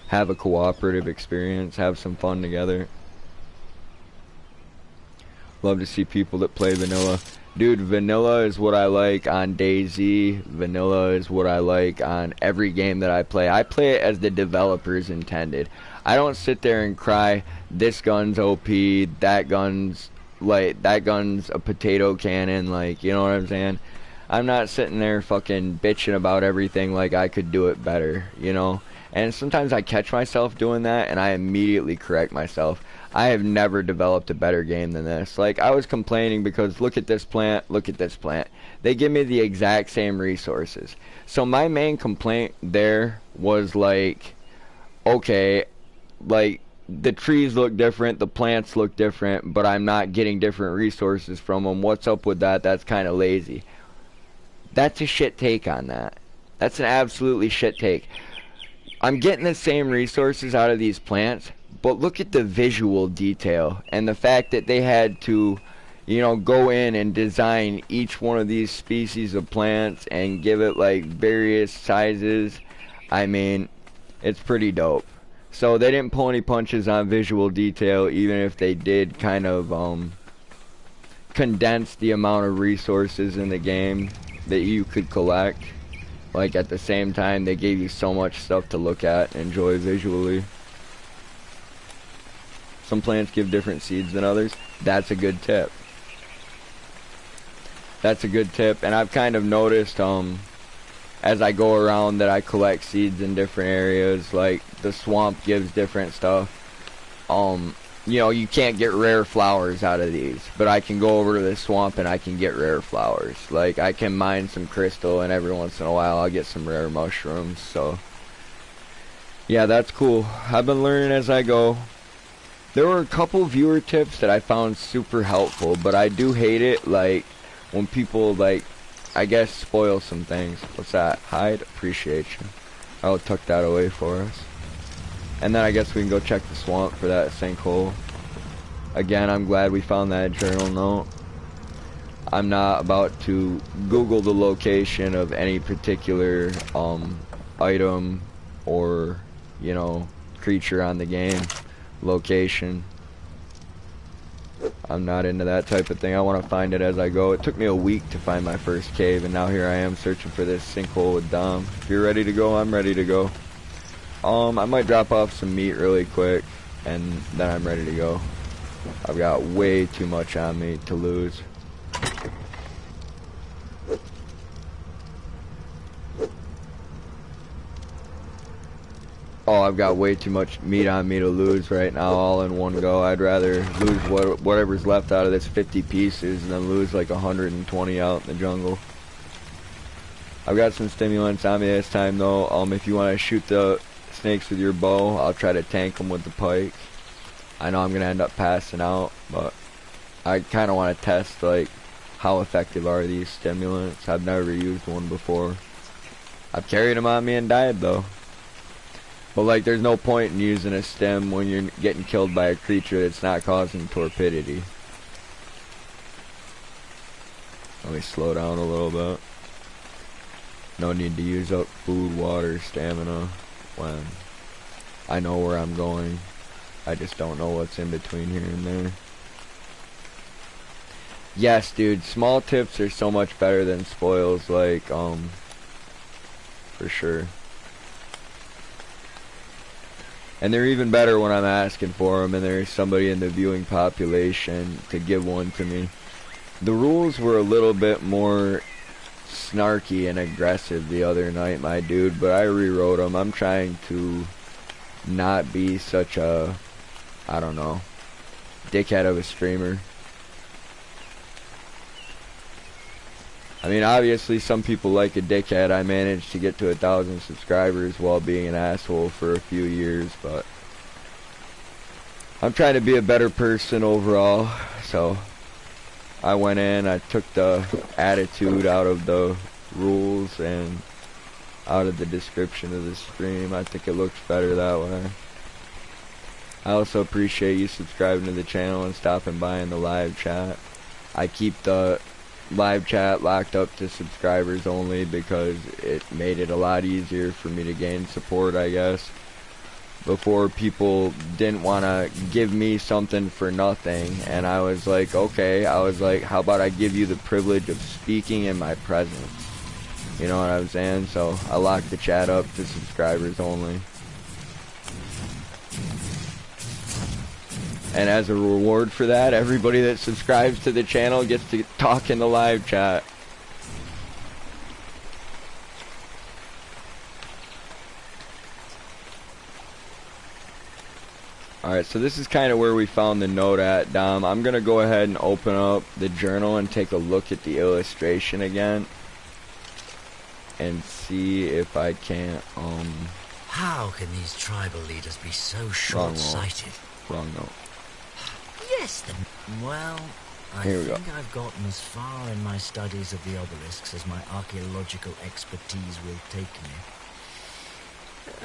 have a cooperative experience, have some fun together. Love to see people that play vanilla. Dude, vanilla is what I like on DayZ. Vanilla is what I like on every game that I play. I play it as the developers intended. I don't sit there and cry, this gun's OP, that gun's a potato cannon, like, you know what I'm saying? I'm not sitting there fucking bitching about everything like I could do it better, you know? And sometimes I catch myself doing that and I immediately correct myself. I have never developed a better game than this. Like, I was complaining because look at this plant, look at this plant. They give me the exact same resources. So my main complaint there was like, okay, like, the trees look different, the plants look different, but I'm not getting different resources from them. What's up with that? That's kind of lazy. That's a shit take on that. That's an absolutely shit take. I'm getting the same resources out of these plants, but look at the visual detail and the fact that they had to, you know, go in and design each one of these species of plants and give it like various sizes. I mean, it's pretty dope. So they didn't pull any punches on visual detail, even if they did kind of condense the amount of resources in the game that you could collect. Like, at the same time, they gave you so much stuff to look at and enjoy visually. Some plants give different seeds than others. That's a good tip. That's a good tip. And I've kind of noticed, as I go around, that I collect seeds in different areas. Like, the swamp gives different stuff. you know, you can't get rare flowers out of these, but I can go over to the swamp and I can get rare flowers. Like, I can mine some crystal, and every once in a while I'll get some rare mushrooms, so yeah, that's cool. I've been learning as I go. There were a couple viewer tips that I found super helpful, but I do hate it, like, when people, like, I guess, spoil some things. What's that? Hide? Appreciate you. I'll tuck that away for us. And then I guess we can go check the swamp for that sinkhole. Again, I'm glad we found that journal note. I'm not about to Google the location of any particular item or, you know, creature on the game. Location. I'm not into that type of thing. I want to find it as I go. It took me a week to find my first cave, and now here I am searching for this sinkhole with Dom. If you're ready to go, I'm ready to go. I might drop off some meat really quick, and then I'm ready to go. I've got way too much on me to lose. Oh, I've got way too much meat on me to lose right now all in one go. I'd rather lose whatever's left out of this 50 pieces than lose like 120 out in the jungle. I've got some stimulants on me this time though. If you want to shoot the snakes with your bow, I'll try to tank them with the pike. I know I'm going to end up passing out, but I kind of want to test like how effective are these stimulants. I've never used one before. I've carried them on me and died though. But like, there's no point in using a stim when you're getting killed by a creature that's not causing torpidity. Let me slow down a little bit. No need to use up food, water, stamina when I know where I'm going. I just don't know what's in between here and there. Yes, dude, small tips are so much better than spoils, like, for sure. And they're even better when I'm asking for them and there's somebody in the viewing population to give one to me. The rules were a little bit more snarky and aggressive the other night, my dude, but I rewrote them. I'm trying to not be such a, I don't know, dickhead of a streamer. I mean, obviously some people like a dickhead. I managed to get to 1,000 subscribers while being an asshole for a few years, but I'm trying to be a better person overall. So I went in, I took the attitude out of the rules and out of the description of the stream. I think it looks better that way. I also appreciate you subscribing to the channel and stopping by in the live chat. I keep the live chat locked up to subscribers only because it made it a lot easier for me to gain support, I guess. Before, people didn't want to give me something for nothing, and I was like, okay, I was like, how about I give you the privilege of speaking in my presence? You know what I'm saying? So I locked the chat up to subscribers only. And as a reward for that, everybody that subscribes to the channel gets to talk in the live chat. Alright, so this is kind of where we found the note at, Dom. I'm going to go ahead and open up the journal and take a look at the illustration again. And see if I can't, How can these tribal leaders be so short-sighted? Wrong note. Yes, then. Well, I think I've gotten as far in my studies of the obelisks as my archaeological expertise will take me.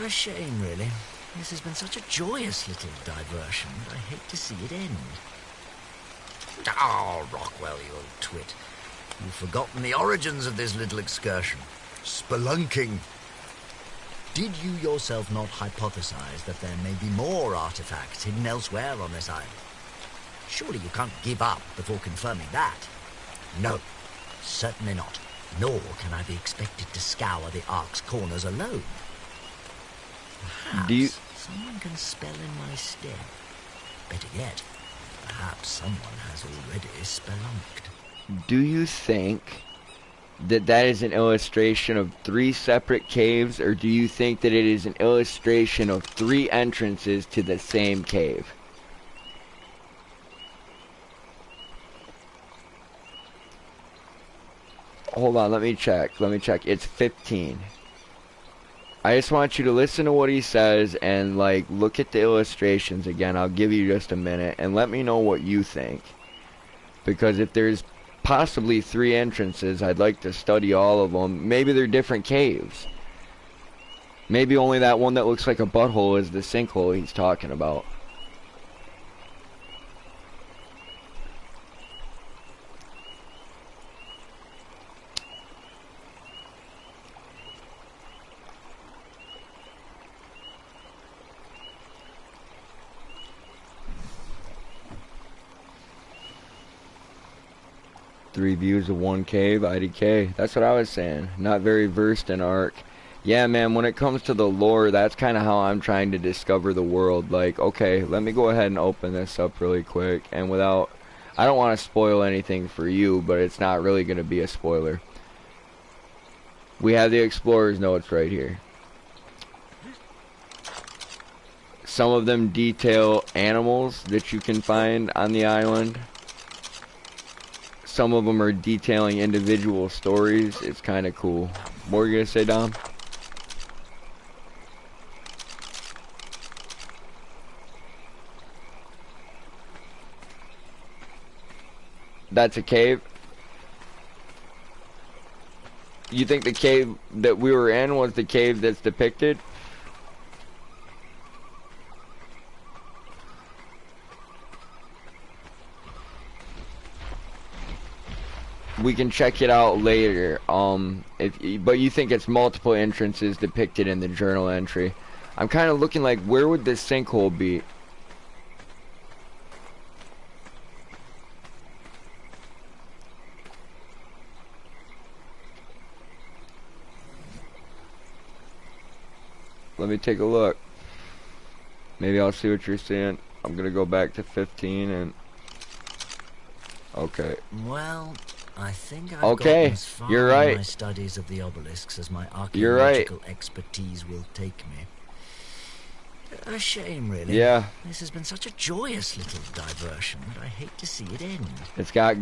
A shame, really. This has been such a joyous little diversion, but I hate to see it end. Oh, Rockwell, you old twit. You've forgotten the origins of this little excursion. Spelunking. Did you yourself not hypothesize that there may be more artifacts hidden elsewhere on this island? Surely you can't give up before confirming that. No, certainly not. Nor can I be expected to scour the Ark's corners alone. Perhaps someone can spell in my stead. Better yet, perhaps someone has already spelunked. Do you think that that is an illustration of 3 separate caves, or do you think that it is an illustration of 3 entrances to the same cave? hold on, let me check. It's 15. I just want you to listen to what he says and like look at the illustrations again. I'll give you just a minute and let me know what you think. Because if there's possibly 3 entrances, I'd like to study all of them. Maybe they're different caves. Maybe only that one that looks like a butthole is the sinkhole he's talking about. Three views of one cave, IDK. That's what I was saying. Not very versed in ARK. Yeah, man, when it comes to the lore, that's kind of how I'm trying to discover the world. Like, okay, let me go ahead and open this up really quick. And without... I don't want to spoil anything for you, but it's not really going to be a spoiler. We have the Explorer's Notes right here. Some of them detail animals that you can find on the island. Some of them are detailing individual stories. It's kind of cool. What were you going to say, Dom? That's a cave? You think the cave that we were in was the cave that's depicted? We can check it out later. But you think it's multiple entrances depicted in the journal entry. I'm kind of looking like, where would this sinkhole be? Let me take a look. Maybe I'll see what you're seeing. I'm gonna go back to 15 and... Okay. Well, I think I've okay, gotten as far you're right. in my studies of the obelisks as my archaeological expertise will take me. A shame, really. Yeah. This has been such a joyous little diversion that I hate to see it end. It's got...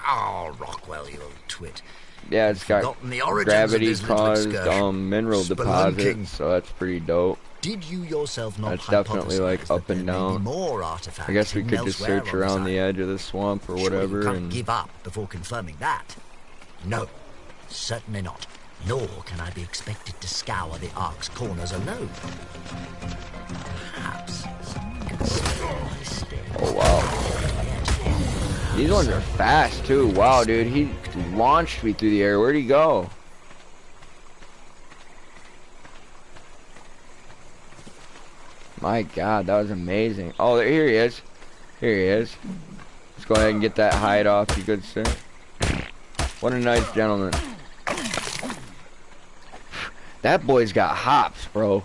Oh, Rockwell, you old twit. Yeah, it's got gravity-caused mineral deposits, so that's pretty dope. Did you yourself not that's definitely like up and down. More artifacts I guess we could just search around the edge of the swamp or whatever. You can't give up before confirming that. No, certainly not. Nor can I be expected to scour the Ark's corners alone. Perhaps someone could steal my stairs. Oh wow. These ones are fast too. Wow, dude, he launched me through the air. Where'd he go? My God, that was amazing. Oh, here he is. Here he is. Let's go ahead and get that hide off, you good sir. What a nice gentleman. That boy's got hops, bro.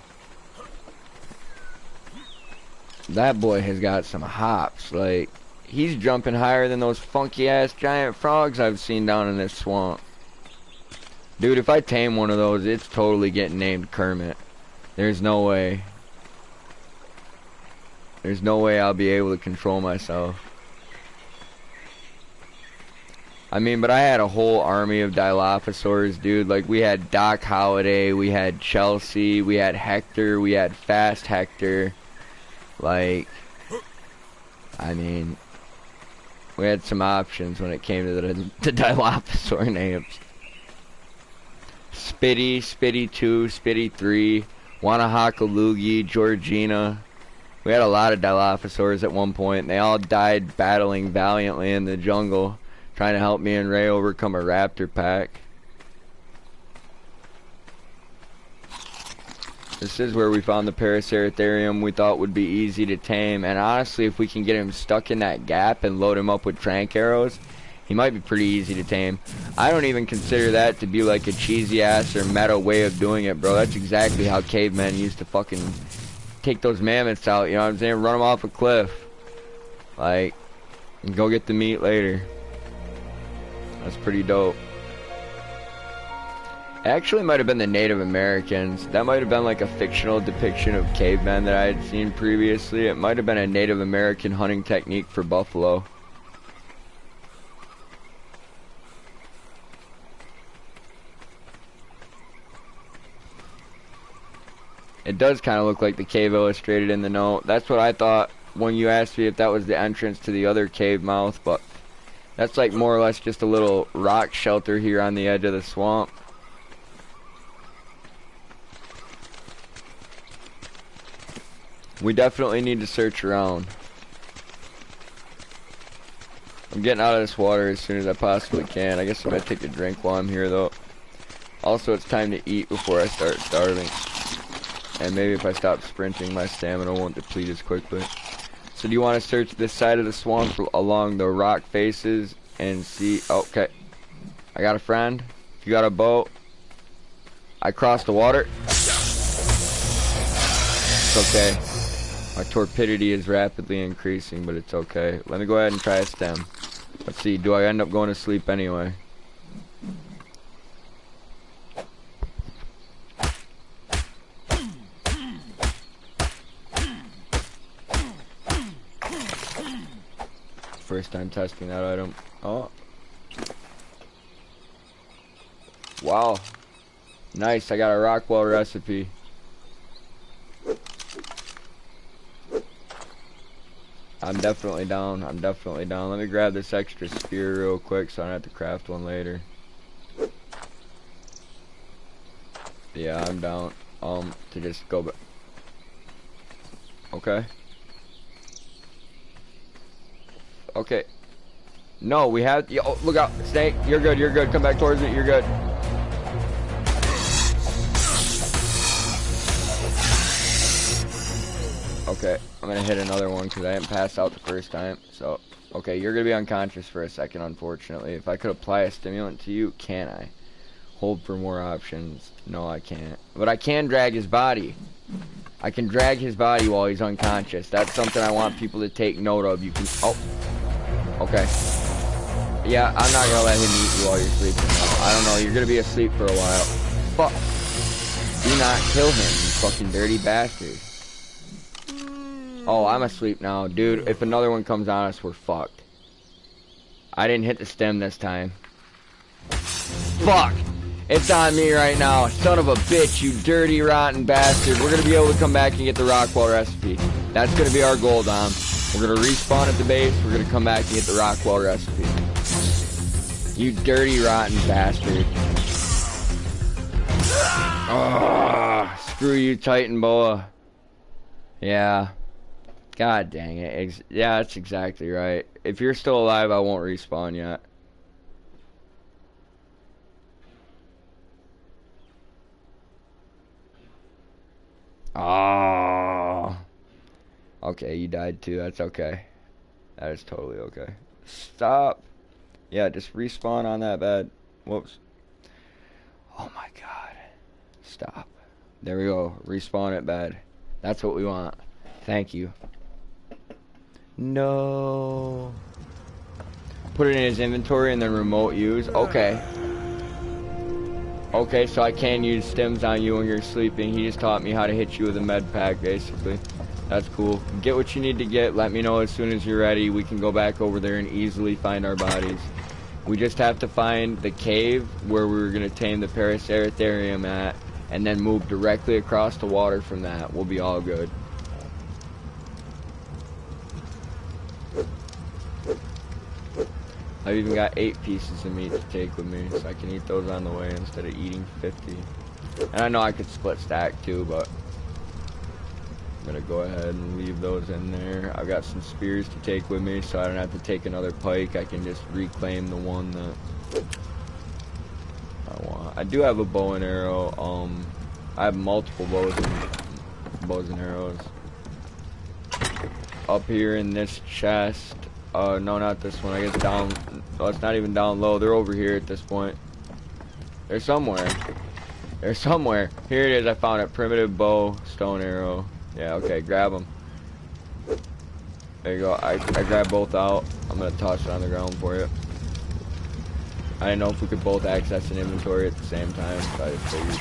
That boy has got some hops. Like, he's jumping higher than those funky-ass giant frogs I've seen down in this swamp. Dude, if I tame one of those, it's totally getting named Kermit. There's no way. There's no way I'll be able to control myself. I mean, but I had a whole army of Dilophosaurs, dude. Like, we had Doc Holliday, we had Chelsea, we had Hector, we had Fast Hector. Like, I mean, we had some options when it came to the Dilophosaur names. Spitty, Spitty 2, Spitty 3, Wanahakalugi, Georgina. We had a lot of Dilophosaurs at one point, and they all died battling valiantly in the jungle, trying to help me and Ray overcome a raptor pack. This is where we found the Paraceratherium we thought would be easy to tame, and honestly, if we can get him stuck in that gap and load him up with trank arrows, he might be pretty easy to tame. I don't even consider that to be like a cheesy ass or meta way of doing it, bro. That's exactly how cavemen used to fucking take those mammoths out, you know what I'm saying? Run them off a cliff. Like, and go get the meat later. That's pretty dope. It actually might have been the Native Americans. That might have been like a fictional depiction of cavemen that I had seen previously. It might have been a Native American hunting technique for buffalo. It does kind of look like the cave illustrated in the note. That's what I thought when you asked me if that was the entrance to the other cave mouth, but that's like more or less just a little rock shelter here on the edge of the swamp. We definitely need to search around. I'm getting out of this water as soon as I possibly can. I guess I'm gonna take a drink while I'm here though. Also, it's time to eat before I start starving. And maybe if I stop sprinting, my stamina won't deplete as quickly. So do you want to search this side of the swamp along the rock faces and see? Okay. I got a friend. If you got a boat. I crossed the water. It's okay. My torpidity is rapidly increasing, but it's okay. Let me go ahead and try a stem. Let's see, do I end up going to sleep anyway? First time testing that item. Oh. Wow. Nice, I got a Rockwell recipe. I'm definitely down. I'm definitely down. Let me grab this extra spear real quick so I don't have to craft one later. Yeah, I'm down. To just go back. Okay. Okay. No, we have. Oh, look out, snake. You're good. You're good. Come back towards it. You're good. Okay, I'm gonna hit another one because I didn't pass out the first time. So, okay, you're gonna be unconscious for a second, unfortunately. If I could apply a stimulant to you, can I? Hold for more options. No, I can't. But I can drag his body. I can drag his body while he's unconscious. That's something I want people to take note of. You can. Oh. Okay. Yeah, I'm not gonna let him eat you while you're sleeping. No, I don't know. You're gonna be asleep for a while. Fuck. Do not kill him, you fucking dirty bastard. Oh, I'm asleep now. Dude, if another one comes on us, we're fucked. I didn't hit the stem this time. Fuck! It's on me right now. Son of a bitch, you dirty, rotten bastard. We're gonna be able to come back and get the Rockwell recipe. That's gonna be our goal, Dom. We're gonna respawn at the base. We're gonna come back and get the Rockwell recipe. You dirty, rotten bastard. Oh, screw you, Titan Boa. Yeah. God dang it. Yeah, that's exactly right. If you're still alive, I won't respawn yet. Oh. Okay, you died too. That's okay. That is totally okay. Stop. Yeah, just respawn on that bed. Whoops. Oh my god. Stop. There we go. Respawn at bed. That's what we want. Thank you. No. Put it in his inventory and then remote use. Okay. Okay, so I can use stims on you when you're sleeping. He just taught me how to hit you with a med pack, basically. That's cool. Get what you need to get. Let me know as soon as you're ready. We can go back over there and easily find our bodies. We just have to find the cave where we were going to tame the Paraceratherium at, and then move directly across the water from that. We'll be all good. I've even got 8 pieces of meat to take with me, so I can eat those on the way instead of eating 50. And I know I could split stack too, but I'm gonna go ahead and leave those in there. I've got some spears to take with me, so I don't have to take another pike. I can just reclaim the one that I want. I do have a bow and arrow. I have multiple bows and arrows. Up here in this chest. No, not this one. I guess down. Oh, it's not even down low. They're over here at this point. They're somewhere. They're somewhere. Here it is. I found it. Primitive bow, stone arrow. Yeah, okay. Grab them. There you go. I grabbed both out. I'm going to toss it on the ground for you. I didn't know if we could both access an inventory at the same time, so I just figured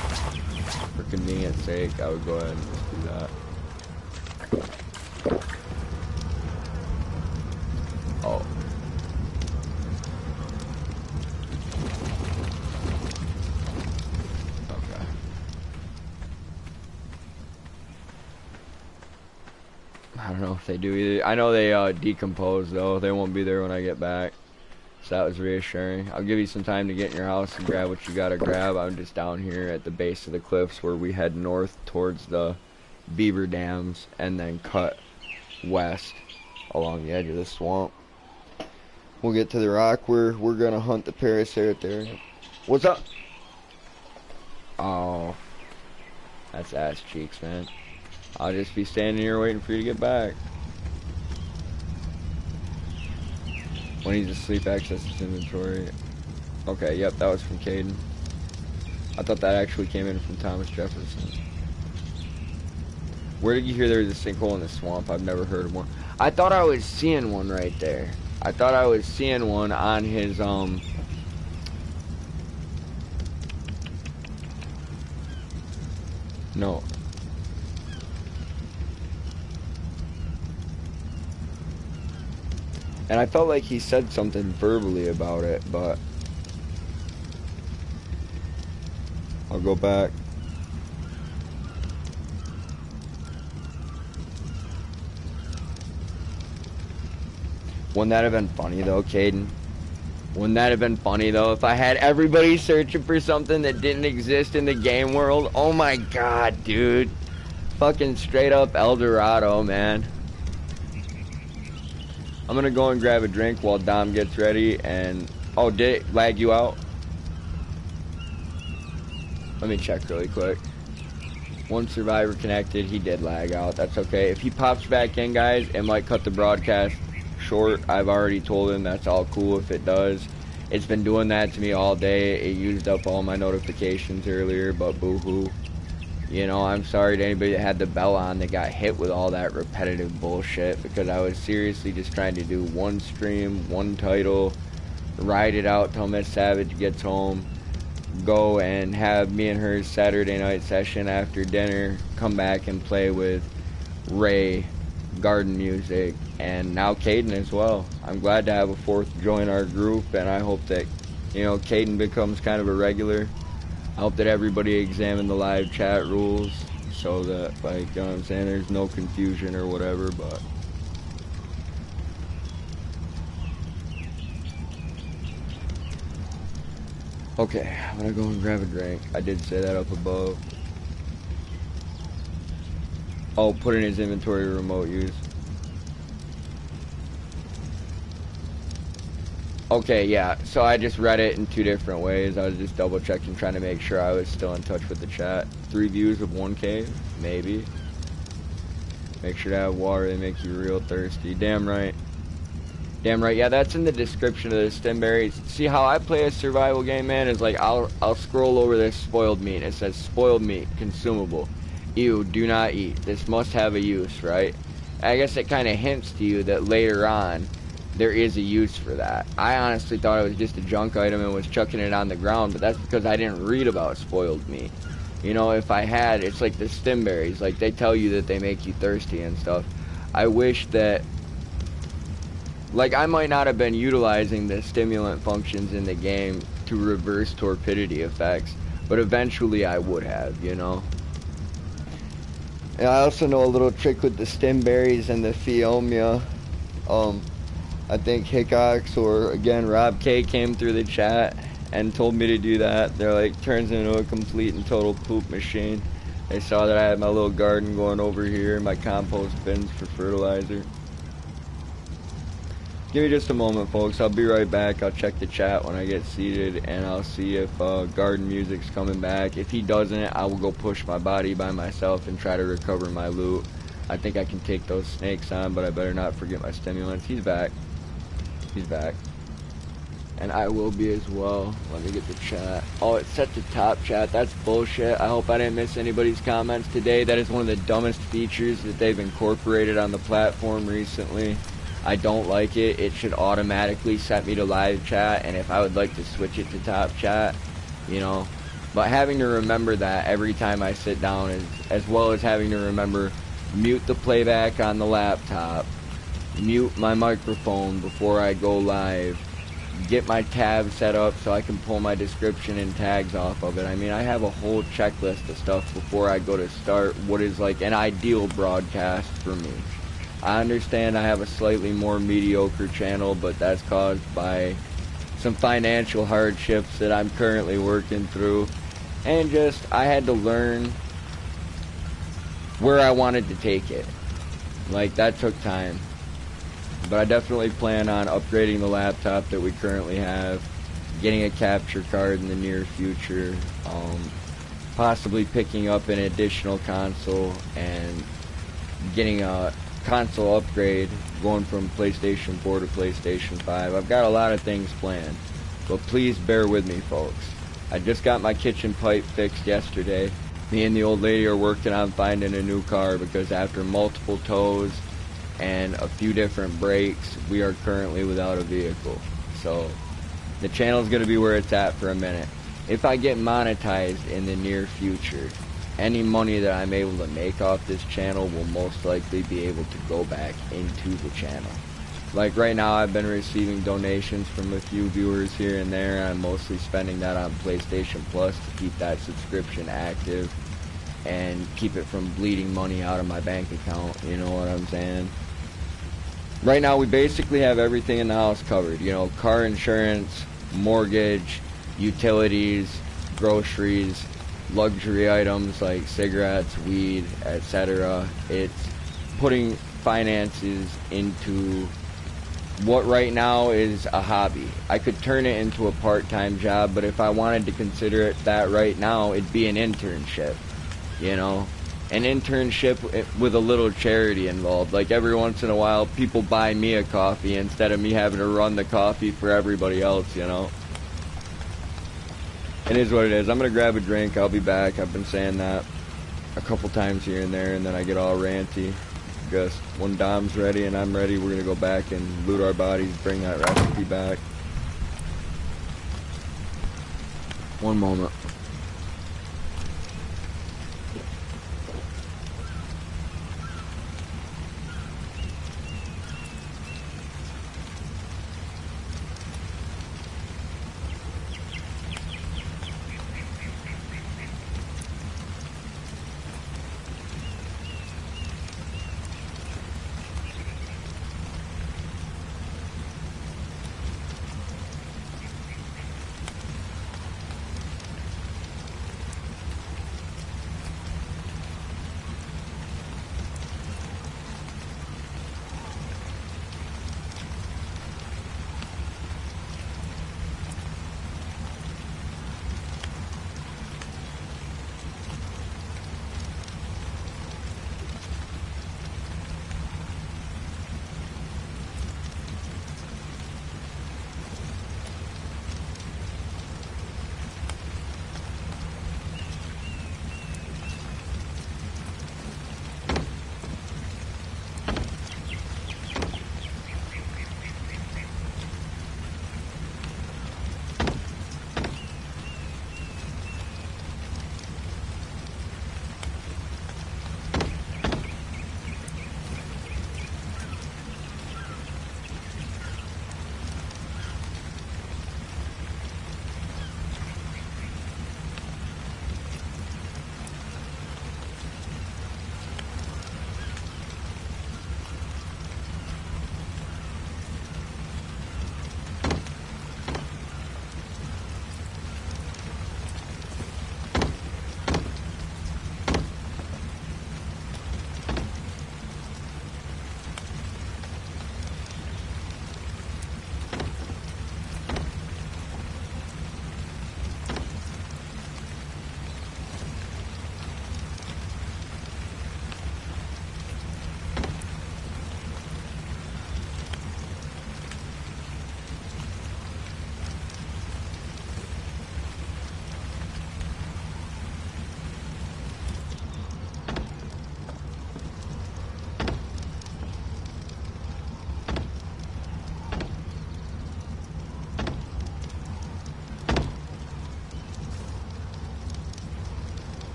for convenience sake, I would go ahead and just do that. Oh. Okay. know if they do either. I know they decompose though. They won't be there when I get back. So that was reassuring. I'll give you some time to get in your house and grab what you gotta grab. I'm just down here at the base of the cliffs where we head north towards the beaver dams and then cut west along the edge of the swamp. We'll get to the rock where we're gonna hunt the paracerator there. What's up? Oh, that's ass cheeks, man. I'll just be standing here waiting for you to get back. When he's asleep, access his inventory. Okay, yep, that was from Caden. I thought that actually came in from Thomas Jefferson. Where did you hear there was a sinkhole in the swamp? I've never heard of one. I thought I was seeing one right there. I thought I was seeing one on his, no. And I felt like he said something verbally about it, but I'll go back. Wouldn't that have been funny though, Caden? Wouldn't that have been funny though if I had everybody searching for something that didn't exist in the game world? Oh my god, dude. Fucking straight up El Dorado, man. I'm gonna go and grab a drink while Dom gets ready and... Oh, did it lag you out? Let me check really quick. One survivor connected, he did lag out. That's okay. If he pops back in, guys, it might cut the broadcast short. I've already told him that's all cool if it does. It's been doing that to me all day. It used up all my notifications earlier, but boo-hoo. You know, I'm sorry to anybody that had the bell on that got hit with all that repetitive bullshit, because I was seriously just trying to do one stream, one title, ride it out till Miss Savage gets home, go and have me and her Saturday night session after dinner, come back and play with Ray, Garden Music, and now Caden as well. I'm glad to have a fourth join our group, and I hope that, you know, Caden becomes kind of a regular. I hope that everybody examine the live chat rules so that, like, you know what I'm saying, there's no confusion or whatever, but... Okay, I'm gonna go and grab a drink. I did say that up above. Oh, put in his inventory remote use. Okay, yeah, so I just read it in two different ways. I was just double checking, trying to make sure I was still in touch with the chat. 3 views of 1K, maybe. Make sure to have water, they make you real thirsty. Damn right. Damn right, yeah, that's in the description of the stemberries. See how I play a survival game, man, is like, I'll scroll over this spoiled meat. It says, spoiled meat, consumable. Ew, do not eat. This must have a use, right? I guess it kind of hints to you that later on, there is a use for that. I honestly thought it was just a junk item and was chucking it on the ground, but that's because I didn't read about spoiled meat. You know, if I had, it's like the stemberries. Like, they tell you that they make you thirsty and stuff. I wish that... Like, I might not have been utilizing the stimulant functions in the game to reverse torpidity effects, but eventually I would have, you know? And I also know a little trick with the stemberries and the Phiomia. I think Hickox or, again, Rob K came through the chat and told me to do that. They're like, turns into a complete and total poop machine. They saw that I had my little garden going over here, my compost bins for fertilizer. Give me just a moment, folks. I'll be right back. I'll check the chat when I get seated, and I'll see if Garden Music's coming back. If he doesn't, I will go push my body by myself and try to recover my loot. I think I can take those snakes on, but I better not forget my stimulants. He's back. He's back. And I will be as well. Let me get the chat. Oh, it's set to top chat. That's bullshit. I hope I didn't miss anybody's comments today. That is one of the dumbest features that they've incorporated on the platform recently. I don't like it. It should automatically set me to live chat, and if I would like to switch it to top chat, you know. But having to remember that every time I sit down, as well as having to remember mute the playback on the laptop, mute my microphone before I go live, get my tab set up so I can pull my description and tags off of it. I mean, I have a whole checklist of stuff before I go to start what is like an ideal broadcast for me. I understand I have a slightly more mediocre channel, but that's caused by some financial hardships that I'm currently working through. And just, I had to learn where I wanted to take it. Like, that took time. But I definitely plan on upgrading the laptop that we currently have, getting a capture card in the near future, possibly picking up an additional console and getting a console upgrade, going from PlayStation 4 to PlayStation 5. I've got a lot of things planned, but please bear with me, folks. I just got my kitchen pipe fixed yesterday. Me and the old lady are working on finding a new car because after multiple tows and a few different breaks, we are currently without a vehicle. So the channel is going to be where it's at for a minute. If I get monetized in the near future, any money that I'm able to make off this channel will most likely be able to go back into the channel. Like right now, I've been receiving donations from a few viewers here and there. I'm mostly spending that on PlayStation Plus to keep that subscription active and keep it from bleeding money out of my bank account, you know what I'm saying? Right now, we basically have everything in the house covered. You know, car insurance, mortgage, utilities, groceries, luxury items like cigarettes, weed, etc. It's putting finances into what right now is a hobby. I could turn it into a part-time job, but if I wanted to consider it that right now, it'd be an internship, you know? An internship with a little charity involved. Like every once in a while, people buy me a coffee instead of me having to run the coffee for everybody else, you know? It is what it is. I'm going to grab a drink. I'll be back. I've been saying that a couple times here and there, and then I get all ranty. Just when Dom's ready and I'm ready, we're going to go back and loot our bodies, bring that recipe back. One moment.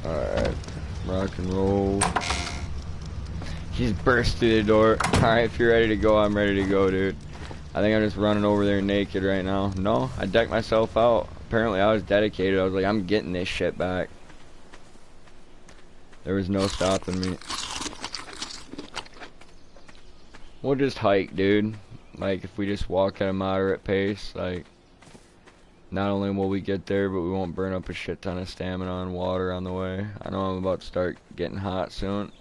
Alright. Rock and roll. He's burst through the door. Alright, if you're ready to go, I'm ready to go, dude. I think I'm just running over there naked right now. No, I decked myself out. Apparently I was dedicated. I was like, I'm getting this shit back. There was no stopping me. We'll just hike, dude. Like, if we just walk at a moderate pace, like, not only will we get there, but we won't burn up a shit ton of stamina and water on the way. I know I'm about to start getting hot soon.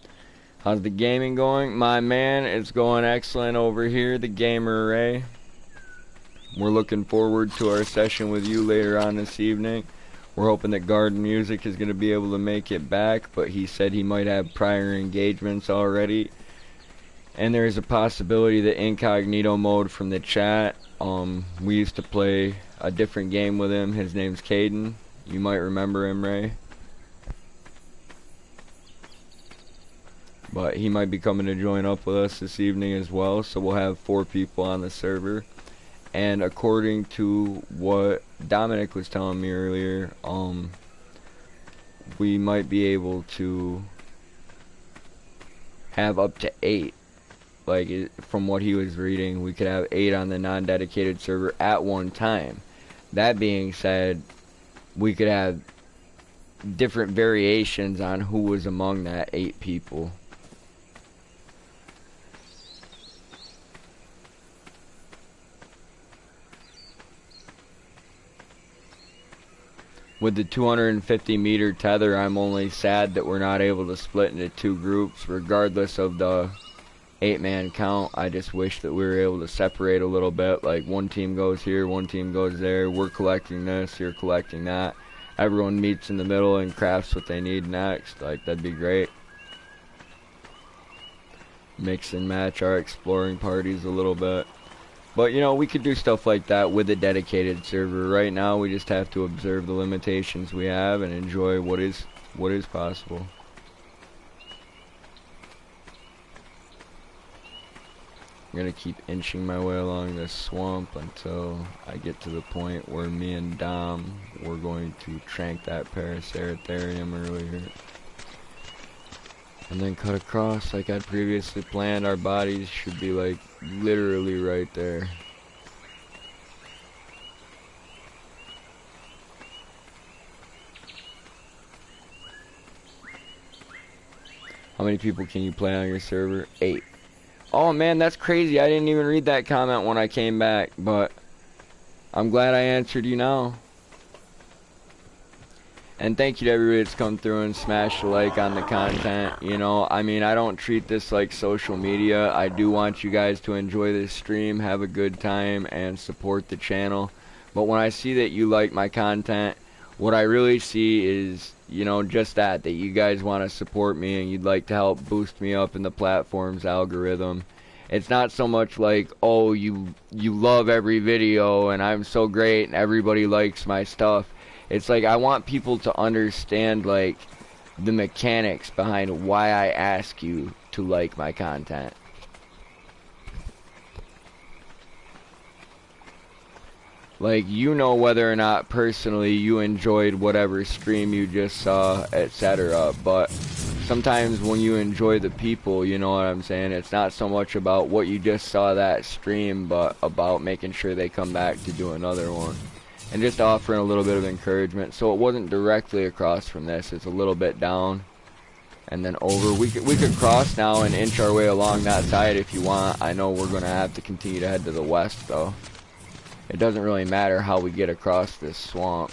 How's the gaming going? My man, it's going excellent over here, the Gamer Ray. We're looking forward to our session with you later on this evening. We're hoping that Garden Music is going to be able to make it back, but he said he might have prior engagements already. And there is a possibility that incognito mode from the chat. We used to play a different game with him. His name's Caden. You might remember him, Ray. But he might be coming to join up with us this evening as well. So we'll have 4 people on the server. And according to what Dominic was telling me earlier, we might be able to have up to 8. Like, from what he was reading, we could have 8 on the non-dedicated server at one time. That being said, we could have different variations on who was among that 8 people. With the 250 meter tether, I'm only sad that we're not able to split into 2 groups, regardless of the 8-man count. I just wish that we were able to separate a little bit, like one team goes here, one team goes there, we're collecting this, you're collecting that. Everyone meets in the middle and crafts what they need next. Like, that'd be great. Mix and match our exploring parties a little bit. But, you know, we could do stuff like that with a dedicated server. Right now, we just have to observe the limitations we have and enjoy what is possible. I'm gonna keep inching my way along this swamp until I get to the point where me and Dom, we're going to trank that Paraceratherium earlier. And then cut across like I'd previously planned. Our bodies should be like literally right there. How many people can you play on your server? 8. Oh man, that's crazy. I didn't even read that comment when I came back, but I'm glad I answered you now. And thank you to everybody that's come through and smashed a like on the content. You know, I mean, I don't treat this like social media. I do want you guys to enjoy this stream, have a good time, and support the channel. But when I see that you like my content, what I really see is, you know, just that you guys want to support me and you'd like to help boost me up in the platform's algorithm. It's not so much like, oh, you love every video and I'm so great and everybody likes my stuff. It's like I want people to understand, like, the mechanics behind why I ask you to like my content. Like, you know whether or not personally you enjoyed whatever stream you just saw, etc. But sometimes when you enjoy the people, you know what I'm saying? It's not so much about what you just saw that stream, but about making sure they come back to do another one. And just offering a little bit of encouragement. So it wasn't directly across from this. It's a little bit down and then over. We could cross now and inch our way along that side if you want. I know we're going to have to continue to head to the west, though. It doesn't really matter how we get across this swamp.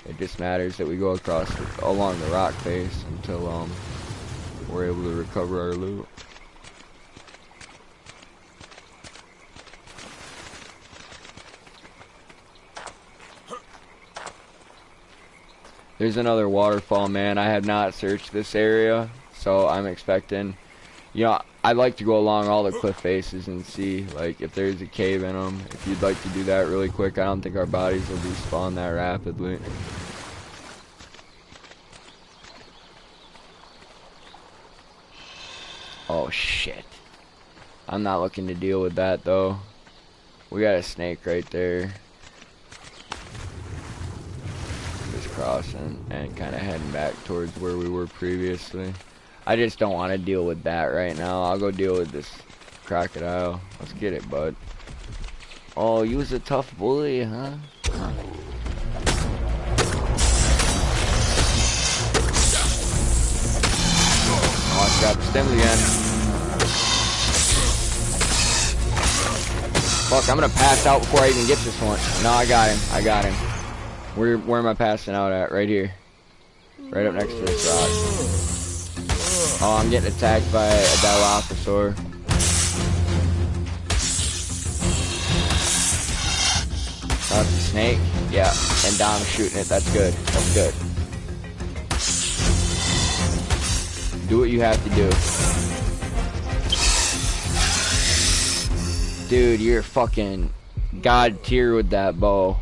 It just matters that we go across along the rock face until we're able to recover our loot. There's another waterfall, man. I have not searched this area, so I'm expecting, you know, I'd like to go along all the cliff faces and see, like, if there's a cave in them. If you'd like to do that really quick, I don't think our bodies will respawn that rapidly. Oh, shit. I'm not looking to deal with that, though. We got a snake right there. Just crossing and kind of heading back towards where we were previously. I just don't want to deal with that right now. I'll go deal with this crocodile. Let's get it, bud. Oh, you was a tough bully, huh? Oh, I got the stems again. Fuck, I'm gonna pass out before I even get this one. No, I got him. I got him. Where am I passing out at? Right here. Right up next to this rock. Oh, I'm getting attacked by a Dilophosaur. That's a snake. Yeah, and Dom's shooting it. That's good. That's good. Do what you have to do. Dude, you're fucking god tier with that bow.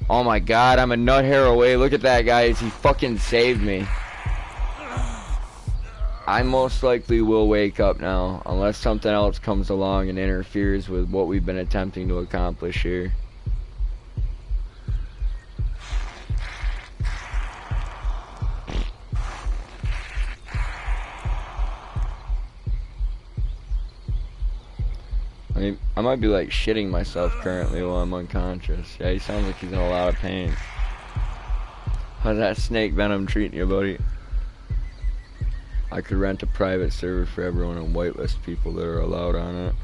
Oh my god, I'm a nut hair away. Look at that, guys. He fucking saved me. I most likely will wake up now, unless something else comes along and interferes with what we've been attempting to accomplish here. I mean, I might be like shitting myself currently while I'm unconscious. Yeah, he sounds like he's in a lot of pain. How's that snake venom treating you, buddy? I could rent a private server for everyone and whitelist people that are allowed on it.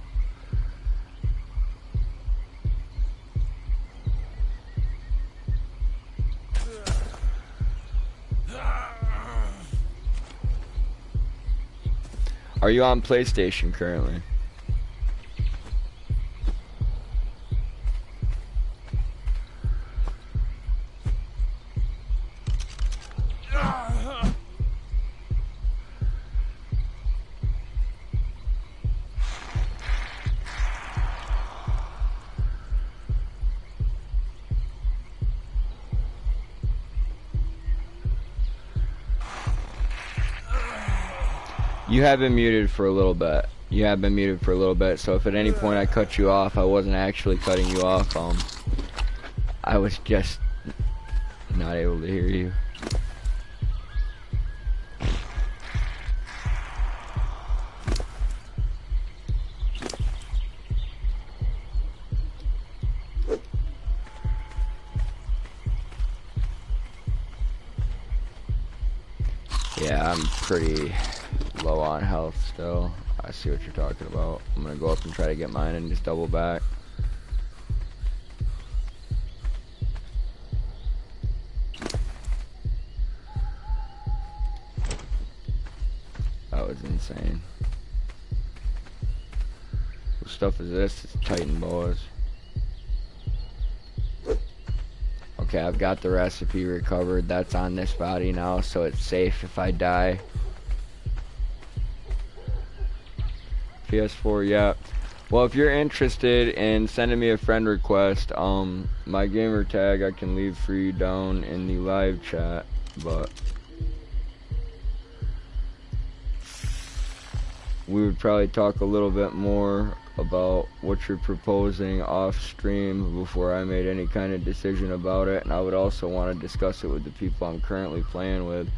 Are you on PlayStation currently? You have been muted for a little bit. You have been muted for a little bit, so if at any point I cut you off, I wasn't actually cutting you off. I was just not able to hear you. Yeah, I'm pretty low on health still. I see what you're talking about. I'm gonna go up and try to get mine and just double back. That was insane. What stuff is this? It's Titan boas. Okay, I've got the recipe recovered. That's on this body now, so it's safe if I die. PS4, yeah. Well, if you're interested in sending me a friend request, my gamer tag I can leave for you down in the live chat, but we would probably talk a little bit more about what you're proposing off stream before I made any kind of decision about it, and I would also want to discuss it with the people I'm currently playing with.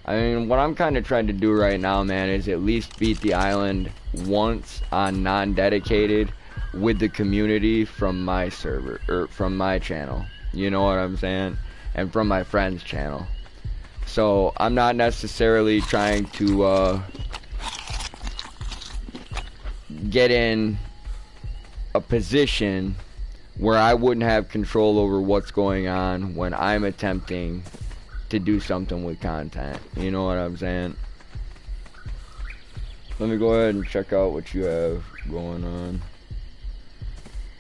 I mean, what I'm kind of trying to do right now, man, is at least beat the island once on non-dedicated with the community from my server, or from my channel. You know what I'm saying? And from my friend's channel. So, I'm not necessarily trying to, get in a position where I wouldn't have control over what's going on when I'm attempting to do something with content. You know what I'm saying? Let me go ahead and check out what you have going on.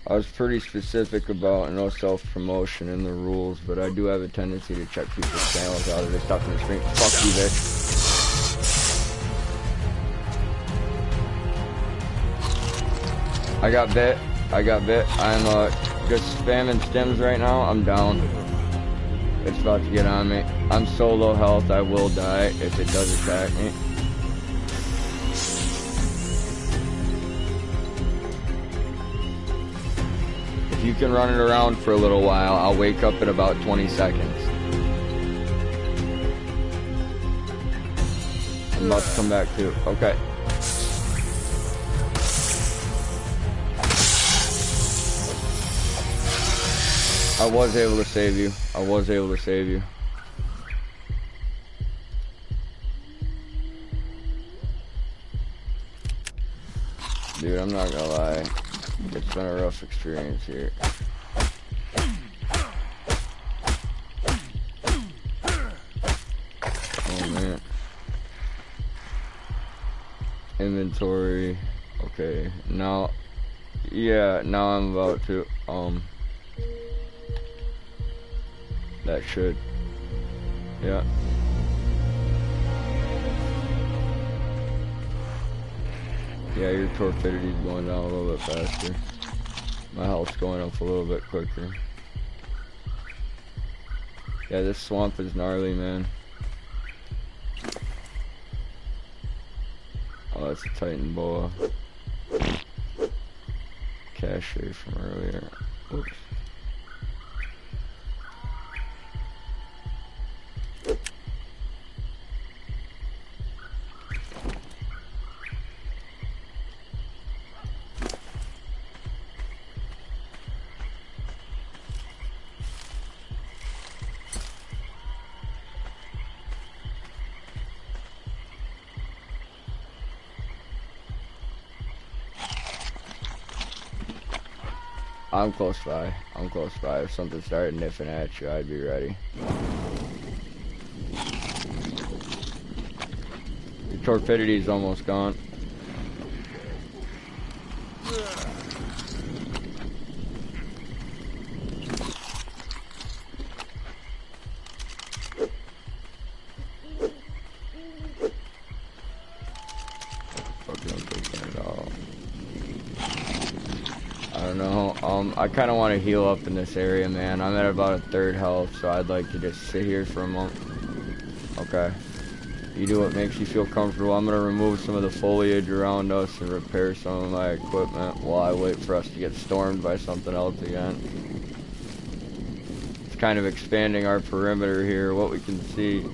I was pretty specific about no self-promotion in the rules, but I do have a tendency to check people's channels out of this stuff in the stream. Fuck you, bitch. I got bit. I got bit. I'm just spamming stems right now. I'm down. It's about to get on me. I'm so low health, I will die if it does attack me. If you can run it around for a little while, I'll wake up in about 20 seconds. about to come back too. Okay. I was able to save you. I was able to save you. Dude, I'm not gonna lie. It's been a rough experience here. Oh man. Inventory. Okay. Now, yeah, now I'm about to, that should, yeah. Yeah, your torpidity is going down a little bit faster. My health's going up a little bit quicker. Yeah, this swamp is gnarly, man. Oh, that's a Titan boa. Cache from earlier. Oops. I'm close by. I'm close by. If something started niffing at you, I'd be ready. Your torpidity's almost gone. I kind of want to heal up in this area, man. I'm at about a third health, so I'd like to just sit here for a moment. Okay. You do what makes you feel comfortable. I'm going to remove some of the foliage around us and repair some of my equipment while I wait for us to get stormed by something else again. It's kind of expanding our perimeter here, what we can see.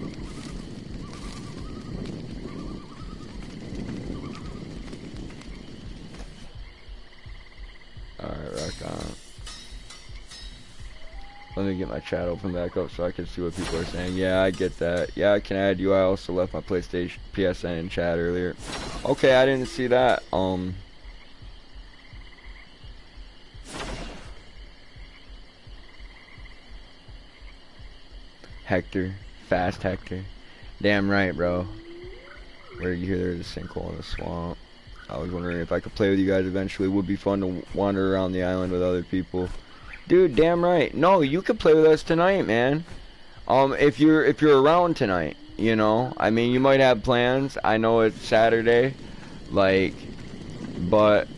Let me get my chat open back up so I can see what people are saying. Yeah, I get that. Yeah, I can add you. I also left my PlayStation PSN in chat earlier. Okay, I didn't see that. Hector. Fast Hector. Damn right, bro. Where you hear there's a sinkhole in the swamp. I was wondering if I could play with you guys eventually. It would be fun to wander around the island with other people. Dude, damn right. No, you could play with us tonight, man. If you're around tonight, you know. I mean, you might have plans. I know it's Saturday, like, but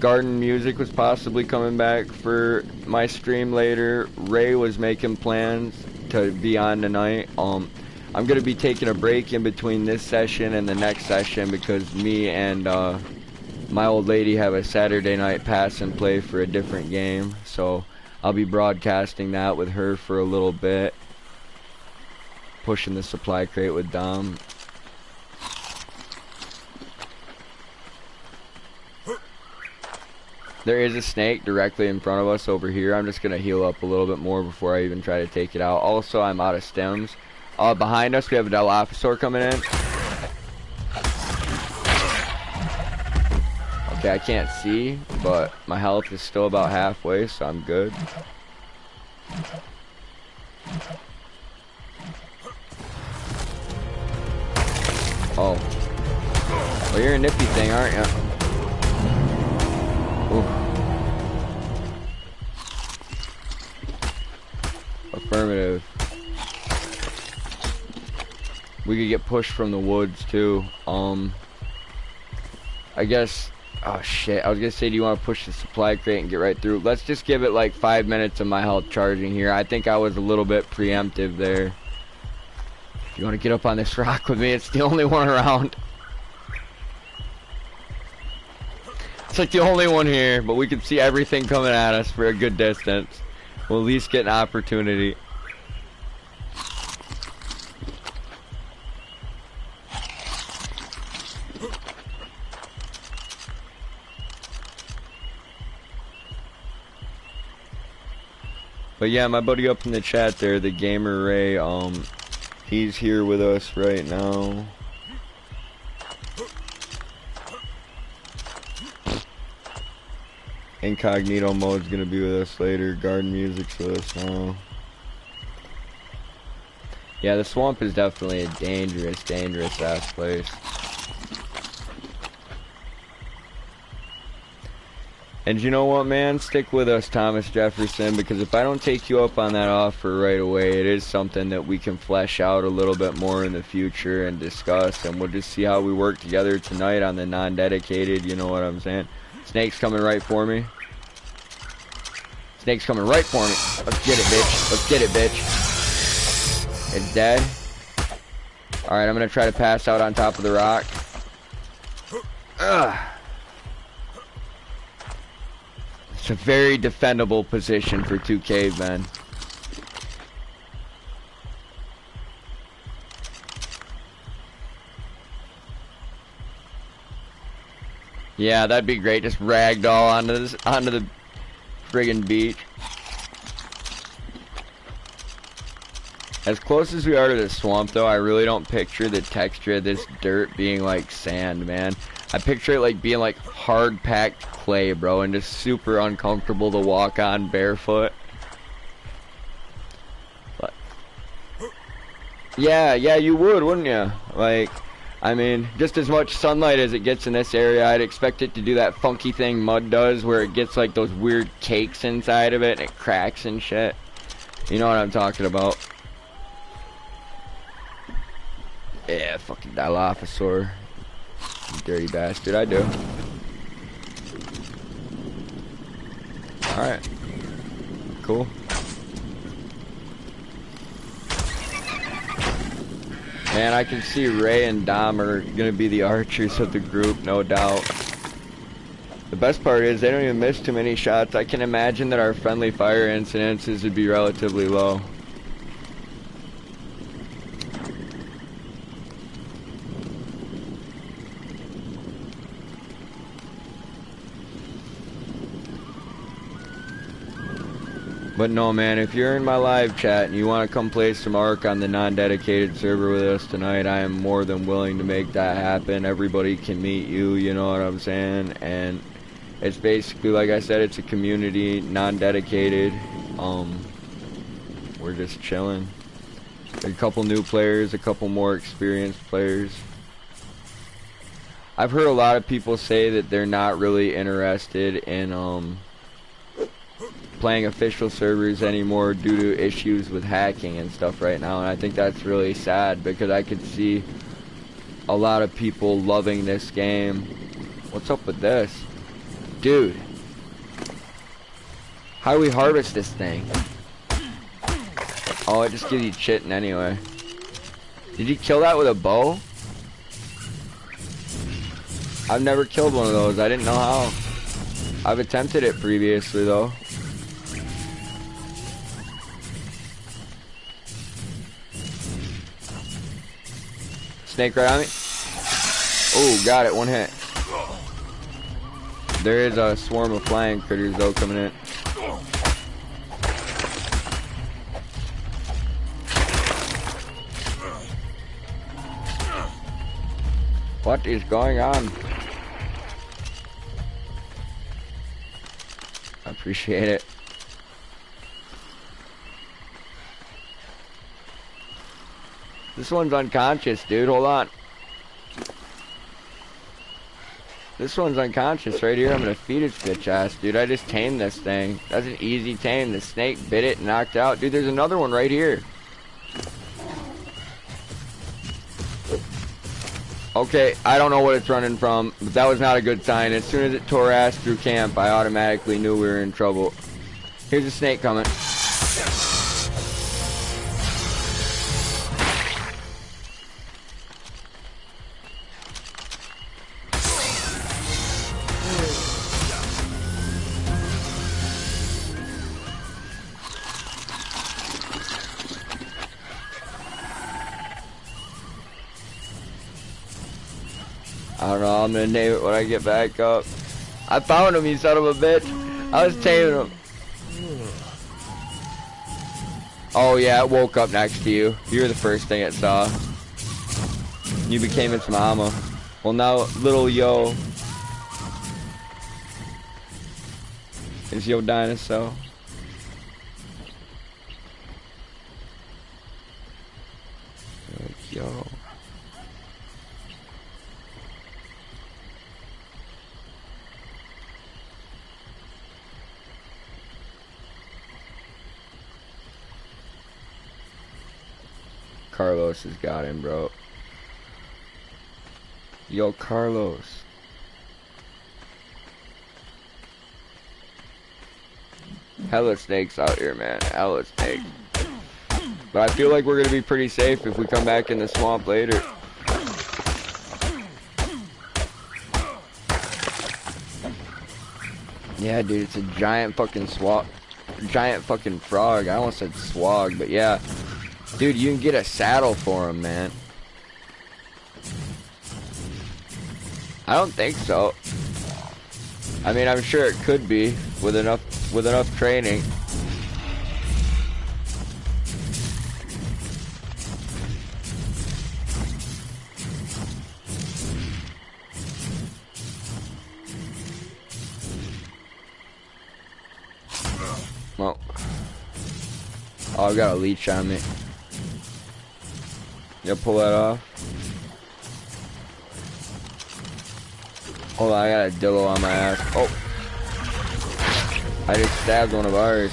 Garden Music was possibly coming back for my stream later. Ray was making plans to be on tonight. I'm gonna be taking a break in between this session and the next session because me and my old lady have a Saturday night pass and play for a different game, so I'll be broadcasting that with her for a little bit. Pushing the supply crate with Dom. There is a snake directly in front of us over here. I'm just going to heal up a little bit more before I even try to take it out. Also, I'm out of stems. Behind us, we have a Dilophosaur coming in. Okay, I can't see, but my health is still about halfway, so I'm good. Oh. Well, you're a nippy thing, aren't you? Ooh. Affirmative. We could get pushed from the woods, too. I guess... Oh shit, I was gonna say, do you want to push the supply crate and get right through? Let's just give it like 5 minutes of my health charging here. I think I was a little bit preemptive there. If you want to get up on this rock with me, it's the only one around. It's like the only one here, but we can see everything coming at us for a good distance. We'll at least get an opportunity. But yeah, my buddy up in the chat there, the Gamer Ray, he's here with us right now. Incognito mode's gonna be with us later. Garden music's with us now. Yeah, the swamp is definitely a dangerous ass place. And you know what, man? Stick with us, Thomas Jefferson, because if I don't take you up on that offer right away, it is something that we can flesh out a little bit more in the future and discuss, and we'll just see how we work together tonight on the non-dedicated, you know what I'm saying? Snake's coming right for me. Snake's coming right for me. Let's get it, bitch. Let's get it, bitch. It's dead. Alright, I'm gonna try to pass out on top of the rock. Ugh. It's a very defendable position for two cavemen. Yeah, that'd be great. Just ragdoll onto the friggin' beach. As close as we are to the swamp, though, I really don't picture the texture of this dirt being like sand, man. I picture it like being like hard-packed clay, bro, and just super uncomfortable to walk on barefoot. But yeah, you would, wouldn't you? Like, I mean, just as much sunlight as it gets in this area, I'd expect it to do that funky thing mud does, where it gets like those weird cakes inside of it and it cracks and shit. You know what I'm talking about. Yeah, fucking Dilophosaur. You dirty bastard, I do. Alright. Cool. Man, I can see Ray and Dom are gonna be the archers of the group, no doubt. The best part is they don't even miss too many shots. I can imagine that our friendly fire incidences would be relatively low. But no, man, if you're in my live chat and you want to come play some ARK on the non-dedicated server with us tonight, I am more than willing to make that happen. Everybody can meet you, you know what I'm saying? And it's basically, like I said, it's a community, non-dedicated. We're just chilling. A couple new players, a couple more experienced players. I've heard a lot of people say that they're not really interested in, playing official servers anymore due to issues with hacking and stuff right now, and I think that's really sad because I could see a lot of people loving this game. What's up with this? Dude, how do we harvest this thing? Oh, it just gives you chittin' anyway. Did you kill that with a bow? I've never killed one of those. I didn't know how. I've attempted it previously though. Snake right on me. Oh, got it. One hit. There is a swarm of flying critters though coming in. What is going on? I appreciate it. This one's unconscious, dude. Hold on. This one's unconscious right here. I'm gonna feed its bitch ass, dude. I just tamed this thing. That's an easy tame. The snake bit it and knocked out. Dude, there's another one right here. Okay, I don't know what it's running from, but that was not a good sign. As soon as it tore ass through camp, I automatically knew we were in trouble. Here's a snake coming. I don't know, I'm gonna name it when I get back up. I found him, you son of a bitch. I was taming him. Oh yeah, it woke up next to you. You were the first thing it saw. You became its mama. Well, now little Yo is Yo dinosaur. Yo. Carlos has got him, bro. Yo, Carlos. Hella snakes out here, man. Hella snakes. But I feel like we're gonna be pretty safe if we come back in the swamp later. Yeah, dude, it's a giant fucking giant fucking frog. I almost said swag, but yeah. Dude, you can get a saddle for him, man. I don't think so. I mean, I'm sure it could be with enough training. Well, oh, I've got a leech on me. Yeah, pull that off. Hold on, I got a dillo on my ass. Oh, I just stabbed one of ours.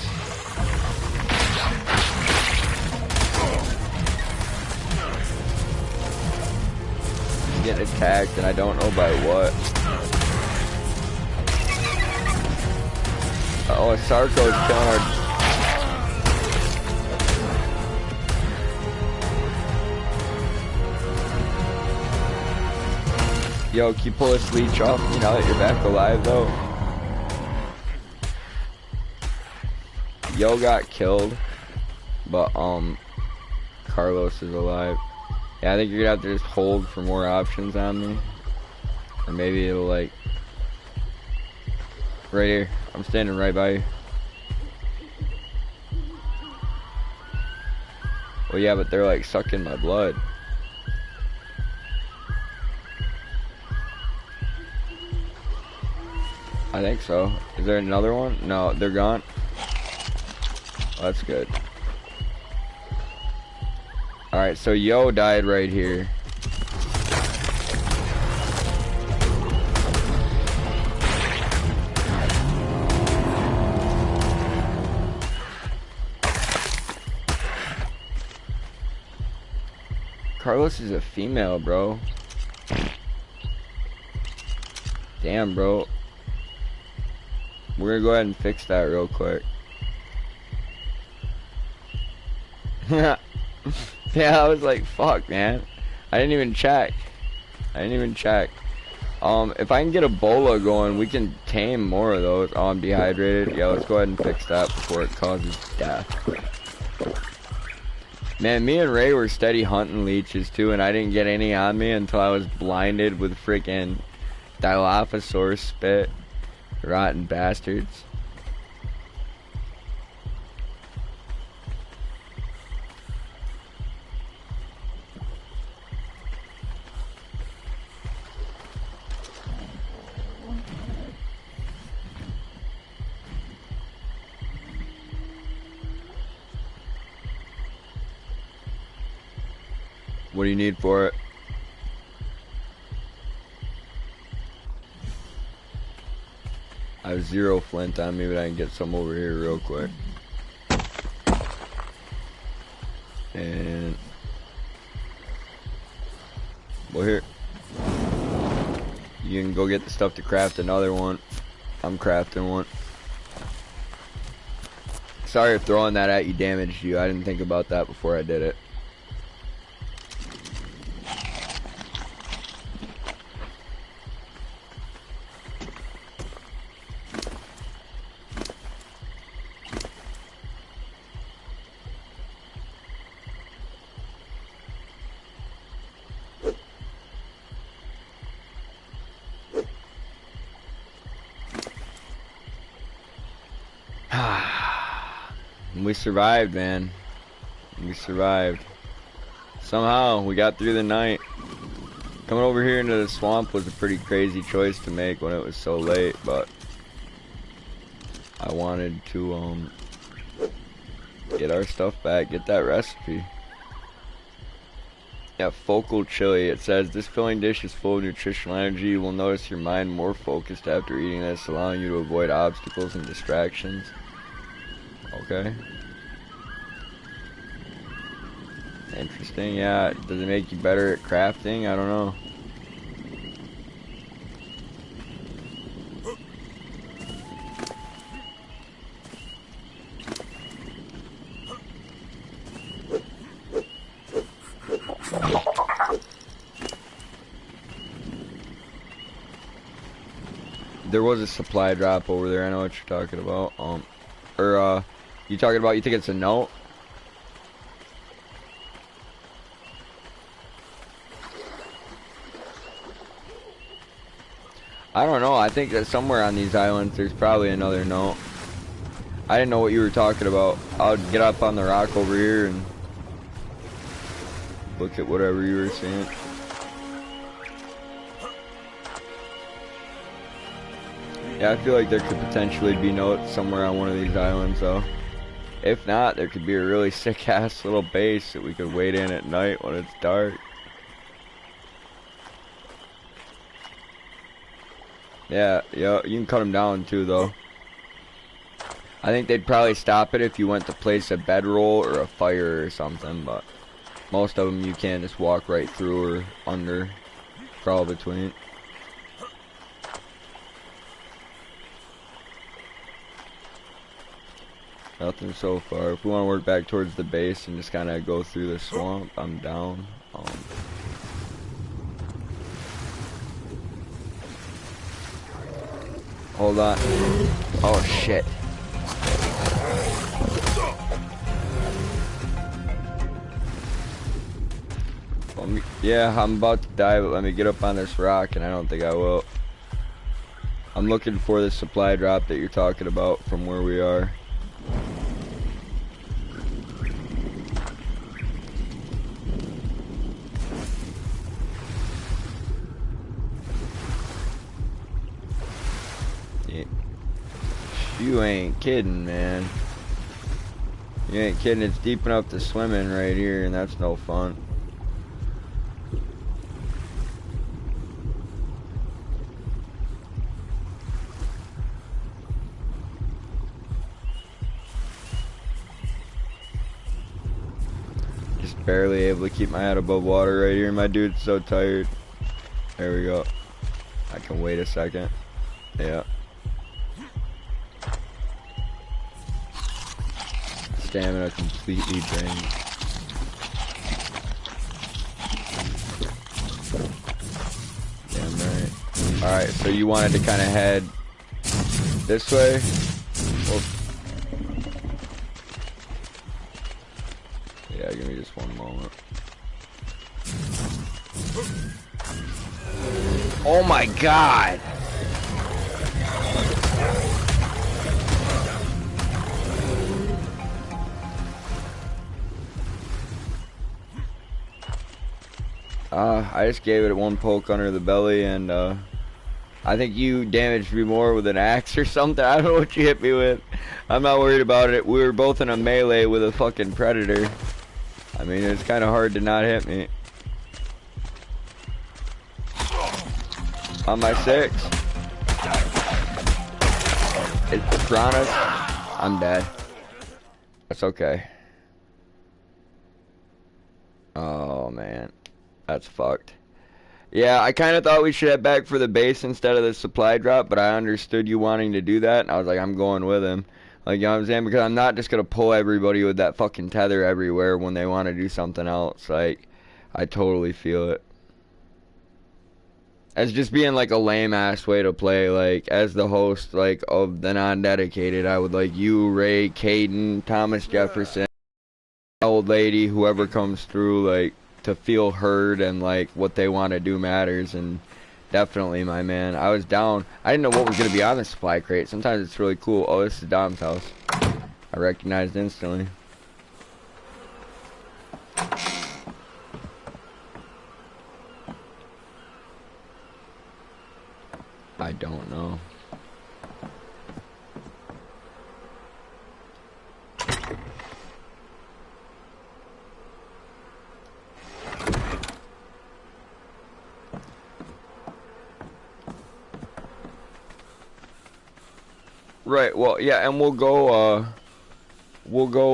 I'm getting attacked, and I don't know by what. Oh, a Sarco's killing our... Yo, can you pull this leech off me now that you're back alive, though? Yo got killed, but, Carlos is alive. Yeah, I think you're gonna have to just hold for more options on me. Or maybe it'll, like... Right here. I'm standing right by you. Well, yeah, but they're, like, sucking my blood. I think so. Is there another one? No, they're gone. Oh, that's good. Alright, so Yo died right here. Carlos is a female, bro. Damn, bro. We're gonna go ahead and fix that real quick. Yeah, I was like, fuck, man. I didn't even check. If I can get a bola going, we can tame more of those. Oh, I'm dehydrated. Yeah, let's go ahead and fix that before it causes death. Man, me and Ray were steady hunting leeches too, and I didn't get any on me until I was blinded with freaking Dilophosaurus spit. Rotten bastards. What do you need for it? I have 0 flint on me, but I can get some over here real quick. And... well, here. You can go get the stuff to craft another one. I'm crafting one. Sorry if throwing that at you damaged you. I didn't think about that before I did it. We survived, man. We survived. Somehow, we got through the night. Coming over here into the swamp was a pretty crazy choice to make when it was so late, but I wanted to get our stuff back, get that recipe. Yeah, focal chili. It says this filling dish is full of nutritional energy. You will notice your mind more focused after eating this, allowing you to avoid obstacles and distractions. Okay. Interesting. Yeah, does it make you better at crafting? I don't know. There was a supply drop over there. I know what you're talking about. You talking about? You think it's a note? I don't know. I think that somewhere on these islands there's probably another note. I didn't know what you were talking about. I'll get up on the rock over here and look at whatever you were seeing. Yeah, I feel like there could potentially be notes somewhere on one of these islands, though. If not, there could be a really sick-ass little base that we could wait in at night when it's dark. Yeah, you can cut them down, too, though. I think they'd probably stop it if you went to place a bedroll or a fire or something, but most of them you can just walk right through or under, crawl between. Nothing so far. If we want to work back towards the base and just kind of go through the swamp, I'm down. Hold on. Oh shit. Yeah, I'm about to die, but let me get up on this rock, and I don't think I will. I'm looking for the supply drop that you're talking about from where we are. You ain't kidding, man. You ain't kidding. It's deep enough to swim in right here, and that's no fun. Just barely able to keep my head above water right here. My dude's so tired. There we go. I can wait a second. Yeah. Stamina completely drained. Damn right. Alright, so you wanted to kind of head this way? Well, yeah, give me just one moment. Oh my god! I just gave it one poke under the belly, and I think you damaged me more with an axe or something. I don't know what you hit me with. I'm not worried about it. We were both in a melee with a fucking predator. I mean, it's kind of hard to not hit me. On my 6. It's piranhas. I'm dead. That's okay. Oh, man. That's fucked. Yeah, I kind of thought we should head back for the base instead of the supply drop, but I understood you wanting to do that, and I was like, I'm going with him. Like, you know what I'm saying? Because I'm not just going to pull everybody with that fucking tether everywhere when they want to do something else. Like, I totally feel it. As just being like a lame-ass way to play, like, as the host, like, of the non-dedicated, I would like you, Ray, Caden, Thomas Jefferson, old lady, whoever comes through, like, to feel heard and like what they want to do matters. And definitely, my man, I was down. I didn't know what was going to be on the supply crate. Sometimes it's really cool. Oh, this is Dom's house. I recognized instantly. I don't know. Right, well, yeah, and we'll go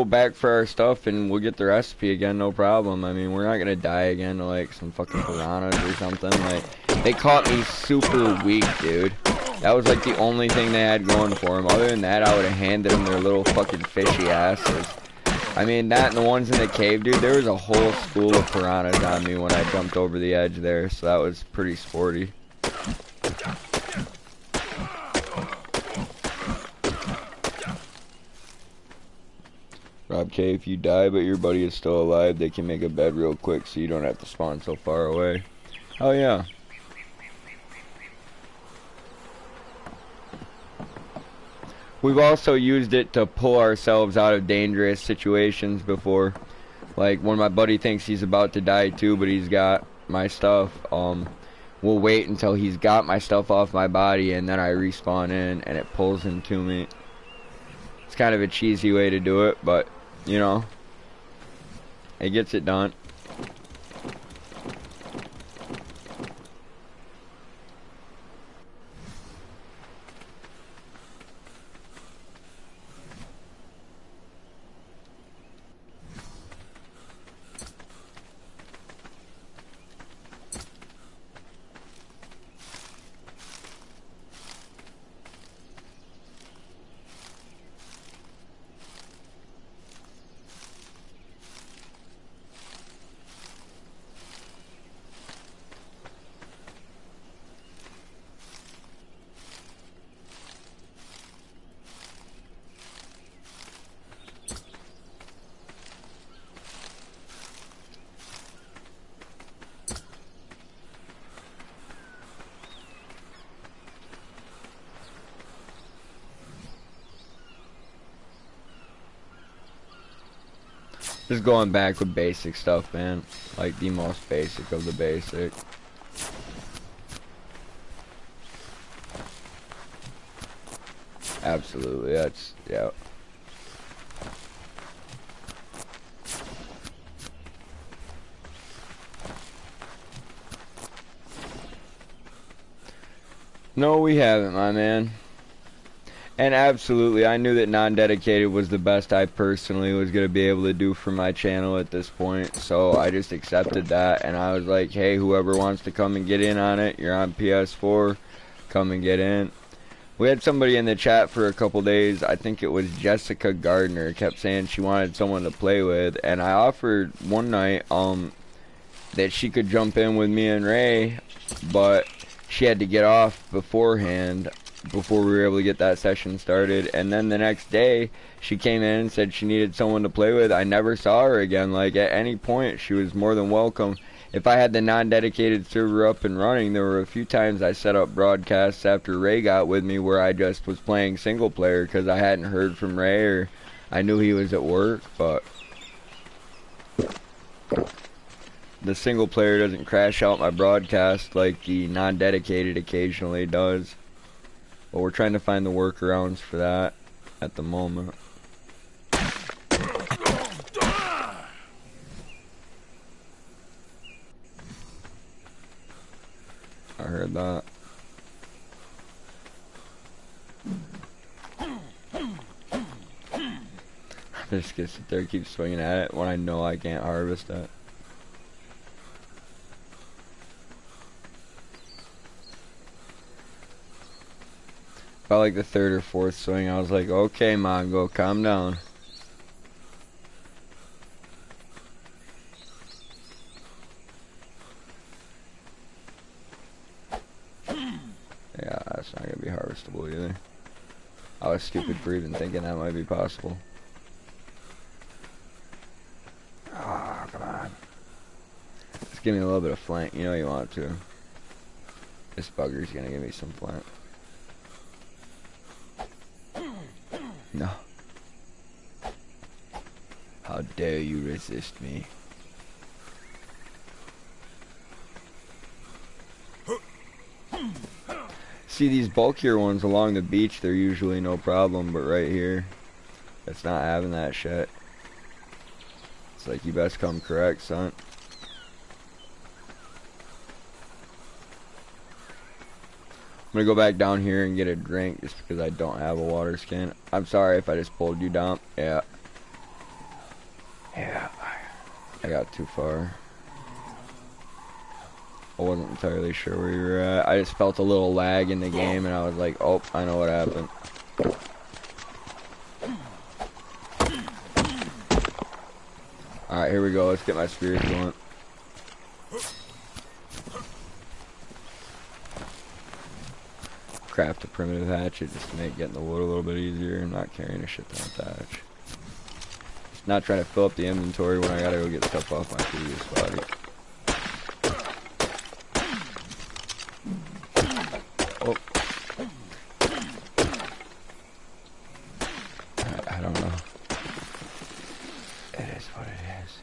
back for our stuff and we'll get the recipe again, no problem. I mean, we're not gonna die again to like some fucking piranhas or something. Like, they caught me super weak, dude. That was like the only thing they had going for them. Other than that, I would have handed them their little fucking fishy asses. I mean, that and the ones in the cave, dude, there was a whole school of piranhas on me when I jumped over the edge there, so that was pretty sporty. Rob K, if you die but your buddy is still alive, they can make a bed real quick so you don't have to spawn so far away. Oh yeah. We've also used it to pull ourselves out of dangerous situations before. Like when my buddy thinks he's about to die too, but he's got my stuff, we'll wait until he's got my stuff off my body and then I respawn in and it pulls him to me. It's kind of a cheesy way to do it, but you know, it gets it done. Just going back with basic stuff, man. Like the most basic of the basic. Absolutely, that's, yeah. No, we haven't, my man. And absolutely, I knew that non-dedicated was the best I personally was going to be able to do for my channel at this point. So I just accepted that, and I was like, hey, whoever wants to come and get in on it, you're on PS4, come and get in. We had somebody in the chat for a couple days, I think it was Jessica Gardner, kept saying she wanted someone to play with, and I offered one night that she could jump in with me and Ray, but she had to get off beforehand before we were able to get that session started. And then the next day she came in and said she needed someone to play with. I never saw her again. Like at any point she was more than welcome. If I had the non-dedicated server up and running, there were a few times I set up broadcasts after Ray got with me where I just was playing single player because I hadn't heard from Ray or I knew he was at work. But the single player doesn't crash out my broadcast like the non-dedicated occasionally does. But we're trying to find the workarounds for that at the moment. I heard that. I'm just gonna sit there and keep swinging at it when I know I can't harvest it. About like the third or fourth swing, I was like, okay, Mongo, calm down. Yeah, that's not gonna be harvestable either. I was stupid for even thinking that might be possible. Ah, oh, come on. Just give me a little bit of flint. You know you want to. This bugger's gonna give me some flint. No. How dare you resist me? See, these bulkier ones along the beach, they're usually no problem, but right here, it's not having that shit. It's like, you best come correct, son. I'm gonna go back down here and get a drink just because I don't have a water skin. I'm sorry if I just pulled you down. Yeah. Yeah. I got too far. I wasn't entirely sure where you were at. I just felt a little lag in the game and I was like, oh, I know what happened. Alright, here we go. Let's get my spirits going. Craft a primitive hatchet just to make getting the wood a little bit easier. I'm not carrying a shit ton of thatch. Not trying to fill up the inventory when I gotta go get stuff off my previous body. Oh. I don't know. It is what it is.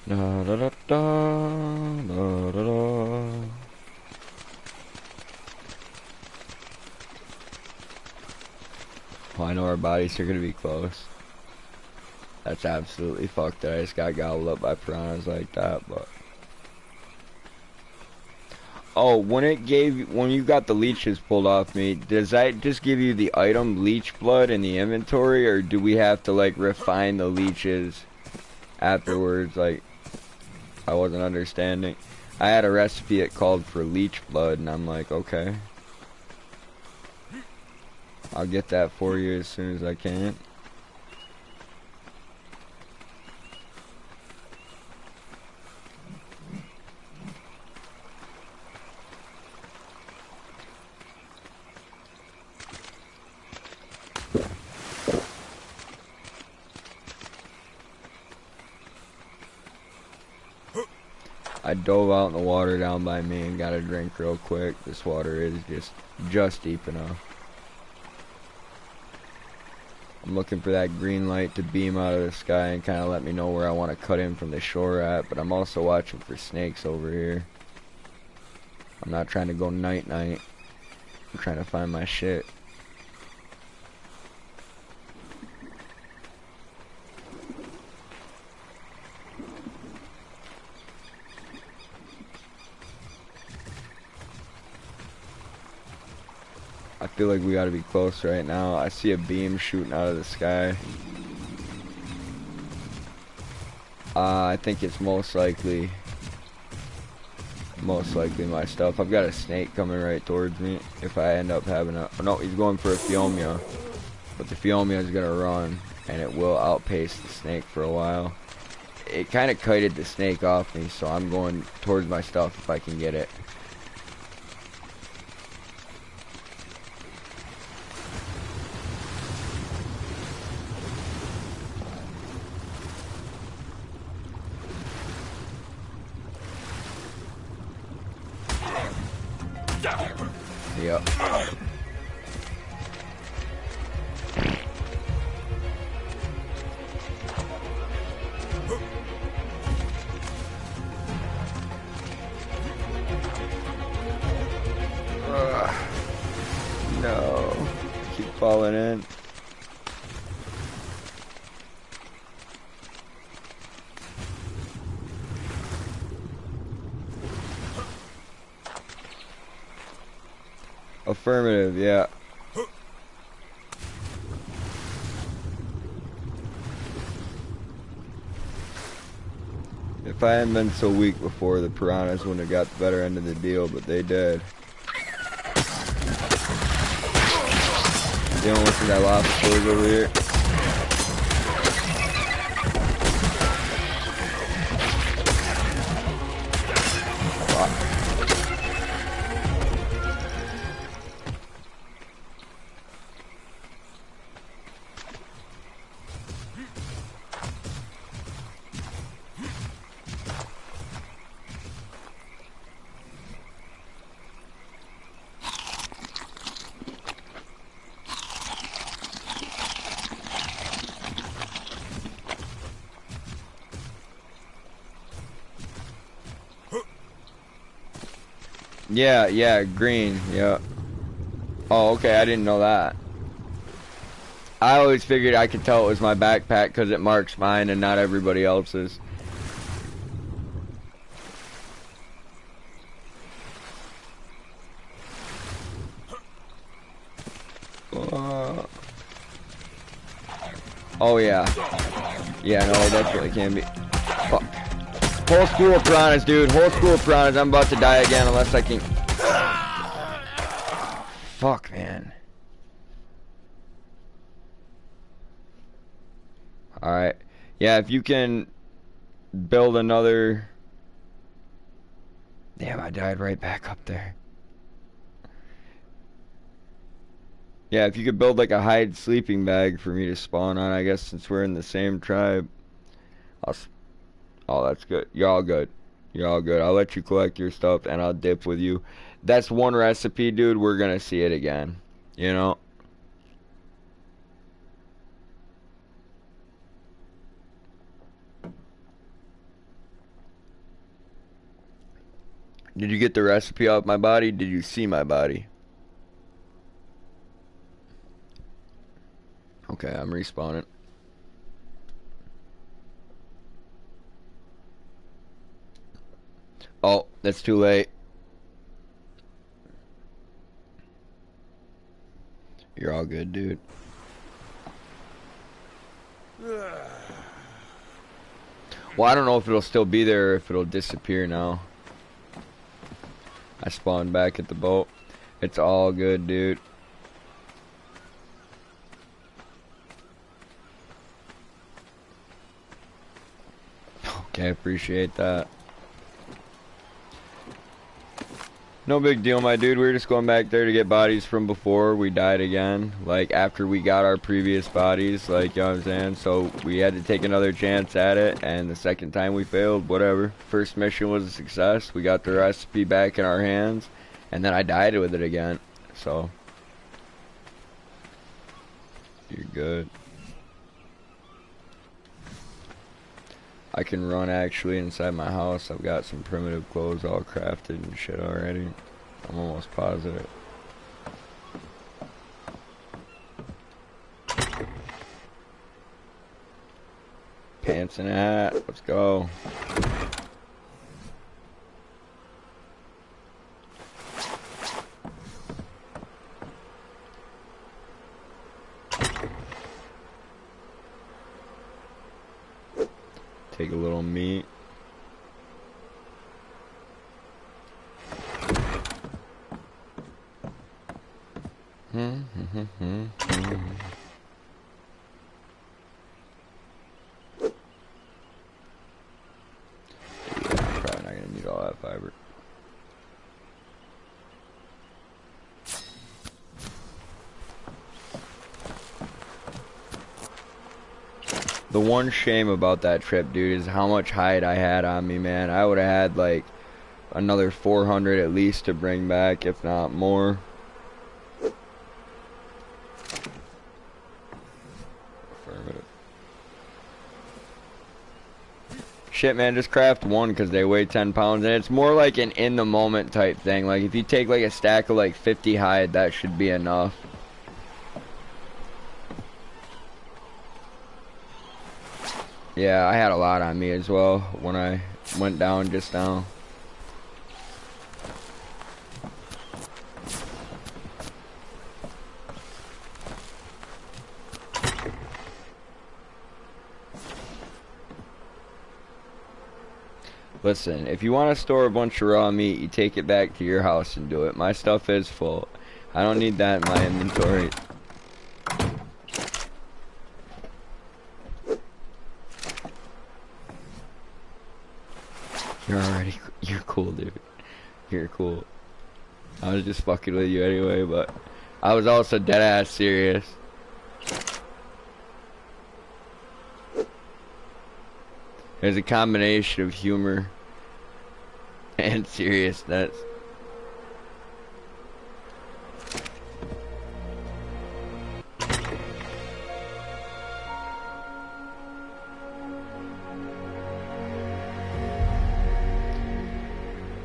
Da da da da da da da. Well, I know our bodies are gonna be close. That's absolutely fucked that I just got gobbled up by piranhas like that, but... Oh, when you got the leeches pulled off me, does that just give you the item leech blood in the inventory, or do we have to, like, refine the leeches afterwards? Like, I wasn't understanding. I had a recipe it called for leech blood, and I'm like, okay. I'll get that for you as soon as I can. I dove out in the water down by me and got a drink real quick. This water is just deep enough. I'm looking for that green light to beam out of the sky and kind of let me know where I want to cut in from the shore at, but I'm also watching for snakes over here. I'm not trying to go night-night. I'm trying to find my shit. I feel like we gotta be close right now. I see a beam shooting out of the sky. I think it's most likely my stuff. I've got a snake coming right towards me. If I end up having a... Oh, no, he's going for a Phiomia. But the Phiomia is gonna run, and it will outpace the snake for a while. It kind of kited the snake off me, so I'm going towards my stuff if I can get it. Yep. No. Keep falling in. Affirmative, yeah. If I hadn't been so weak before, the piranhas wouldn't have got the better end of the deal, but they did. Dealing with that lobster over here. Yeah, yeah, green, yeah. Oh, okay, I didn't know that. I always figured I could tell it was my backpack because it marks mine and not everybody else's. Oh yeah. Yeah, no, they definitely can be. Fuck. Whole school of piranhas, dude. Whole school of piranhas. I'm about to die again unless I can... Fuck, man. Alright. Yeah, if you can build another... Damn, I died right back up there. Yeah, if you could build like a hide sleeping bag for me to spawn on, I guess since we're in the same tribe. Oh, that's good. You're all good. You're all good. I'll let you collect your stuff and I'll dip with you. That's one recipe, dude. We're gonna see it again. You know? Did you get the recipe off my body? Did you see my body? Okay, I'm respawning. Oh, that's too late. You're all good, dude. Well, I don't know if it'll still be there or if it'll disappear now. I spawned back at the boat. It's all good, dude. Okay, appreciate that. No big deal, my dude. We were just going back there to get bodies from before we died again. Like, after we got our previous bodies, like, you know what I'm saying? So, we had to take another chance at it, and the second time we failed, whatever. First mission was a success. We got the recipe back in our hands, and then I died with it again. So, you're good. I can run actually inside my house. I've got some primitive clothes all crafted and shit already. I'm almost positive. Pants and hat. Let's go. Take a little meat. Yeah, I'm probably not gonna need all that fiber. The one shame about that trip, dude, is how much hide I had on me, man. I would have had like another 400 at least to bring back, if not more. Affirmative. Shit, man, just craft one because they weigh 10 pounds, and it's more like an in-the-moment type thing. Like, if you take like a stack of like 50 hide, that should be enough. Yeah, I had a lot on me as well when I went down just now. Listen, if you want to store a bunch of raw meat, you take it back to your house and do it. My stuff is full. I don't need that in my inventory. You're cool, dude. You're cool. I was just fucking with you anyway, but I was also dead ass serious. There's a combination of humor and seriousness.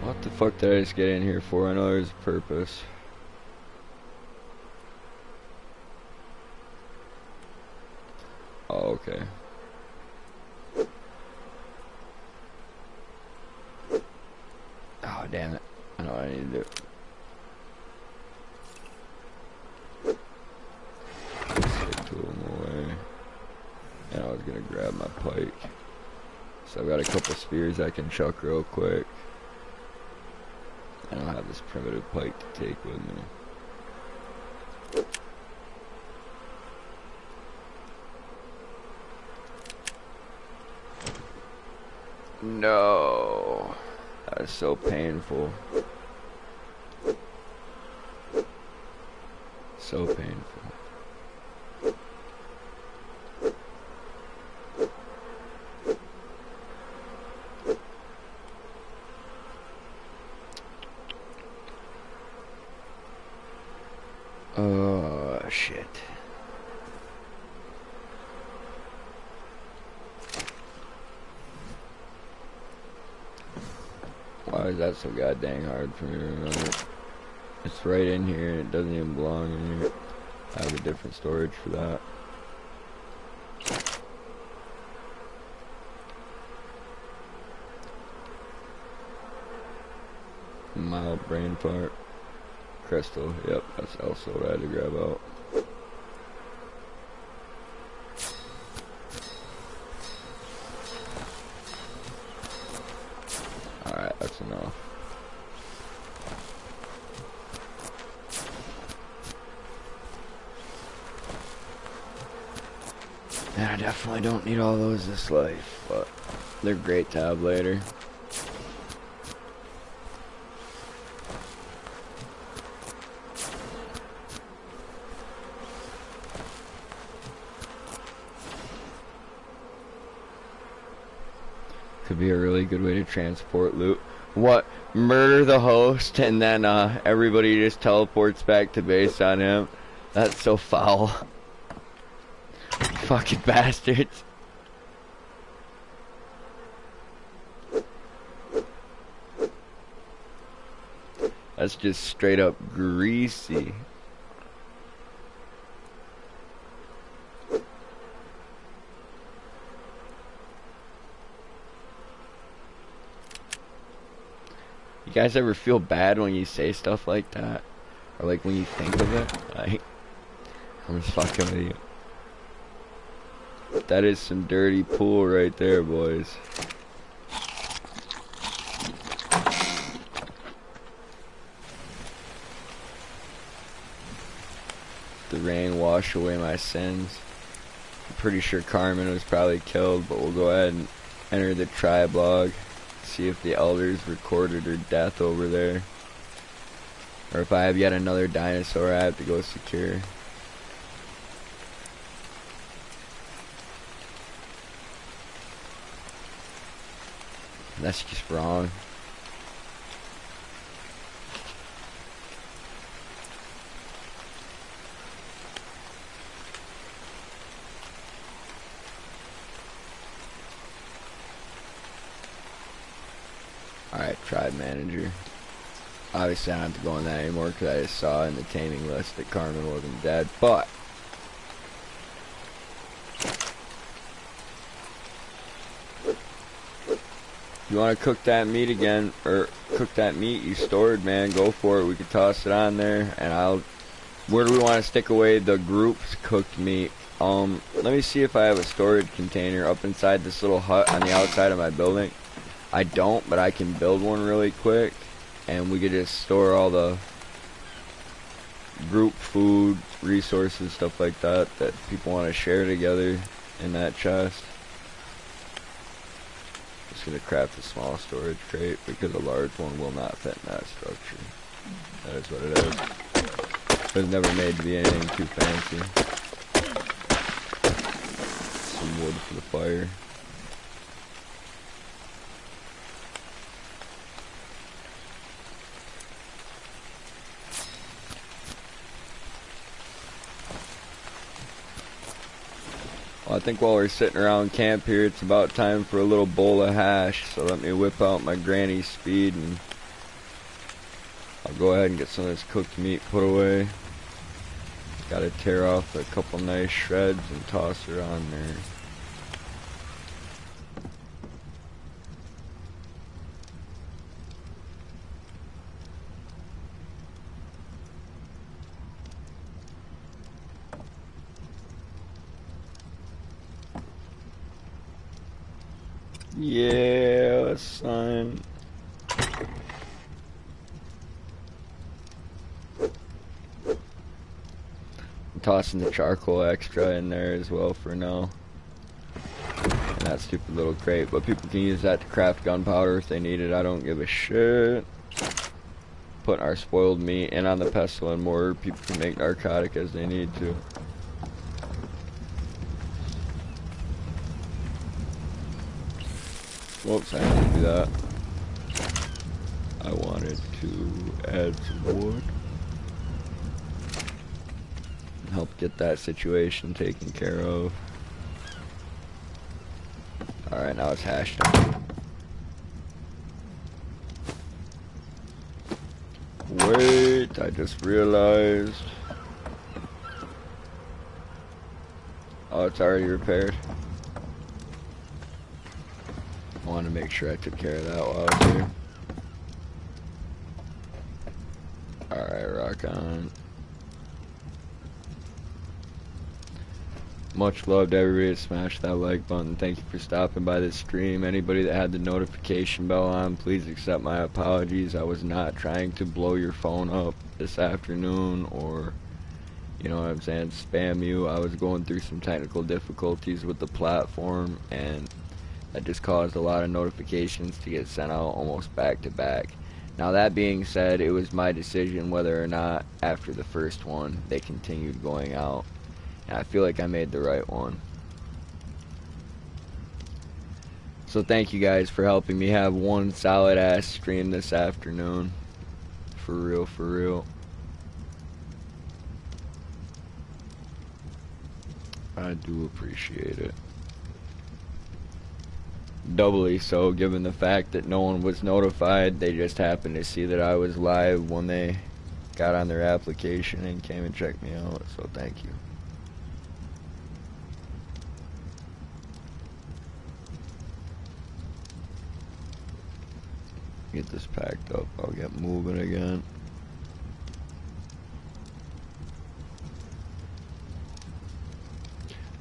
What The fuck did I just get in here for? I know there's a purpose. Oh, okay. Oh, damn it. I know what I need to do. Let's tool him away. And I was gonna grab my pike. So I've got a couple spears I can chuck real quick. I don't have this primitive pike to take with me. No, that is so painful. So painful. Oh, shit. Why is that so goddamn hard for me to remember? It's right in here and it doesn't even belong in here. I have a different storage for that. Mild brain fart. Crystal, yep, that's also what I had to grab out. Alright, that's enough. And I definitely don't need all those this life, but they're great to have later. Could be a really good way to transport loot. What? Murder the host and then everybody just teleports back to base on him? That's so foul. Fucking bastards. That's just straight up greasy. You guys ever feel bad when you say stuff like that? Or like when you think of it? Like, I'm just fucking with you. That is some dirty pool right there, boys. The rain washed away my sins. I'm pretty sure Carmen was probably killed, but we'll go ahead and enter the tribe log. See if the elders recorded her death over there. Or if I have yet another dinosaur I have to go secure. That's just wrong. Alright, tribe manager. Obviously I don't have to go on that anymore because I just saw in the taming list that Carmen wasn't dead, but you want to cook that meat again, or cook that meat you stored, man, go for it. We could toss it on there, and where do we want to stick away the group's cooked meat? Let me see if I have a storage container up inside this little hut on the outside of my building. I don't, but I can build one really quick, and we could just store all the group food, resources, stuff like that people want to share together in that chest. Just gonna craft a small storage crate because a large one will not fit in that structure. That is what it is. It was never made to be anything too fancy. Some wood for the fire. Well, I think while we're sitting around camp here, it's about time for a little bowl of hash. So let me whip out my granny speed and I'll go ahead and get some of this cooked meat put away. Gotta tear off a couple nice shreds and toss her on there. Yeah, son. I'm tossing the charcoal extra in there as well for now. And that stupid little crate, but people can use that to craft gunpowder if they need it. I don't give a shit. Putting our spoiled meat in on the pestle and mortar. People can make narcotic as they need to. Whoops, I didn't do that. I wanted to add some wood. Help get that situation taken care of. Alright, now it's hashed up. Wait, I just realized. Oh, it's already repaired. I want to make sure I took care of that while I was here. Alright, rock on. Much love to everybody that smashed that like button. Thank you for stopping by this stream. Anybody that had the notification bell on, please accept my apologies. I was not trying to blow your phone up this afternoon or, you know what I'm saying, spam you. I was going through some technical difficulties with the platform, and that just caused a lot of notifications to get sent out almost back to back. Now that being said, it was my decision whether or not after the first one they continued going out. And I feel like I made the right one. So thank you guys for helping me have one solid ass stream this afternoon. For real, for real. I do appreciate it. Doubly so, given the fact that no one was notified. They just happened to see that I was live when they got on their application and came and checked me out, so thank you. Get this packed up, I'll get moving again.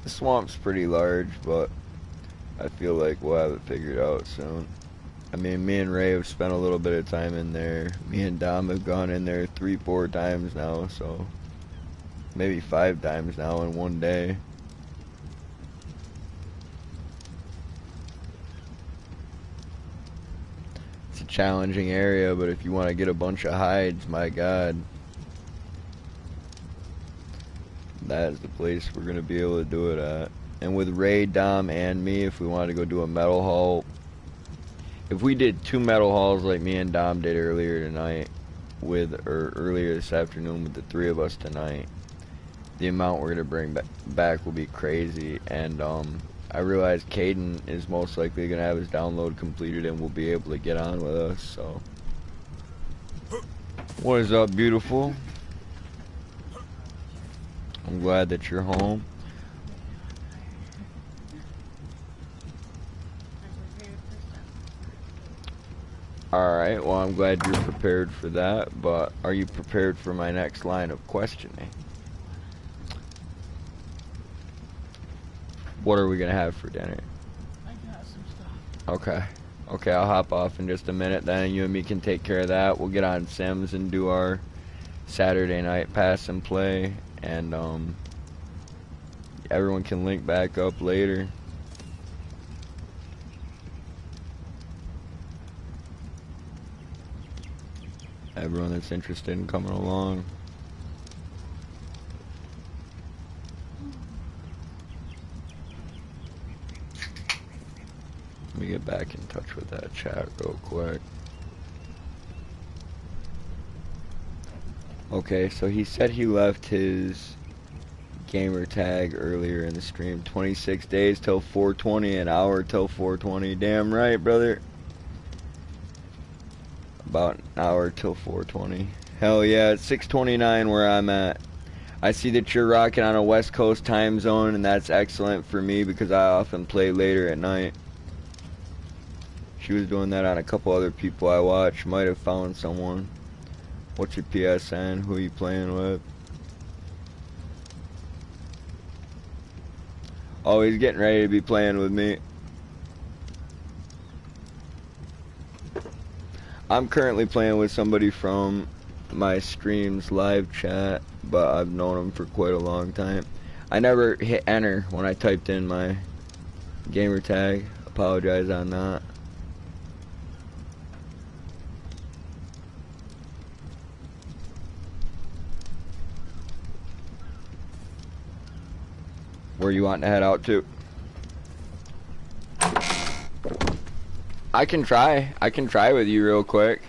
The swamp's pretty large, but I feel like we'll have it figured out soon. I mean, me and Ray have spent a little bit of time in there. Me and Dom have gone in there 3-4 times now, so maybe 5 times now in one day. It's a challenging area, but if you want to get a bunch of hides, my god, that is the place we're going to be able to do it at. And with Ray, Dom, and me, if we wanted to go do a metal haul, if we did 2 metal hauls like me and Dom did earlier tonight, or earlier this afternoon with the 3 of us tonight, the amount we're gonna bring back will be crazy. And I realize Caden is most likely gonna have his download completed and will be able to get on with us. So, what is up, beautiful? I'm glad that you're home. Alright, well, I'm glad you're prepared for that, but are you prepared for my next line of questioning? What are we gonna have for dinner? I got some stuff. Okay. Okay, I'll hop off in just a minute then. You and me can take care of that. We'll get on Sims and do our Saturday night pass and play, and everyone can link back up later. Everyone that's interested in coming along. Let me get back in touch with that chat real quick. Okay, so he said he left his gamer tag earlier in the stream. 26 days till 420, an hour till 420. Damn right, brother. about an hour till 4:20. Hell yeah, it's 6:29 where I'm at. I see that you're rocking on a West Coast time zone, and that's excellent for me because I often play later at night. She was doing that on a couple other people I watch. Might have found someone. What's your PSN? Who are you playing with? Oh, he's getting ready to be playing with me. I'm currently playing with somebody from my stream's live chat, but I've known him for quite a long time. I never hit enter when I typed in my gamer tag. Apologize on that. Where you want to head out to? I can try with you real quick.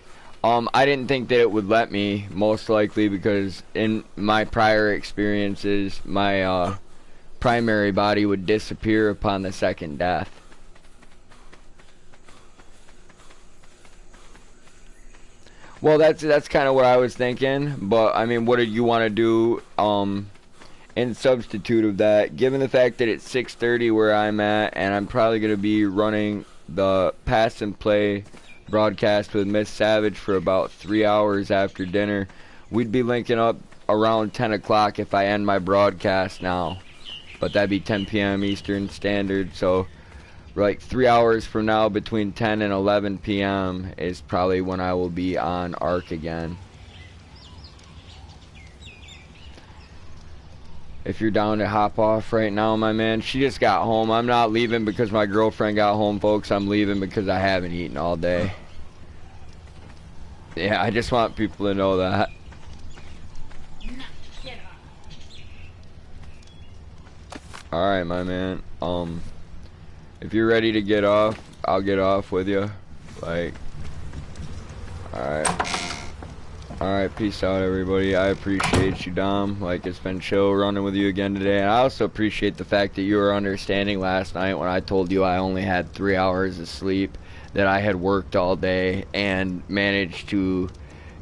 I didn't think that it would let me, most likely because in my prior experiences, my primary body would disappear upon the second death. Well, that's kind of what I was thinking, but I mean, what did you want to do in substitute of that? Given the fact that it's 6:30 where I'm at, and I'm probably going to be running the pass and play broadcast with Miss Savage for about 3 hours after dinner, we'd be linking up around 10 o'clock if I end my broadcast now, but that'd be 10 p.m. Eastern Standard, so like 3 hours from now, between 10 and 11 p.m. is probably when I will be on ARK again. If you're down to hop off right now, my man. She just got home. I'm not leaving because my girlfriend got home, folks. I'm leaving because I haven't eaten all day. Yeah, I just want people to know that. Alright, my man. If you're ready to get off, I'll get off with you. Like, alright. Alright, peace out, everybody. I appreciate you, Dom. Like, it's been chill running with you again today. And I also appreciate the fact that you were understanding last night when I told you I only had 3 hours of sleep, that I had worked all day and managed to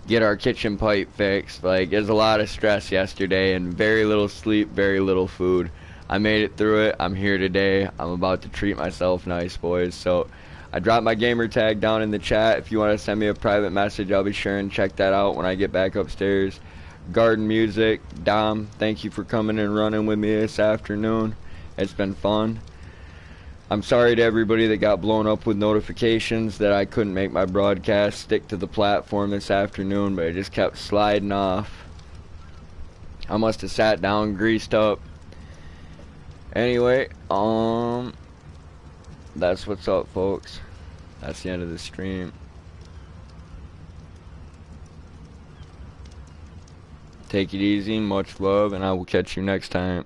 get our kitchen pipe fixed. Like, there's a lot of stress yesterday and very little sleep, very little food. I made it through it. I'm here today. I'm about to treat myself nice, boys. So I dropped my gamer tag down in the chat. If you want to send me a private message, I'll be sure and check that out when I get back upstairs. Garden Music, Dom, thank you for coming and running with me this afternoon. It's been fun. I'm sorry to everybody that got blown up with notifications that I couldn't make my broadcast stick to the platform this afternoon, but it just kept sliding off. I must have sat down, greased up. Anyway, that's what's up, folks. That's the end of the stream. Take it easy, much love, and I will catch you next time.